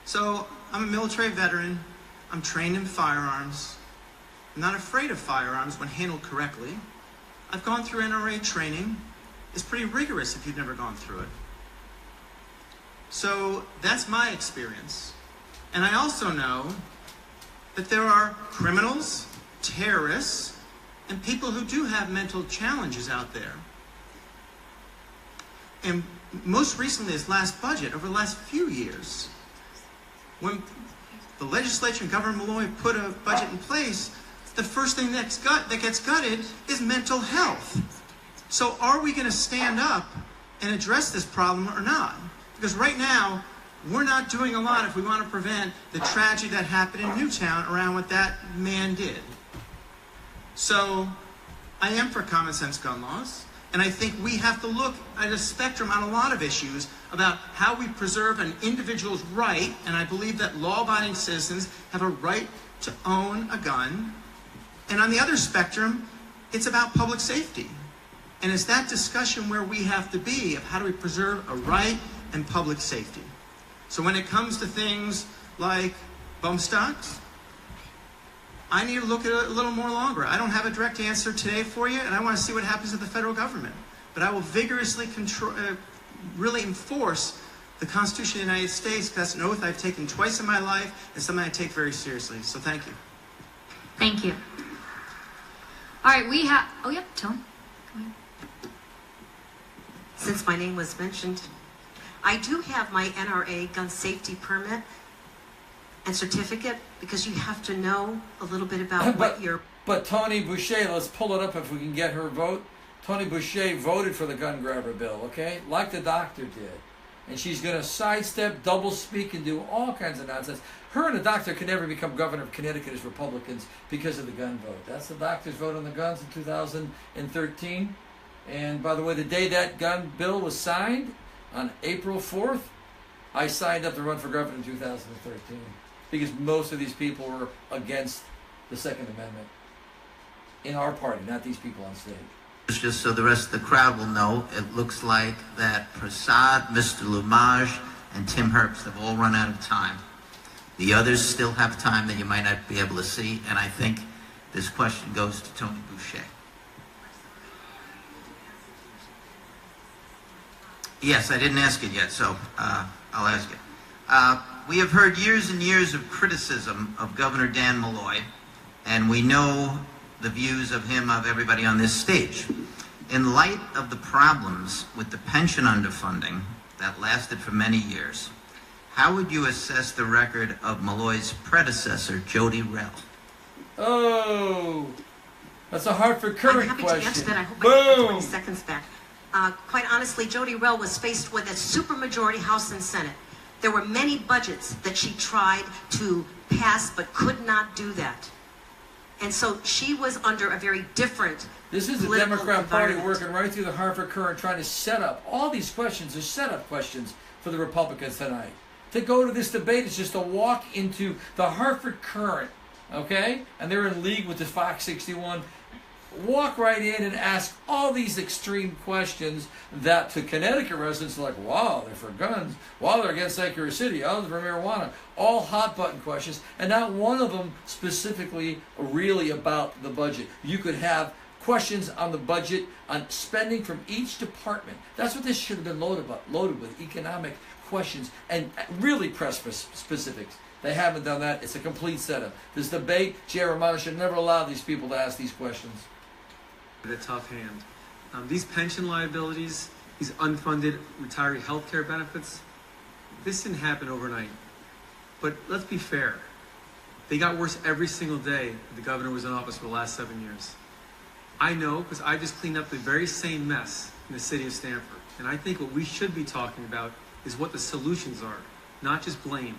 So I'm a military veteran. I'm trained in firearms. I'm not afraid of firearms when handled correctly. I've gone through NRA training. It's pretty rigorous if you've never gone through it. So that's my experience. And I also know that there are criminals, terrorists, and people who do have mental challenges out there. And most recently, this last budget, over the last few years, when the legislature and Governor Malloy put a budget in place, the first thing that gets gutted is mental health. So are we going to stand up and address this problem or not? Because right now, we're not doing a lot if we want to prevent the tragedy that happened in Newtown around what that man did. So I am for common sense gun laws. And I think we have to look at a spectrum on a lot of issues about how we preserve an individual's right, and I believe that law-abiding citizens have a right to own a gun. And on the other spectrum, it's about public safety. And it's that discussion where we have to be of how do we preserve a right and public safety. So when it comes to things like bump stocks, I need to look at it a little more longer. I don't have a direct answer today for you, and I want to see what happens at the federal government. But I will vigorously really enforce the Constitution of the United States, because that's an oath I've taken twice in my life and something I take very seriously. So thank you. Thank you. All right, we have... Oh, yep, Tom. Go ahead. Since my name was mentioned, I do have my NRA gun safety permit and certificate, because you have to know a little bit about what you're... But Tony Boucher, let's pull it up if we can get her vote. Tony Boucher voted for the gun grabber bill, okay? Like the doctor did. And she's going to sidestep, double speak, and do all kinds of nonsense. Her and the doctor could never become governor of Connecticut as Republicans because of the gun vote. That's the doctor's vote on the guns in 2013. And by the way, the day that gun bill was signed, on April 4th, I signed up to run for governor in 2013. Because most of these people were against the Second Amendment in our party, not these people on stage. Just so the rest of the crowd will know, it looks like that Prasad, Mr. Lumage, and Tim Herbst have all run out of time. The others still have time that you might not be able to see, and I think this question goes to Tony Boucher. Yes, I didn't ask it yet, so I'll ask it. We have heard years and years of criticism of Governor Dan Malloy, and we know the views of him, of everybody on this stage. In light of the problems with the pension underfunding that lasted for many years, how would you assess the record of Malloy's predecessor, Jody Rell? Oh, that's a Hartford Courant I'm happy question. to answer that. I hope I get 20 seconds back. Quite honestly, Jody Rell was faced with a supermajority House and Senate. There were many budgets that she tried to pass but could not do that. And so she was under a very different This is the Democrat Party working right through the Hartford Courant, trying to set up all these questions. Are set-up questions for the Republicans tonight. To go to this debate is just to walk into the Hartford Courant, okay? And they're in league with the Fox 61 walk right in and ask all these extreme questions that to Connecticut residents are like, wow, they're for guns, wow, they're against Sanctuary City, oh, they're for marijuana. All hot button questions, and not one of them specifically really about the budget. You could have questions on the budget, on spending from each department. That's what this should have been loaded with, economic questions, and really press for specifics. They haven't done that. It's a complete setup. This debate, Chair Romano should never allow these people to ask these questions. A tough hand. These pension liabilities, these unfunded retiree health care benefits, this didn't happen overnight. But let's be fair. They got worse every single day the governor was in office for the last 7 years. I know because I just cleaned up the very same mess in the city of Stamford. And I think what we should be talking about is what the solutions are, not just blame.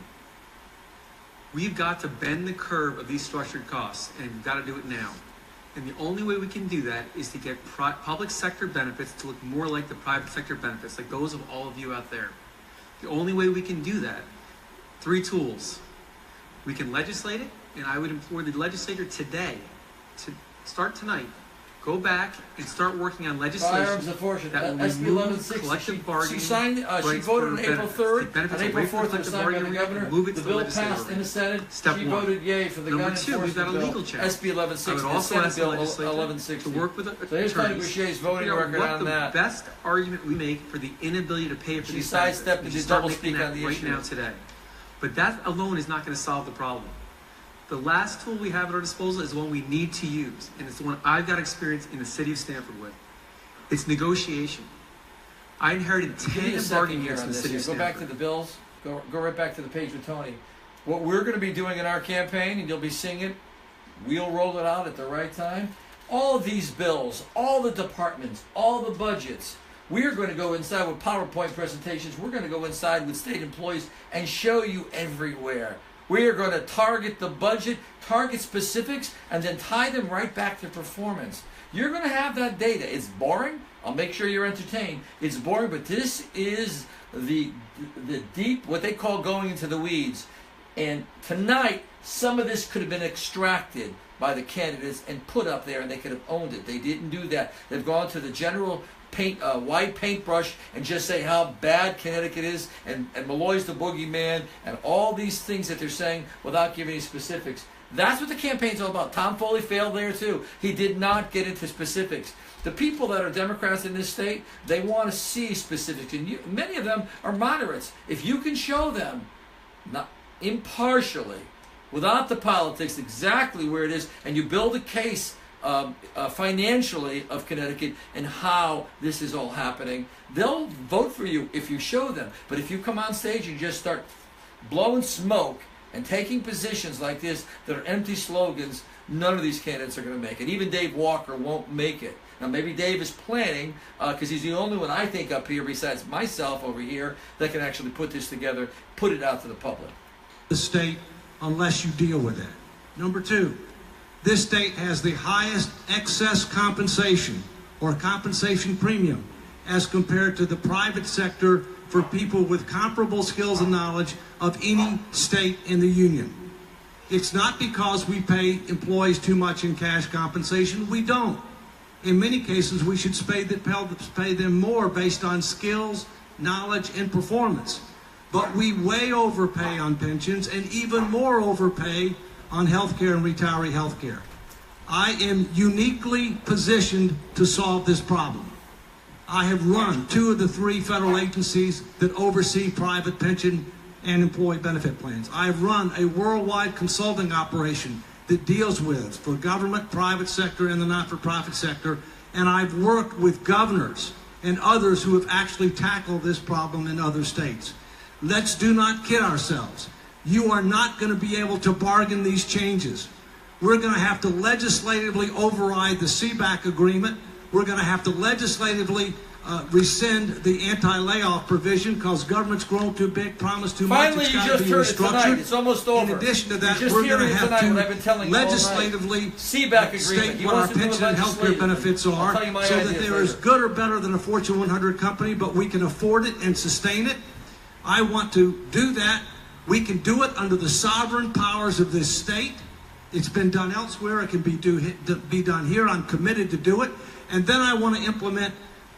We've got to bend the curve of these structured costs, and we've got to do it now. And the only way we can do that is to get public sector benefits to look more like the private sector benefits, like those of all of you out there. The only way we can do that, 3 tools. We can legislate it, and I would implore the legislature today to start tonight. Go back and start working on legislation Firearms enforcement. that will SB remove 1160. collective bargaining. She signed. She voted on April 3rd. On April 4th, it was signed by the governor. Move it The to bill legislative passed in the Senate. Step She 1. voted yay for the Number gun 2, we've got a enforcement legal bill. check. SB 1160. I would The also Senate ask the bill legislature 1160. to work with So here's Tony attorneys Boucher's to voting figure out record what on the that. best argument we make for the inability to pay for She these sidestepped benefits. and did Start double making speak that on the right issue. now today. But that alone is not going to solve the problem. The last tool we have at our disposal is the one we need to use, and it's the one I've got experience in the city of Stamford with. It's negotiation. I inherited Give me 10 a second bargaining here units on in the this. city Here. of Go Stamford. back to the bills. Go right back to the page with Tony. What we're going to be doing in our campaign, and you'll be seeing it, we'll roll it out at the right time. All of these bills, all the departments, all the budgets, we are going to go inside with PowerPoint presentations. We're going to go inside with state employees and show you everywhere. We are going to target the budget, target specifics, and then tie them right back to performance. You're going to have that data. It's boring. I'll make sure you're entertained. It's boring, but this is the deep, what they call going into the weeds. And tonight, some of this could have been extracted by the candidates and put up there, and they could have owned it. They didn't do that. They've gone to the general white paintbrush and just say how bad Connecticut is, and Malloy's the boogeyman, and all these things that they're saying without giving any specifics. That's what the campaign's all about. Tom Foley failed there too. He did not get into specifics. The people that are Democrats in this state, they want to see specifics, and many of them are moderates. If you can show them, not impartially, without the politics, exactly where it is, and you build a case financially of Connecticut and how this is all happening, they'll vote for you if you show them. But if you come on stage and just start blowing smoke and taking positions like this that are empty slogans, none of these candidates are going to make it. Even Dave Walker won't make it. Now maybe Dave is planning, because he's the only one I think up here besides myself over here that can actually put this together, put it out to the public. The state, unless you deal with it. Number 2, this state has the highest excess compensation or compensation premium as compared to the private sector for people with comparable skills and knowledge of any state in the union. It's not because we pay employees too much in cash compensation. We don't. In many cases, we should pay them more based on skills, knowledge, and performance. But we way overpay on pensions and even more overpay on health care and retiree health care. I am uniquely positioned to solve this problem. I have run 2 of the 3 federal agencies that oversee private pension and employee benefit plans. I have run a worldwide consulting operation that deals with, for government, private sector, and the not-for-profit sector, and I've worked with governors and others who have actually tackled this problem in other states. Let's do not kid ourselves. You are not going to be able to bargain these changes. We're going to have to legislatively override the CBAC agreement. We're going to have to legislatively rescind the anti-layoff provision because government's grown too big, promised too much. Finally, it's you got just to be heard it tonight. restructured. It's almost over. In addition to that, You're just we're going to hearing it have tonight, what I've been telling to you all night. legislatively CBAC agreement. state He what our wants to do it pension and health care legislatively. benefits I'll are tell you my so that ideas they're as later. good or better than a Fortune 100 company, but we can afford it and sustain it. I want to do that. We can do it under the sovereign powers of this state. It's been done elsewhere. It can be done here. I'm committed to do it. And then I want to implement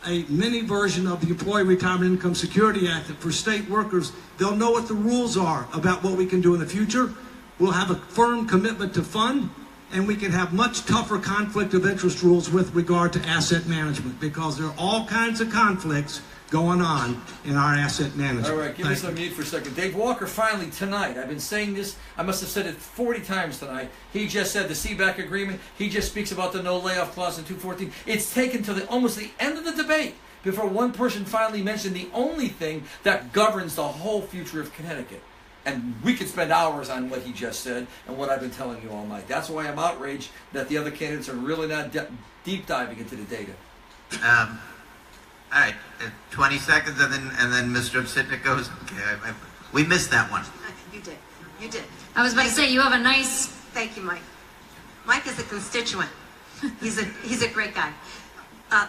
a mini version of the Employee Retirement Income Security Act that for state workers, they'll know what the rules are about what we can do in the future. We'll have a firm commitment to fund, and we can have much tougher conflict of interest rules with regard to asset management, because there are all kinds of conflicts going on in our asset management. All right, give me some mute for a second. Dave Walker finally tonight, I've been saying this, I must have said it 40 times tonight. He just said the CBAC agreement. He just speaks about the no layoff clause in 214. It's taken to almost the end of the debate before one person finally mentioned the only thing that governs the whole future of Connecticut. And we could spend hours on what he just said and what I've been telling you all night. That's why I'm outraged that the other candidates are really not deep diving into the data. All right, 20 seconds, and then Mr. Sitnik goes. Okay, we missed that one. You did. You did. I was about to say, you have a nice... Thank you, Mike. Mike is a constituent. He's a great guy.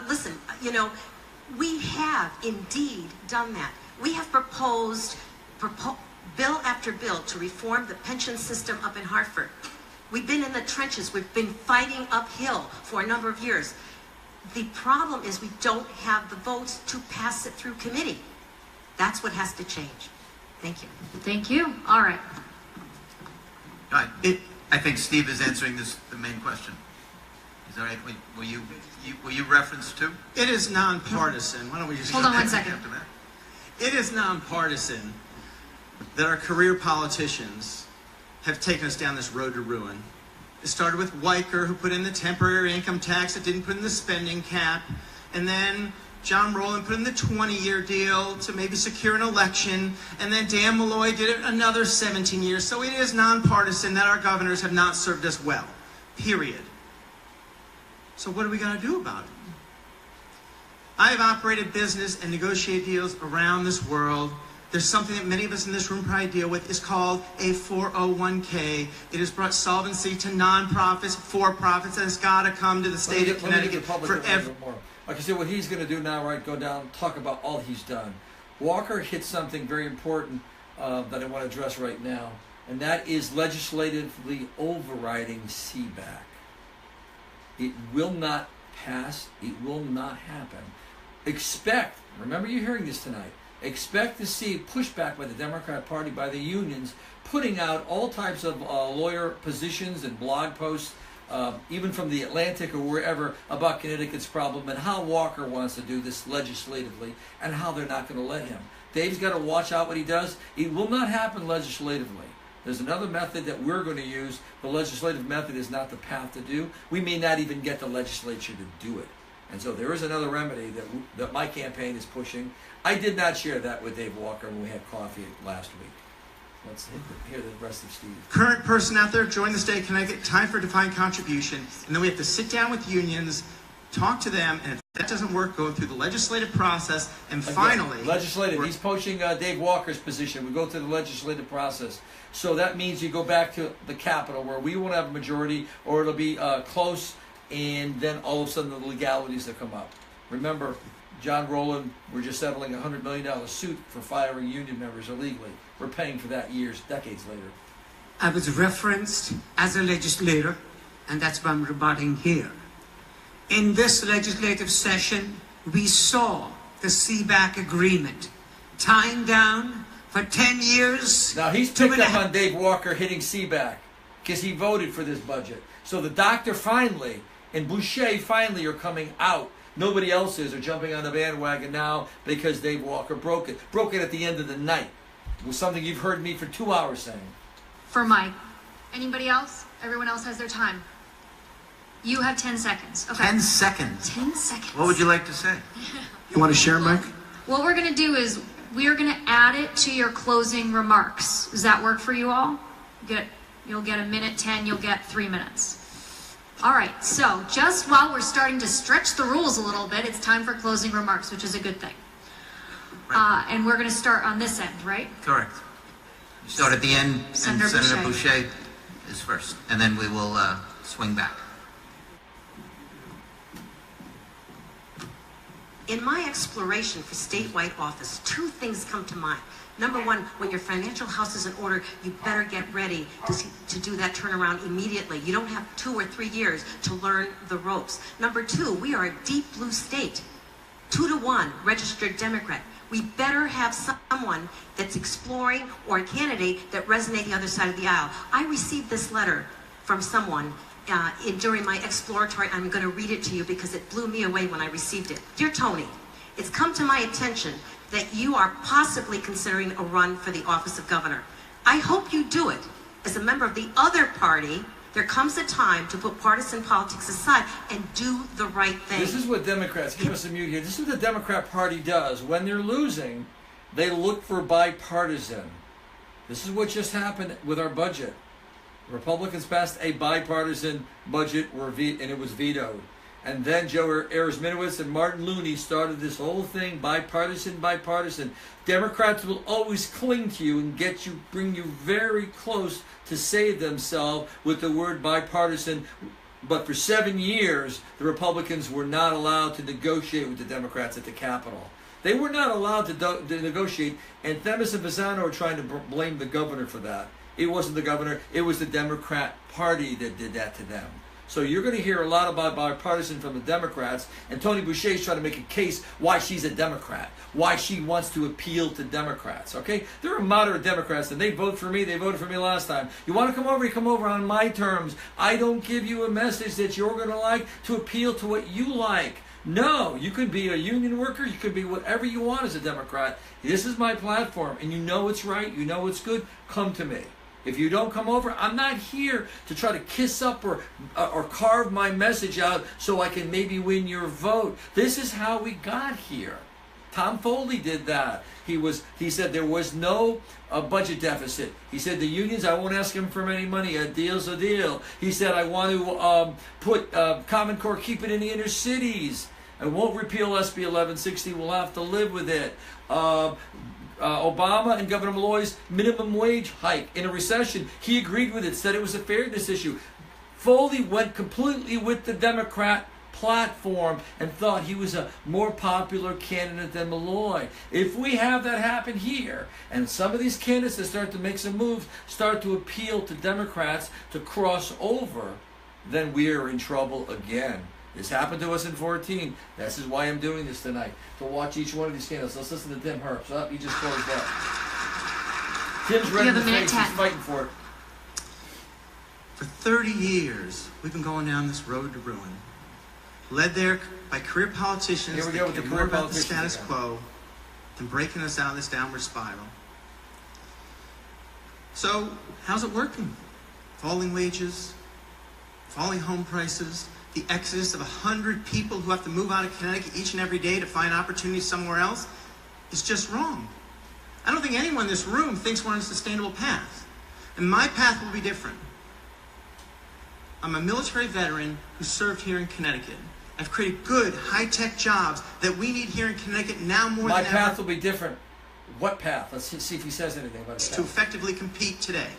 Listen, you know, we have indeed done that. We have proposed bill after bill to reform the pension system up in Hartford. We've been in the trenches. We've been fighting uphill for a number of years. The problem is we don't have the votes to pass it through committee. That's what has to change. Thank you. Thank you. All right. All right. I think Steve is answering the main question. Is that right? Were you referenced to? It is nonpartisan. Why don't we just hold on 1 second? It is nonpartisan that our career politicians have taken us down this road to ruin. It started with Weicker, who put in the temporary income tax that didn't put in the spending cap, and then John Rowland put in the 20-year deal to maybe secure an election, and then Dan Malloy did it another 17 years. So it is nonpartisan that our governors have not served us well, period. So what are we going to do about it? I have operated business and negotiated deals around this world. There's something that many of us in this room probably deal with. It's called a 401k. It has brought solvency to nonprofits, for-profits, and it's got to come to the state of Connecticut for every... Like I said, what he's going to do now, right, go down, talk about all he's done. Walker hit something very important that I want to address right now, and that is legislatively overriding CBAC. It will not pass. It will not happen. Expect, remember you're hearing this tonight, expect to see pushback by the Democrat Party, by the unions, putting out all types of lawyer positions and blog posts, even from the Atlantic or wherever, about Connecticut's problem and how Walker wants to do this legislatively and how they're not going to let him. Dave's got to watch out what he does. It will not happen legislatively. There's another method that we're going to use. The legislative method is not the path to do. We may not even get the legislature to do it. And so there is another remedy that my campaign is pushing. I did not share that with Dave Walker when we had coffee last week. Let's hear the rest of Steve. Current person out there, join the state of Connecticut, time for defined contribution, and then we have to sit down with unions, talk to them, and if that doesn't work, go through the legislative process, and finally... Legislative, he's poaching Dave Walker's position. We go through the legislative process. So that means you go back to the Capitol, where we won't have a majority, or it'll be close, and then all of a sudden the legalities that come up. Remember, John Rowland, we're just settling a $100 million suit for firing union members illegally. We're paying for that decades later. I was referenced as a legislator, and that's why I'm rebutting here. In this legislative session, we saw the CBAC agreement tying down for 10 years. Now, he's picked up on Dave Walker hitting CBAC because he voted for this budget. So the doctor finally and Boucher finally are coming out. Nobody else is, are jumping on the bandwagon now because Dave Walker broke it. Broke it at the end of the night. It was something you've heard me for 2 hours saying. For Mike. Anybody else? Everyone else has their time. You have 10 seconds. Okay. 10 seconds? 10 seconds. What would you like to say? You want to share, Mike? What we're going to do is we are going to add it to your closing remarks. Does that work for you all? You'll get a minute 10, you'll get 3 minutes. All right, so just while we're starting to stretch the rules a little bit, it's time for closing remarks, which is a good thing. Right. And we're going to start on this end, right? Correct. You start at the end, Senator and Senator Boucher is first, and then we will swing back. In my exploration for statewide office, two things come to mind. Number one, when your financial house is in order, you better get ready to do that turnaround immediately. You don't have 2 or 3 years to learn the ropes. Number two, we are a deep blue state. 2-to-1 registered Democrat. We better have someone that's exploring or a candidate that resonates the other side of the aisle. I received this letter from someone during my exploratory. I'm going to read it to you because it blew me away when I received it. Dear Tony, it's come to my attention that you are possibly considering a run for the office of governor. I hope you do it. As a member of the other party, there comes a time to put partisan politics aside and do the right thing. This is what Democrats, give us a mute here. This is what the Democrat Party does. When they're losing, they look for bipartisan. This is what just happened with our budget. Republicans passed a bipartisan budget and it was vetoed. And then Joe Erzminowitz and Martin Looney started this whole thing, bipartisan. Democrats will always cling to you and bring you very close to save themselves with the word bipartisan. But for 7 years, the Republicans were not allowed to negotiate with the Democrats at the Capitol. They were not allowed to negotiate, and Themis and Pisano are trying to blame the governor for that. It wasn't the governor, it was the Democrat Party that did that to them. So you're going to hear a lot about bipartisan from the Democrats, and Tony Boucher is trying to make a case why she's a Democrat, why she wants to appeal to Democrats, okay? There are moderate Democrats, and they vote for me. They voted for me last time. You want to come over, you come over on my terms. I don't give you a message that you're going to like to appeal to what you like. No, you could be a union worker, you could be whatever you want as a Democrat. This is my platform, and you know it's right, you know it's good, come to me. If you don't come over, I'm not here to try to kiss up or carve my message out so I can maybe win your vote. This is how we got here. Tom Foley did that. He said there was no budget deficit. He said the unions, I won't ask them for any money. A deal's a deal. He said I want to put Common Core, keep it in the inner cities. I won't repeal SB 1160. We'll have to live with it. Obama and Governor Malloy's minimum wage hike in a recession, he agreed with it, said it was a fairness issue. Foley went completely with the Democrat platform and thought he was a more popular candidate than Malloy. If we have that happen here, and some of these candidates that start to make some moves, start to appeal to Democrats to cross over, then we are in trouble again. This happened to us in 2014. This is why I'm doing this tonight, to watch each one of these candidates. Let's listen to Tim Herbst. Oh, he just closed up. Tim's red in the face. He's fighting for it. For 30 years, we've been going down this road to ruin, led there by career politicians that care more about the status quo than breaking us out of this downward spiral. So, how's it working? Falling wages, falling home prices, the exodus of 100 people who have to move out of Connecticut each and every day to find opportunities somewhere else is just wrong. I don't think anyone in this room thinks we're on a sustainable path. And my path will be different. I'm a military veteran who served here in Connecticut. I've created good, high-tech jobs that we need here in Connecticut now more than ever. My path will be different. What path? Let's see if he says anything about it. To effectively compete today.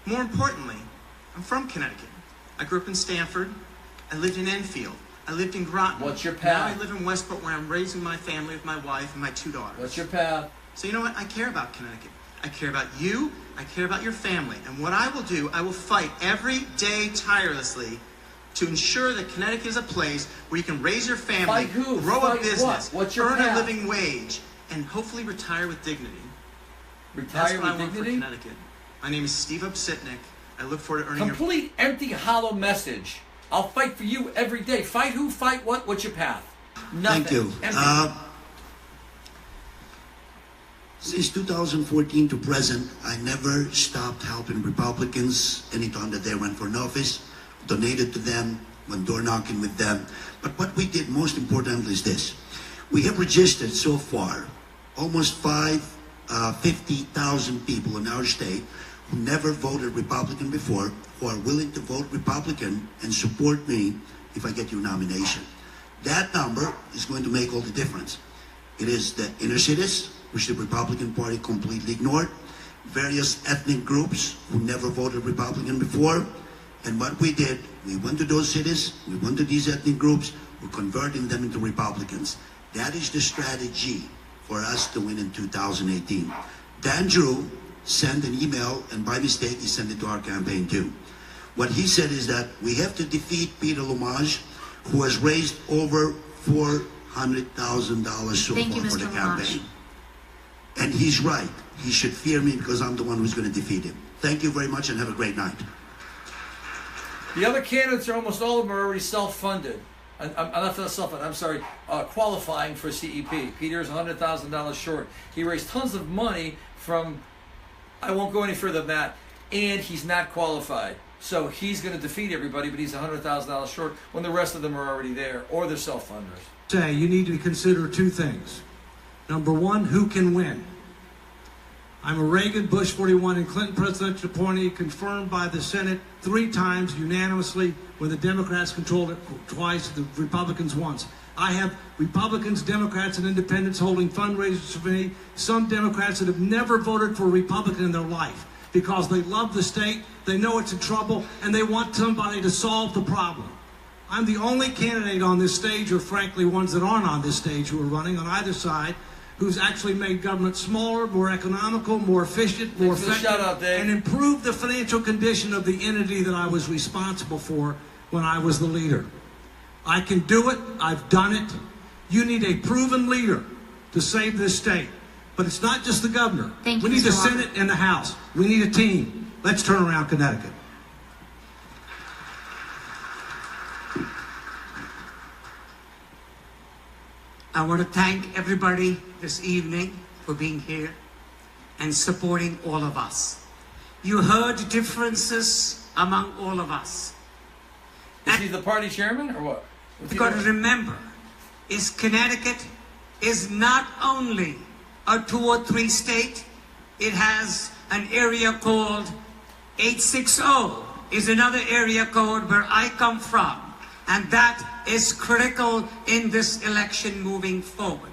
More importantly, I'm from Connecticut. I grew up in Stamford. I lived in Enfield. I lived in Groton. What's your path? Now I live in Westport, where I'm raising my family with my wife and my 2 daughters. What's your path? So you know what? I care about Connecticut. I care about you. I care about your family. And what I will do, I will fight every day tirelessly to ensure that Connecticut is a place where you can raise your family, grow a business, earn a living wage, and hopefully retire with dignity. Retire with dignity? That's what I want for Connecticut. My name is Steve Upsitnik. I look forward to earning complete empty, hollow message. I'll fight for you every day. Fight who? Fight what? What's your path? Nothing. Thank you. Since 2014 to present, I never stopped helping Republicans anytime that they ran for an office, donated to them, went door knocking with them. But what we did most importantly is this. We have registered so far almost 50,000 people in our state who never voted Republican before, who are willing to vote Republican and support me if I get your nomination. That number is going to make all the difference. It is the inner cities, which the Republican Party completely ignored, various ethnic groups who never voted Republican before, And what we did, we went to those cities, we went to these ethnic groups, we're converting them into Republicans. That is the strategy for us to win in 2018. Dan Drew sent an email, and by mistake, he sent it to our campaign too. What he said is that we have to defeat Peter Lumage, who has raised over $400,000 so Thank you, far for the Mr. campaign. And he's right. He should fear me because I'm the one who's going to defeat him. Thank you very much and have a great night. The other candidates, are almost all of them are already self-funded. I'm not self-funded, I'm sorry, qualifying for CEP. Peter is $100,000 short. He raised tons of money from, I won't go any further than that, and he's not qualified. So he's going to defeat everybody, but he's $100,000 short when the rest of them are already there, or they're self-funders. Say, you need to consider two things. Number one, who can win? I'm a Reagan, Bush 41, and Clinton presidential appointee confirmed by the Senate 3 times unanimously when the Democrats controlled it twice, the Republicans once. I have Republicans, Democrats, and independents holding fundraisers for me. Some Democrats that have never voted for a Republican in their life because they love the state, they know it's in trouble, and they want somebody to solve the problem. I'm the only candidate on this stage, or frankly ones that aren't on this stage who are running on either side, who's actually made government smaller, more economical, more efficient, more effective, and improved the financial condition of the entity that I was responsible for when I was the leader. I can do it. I've done it. You need a proven leader to save this state. But it's not just the governor. Thank you, we need the Mr. Walker. Senate and the House. We need a team. Let's turn around Connecticut. I want to thank everybody this evening for being here and supporting all of us. You heard differences among all of us. Is he the party chairman, or what? You've got to remember, Connecticut is not only a 2 or 3 state, it has an area called 860 is another area code where I come from. And that is critical in this election moving forward.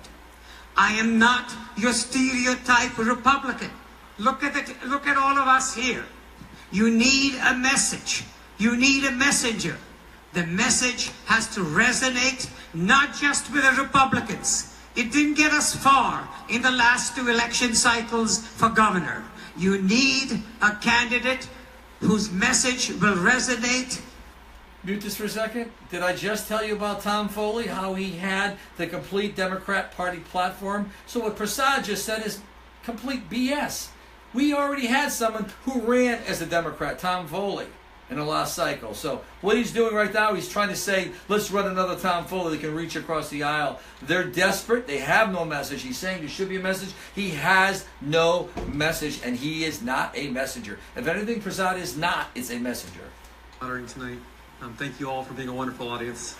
I am not your stereotype Republican. Look at it. Look at all of us here. You need a message. You need a messenger. The message has to resonate not just with the Republicans. It didn't get us far in the last 2 election cycles for governor. You need a candidate whose message will resonate. Mute this for a second. Did I just tell you about Tom Foley, how he had the complete Democrat Party platform? So what Prasad just said is complete BS. We already had someone who ran as a Democrat, Tom Foley, in the last cycle. So what he's doing right now, he's trying to say, let's run another Tom Foley that can reach across the aisle. They're desperate. They have no message. He's saying there should be a message. He has no message, and he is not a messenger. If anything, Prasad is not, it's a messenger. Honoring tonight. Thank you all for being a wonderful audience.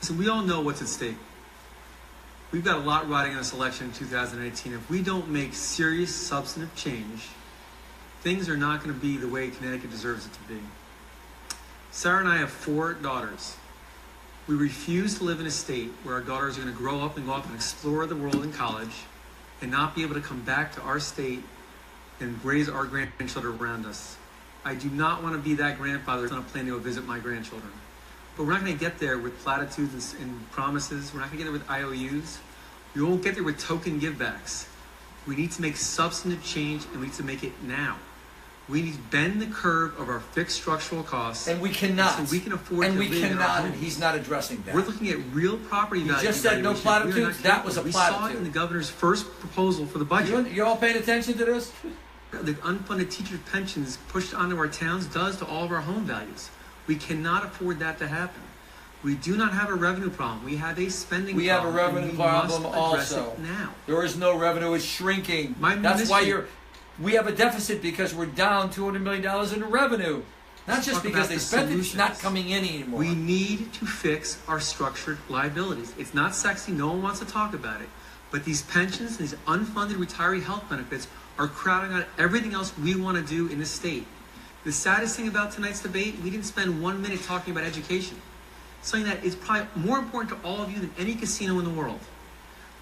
So we all know what's at stake. We've got a lot riding on this election in 2018. If we don't make serious substantive change, things are not going to be the way Connecticut deserves it to be. Sarah and I have 4 daughters. We refuse to live in a state where our daughters are going to grow up and go off and explore the world in college and not be able to come back to our state and raise our grandchildren around us. I do not want to be that grandfather who's on a plane to go visit my grandchildren. But we're not going to get there with platitudes and promises. We're not going to get there with IOUs. We won't get there with token givebacks. We need to make substantive change, and we need to make it now. We need to bend the curve of our fixed structural costs. And we cannot. So we can afford and to we live in our cannot, homes. and he's not addressing that. We're looking at real property value. You just said no platitudes. That was a platitude. We saw it platitude. in the governor's first proposal for the budget. You all paying attention to this? The unfunded teacher pensions pushed onto our towns does to all of our home values. We cannot afford that to happen. We do not have a revenue problem. We have a spending We problem. have a revenue problem must address also. it now. There is no revenue. It's shrinking. That's why we have a deficit, because we're down $200 million in revenue. Not just because they spent it, it's not coming in anymore. We need to fix our structured liabilities. It's not sexy. No one wants to talk about it. But these pensions, these unfunded retiree health benefits are crowding out everything else we want to do in this state. The saddest thing about tonight's debate, we didn't spend 1 minute talking about education. Something that is probably more important to all of you than any casino in the world.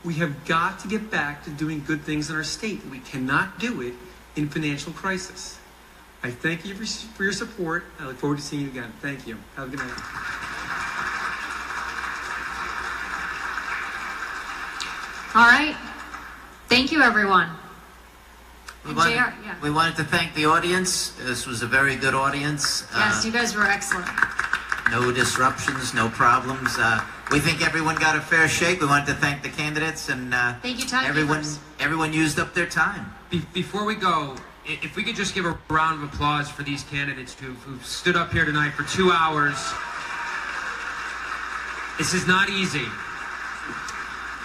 We have got to get back to doing good things in our state. We cannot do it in financial crisis. I thank you for your support. I look forward to seeing you again. Thank you. Have a good night. All right. Thank you, everyone. We JR, wanted to thank the audience. This was a very good audience. Yes, you guys were excellent. No disruptions, no problems. We think everyone got a fair shake. We wanted to thank the candidates and thank you, everyone used up their time. Before we go, if we could just give a round of applause for these candidates who've stood up here tonight for 2 hours. This is not easy.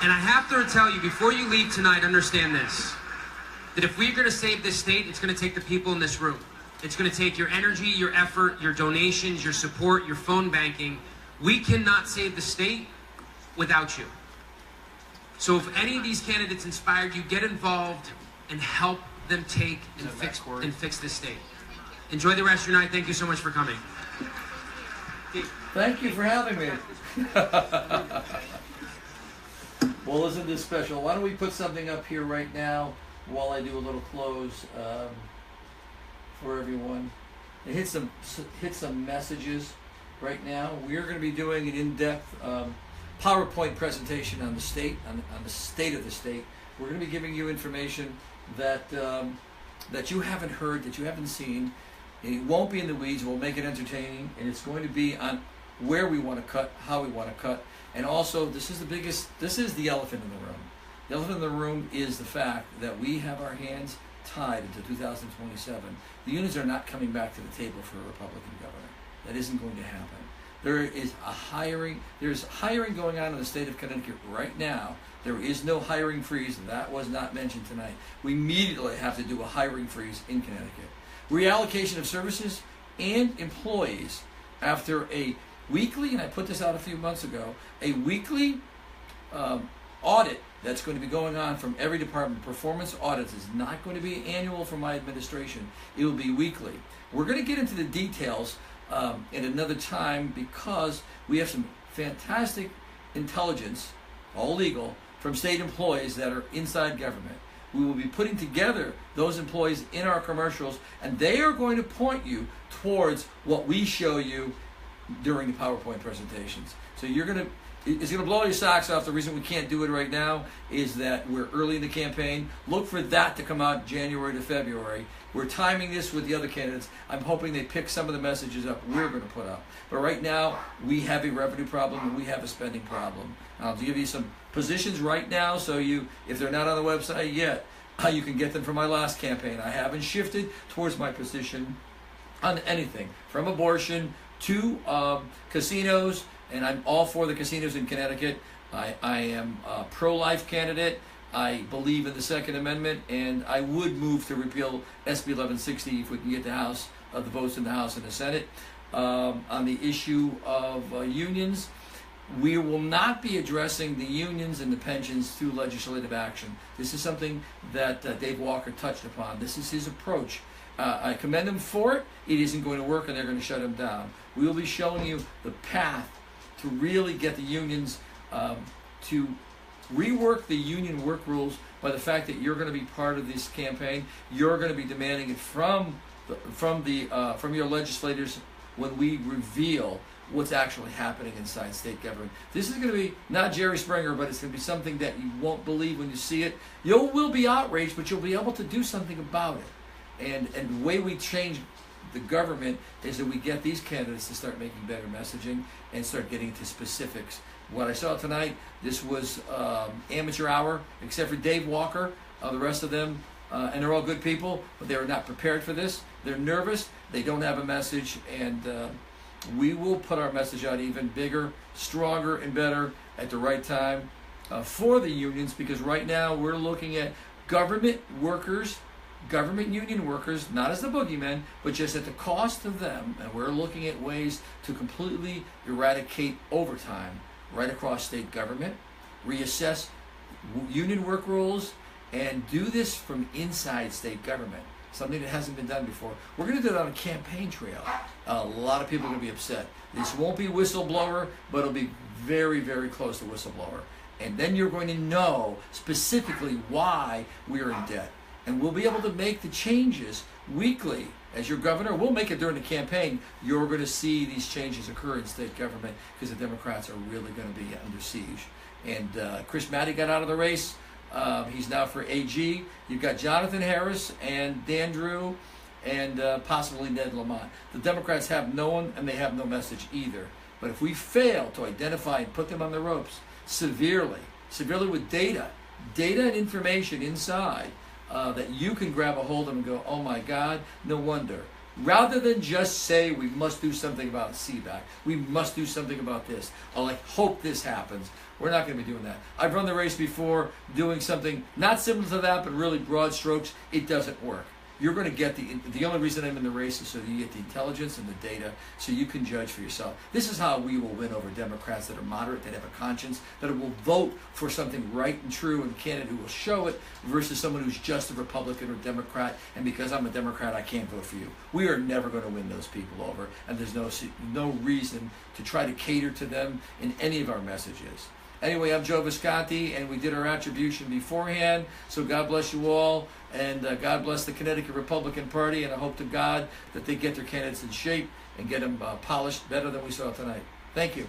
And I have to tell you, before you leave tonight, understand this. That if we're going to save this state, it's going to take the people in this room. It's going to take your energy, your effort, your donations, your support, your phone banking. We cannot save the state without you. So if any of these candidates inspired you, get involved and help them take and fix this state. Enjoy the rest of your night. Thank you so much for coming. Thank you for having me. Well, isn't this special? Why don't we put something up here right now while I do a little close for everyone. And hit some messages right now. We are going to be doing an in-depth PowerPoint presentation on the state, on the state of the state. We're going to be giving you information that that you haven't heard, that you haven't seen. And it won't be in the weeds. We'll make it entertaining, and it's going to be on where we want to cut, how we want to cut, and also this is the elephant in the room. The elephant in the room is the fact that we have our hands tied into 2027. The unions are not coming back to the table for a Republican governor. That isn't going to happen. There's hiring going on in the state of Connecticut right now. There is no hiring freeze. That was not mentioned tonight. We immediately have to do a hiring freeze in Connecticut. Reallocation of services and employees after a weekly, and I put this out a few months ago, a weekly audit that's going to be going on from every department. Performance audits is not going to be annual for my administration. It will be weekly. We're going to get into the details at another time because we have some fantastic intelligence, all legal, from state employees that are inside government. We will be putting together those employees in our commercials, and they are going to point you towards what we show you during the PowerPoint presentations. So it's going to blow your socks off. The reason we can't do it right now is that we're early in the campaign. Look for that to come out January to February. We're timing this with the other candidates. I'm hoping they pick some of the messages up we're going to put up. But right now, we have a revenue problem and we have a spending problem. I'll give you some positions right now, so if they're not on the website yet, you can get them from my last campaign. I haven't shifted towards my position on anything, from abortion to casinos, and I'm all for the casinos in Connecticut. I am a pro-life candidate. I believe in the Second Amendment, and I would move to repeal SB 1160 if we can get the votes in the House and the Senate. On the issue of unions, we will not be addressing the unions and the pensions through legislative action. This is something that Dave Walker touched upon. This is his approach. I commend him for it. It isn't going to work, and they're going to shut him down. We will be showing you the path to really get the unions to rework the union work rules by the fact that you're going to be part of this campaign. You're going to be demanding it from your legislators when we reveal what's actually happening inside state government. This is going to be not Jerry Springer, but it's going to be something that you won't believe when you see it. You will be outraged, but you'll be able to do something about it. And the way we change the government is that we get these candidates to start making better messaging and start getting to specifics. What I saw tonight, this was amateur hour, except for Dave Walker. The rest of them, and they're all good people, but they were not prepared for this. They're nervous. They don't have a message, and we will put our message out even bigger, stronger, and better at the right time for the unions, because right now we're looking at government workers, government union workers, not as the boogeymen, but just at the cost of them, and we're looking at ways to completely eradicate overtime right across state government, reassess union work rules, and do this from inside state government, something that hasn't been done before. We're going to do it on a campaign trail. A lot of people are going to be upset. This won't be whistleblower, but it'll be very, very close to whistleblower. And then you're going to know specifically why we're in debt. and we'll be able to make the changes weekly. As your governor, we'll make it during the campaign. You're going to see these changes occur in state government because the Democrats are really going to be under siege. And Chris Matty got out of the race. He's now for AG. You've got Jonathan Harris and Dan Drew and possibly Ned Lamont. The Democrats have no one, and they have no message either. But if we fail to identify and put them on the ropes severely with data and information inside, that you can grab a hold of and go, oh my God, no wonder. Rather than just say we must do something about CBAC, we must do something about this, or like hope this happens. We're not going to be doing that. I've run the race before doing something not similar to that, but really broad strokes. It doesn't work. You're going to get the only reason I'm in the race is so that you get the intelligence and the data so you can judge for yourself. This is how we will win over Democrats that are moderate, that have a conscience, that will vote for something right and true and a candidate who will show it versus someone who's just a Republican or Democrat, and because I'm a Democrat, I can't vote for you. We are never going to win those people over, and there's no reason to try to cater to them in any of our messages. Anyway, I'm Joe Visconti, and we did our attribution beforehand, so God bless you all, and God bless the Connecticut Republican Party, and I hope to God that they get their candidates in shape and get them polished better than we saw tonight. Thank you.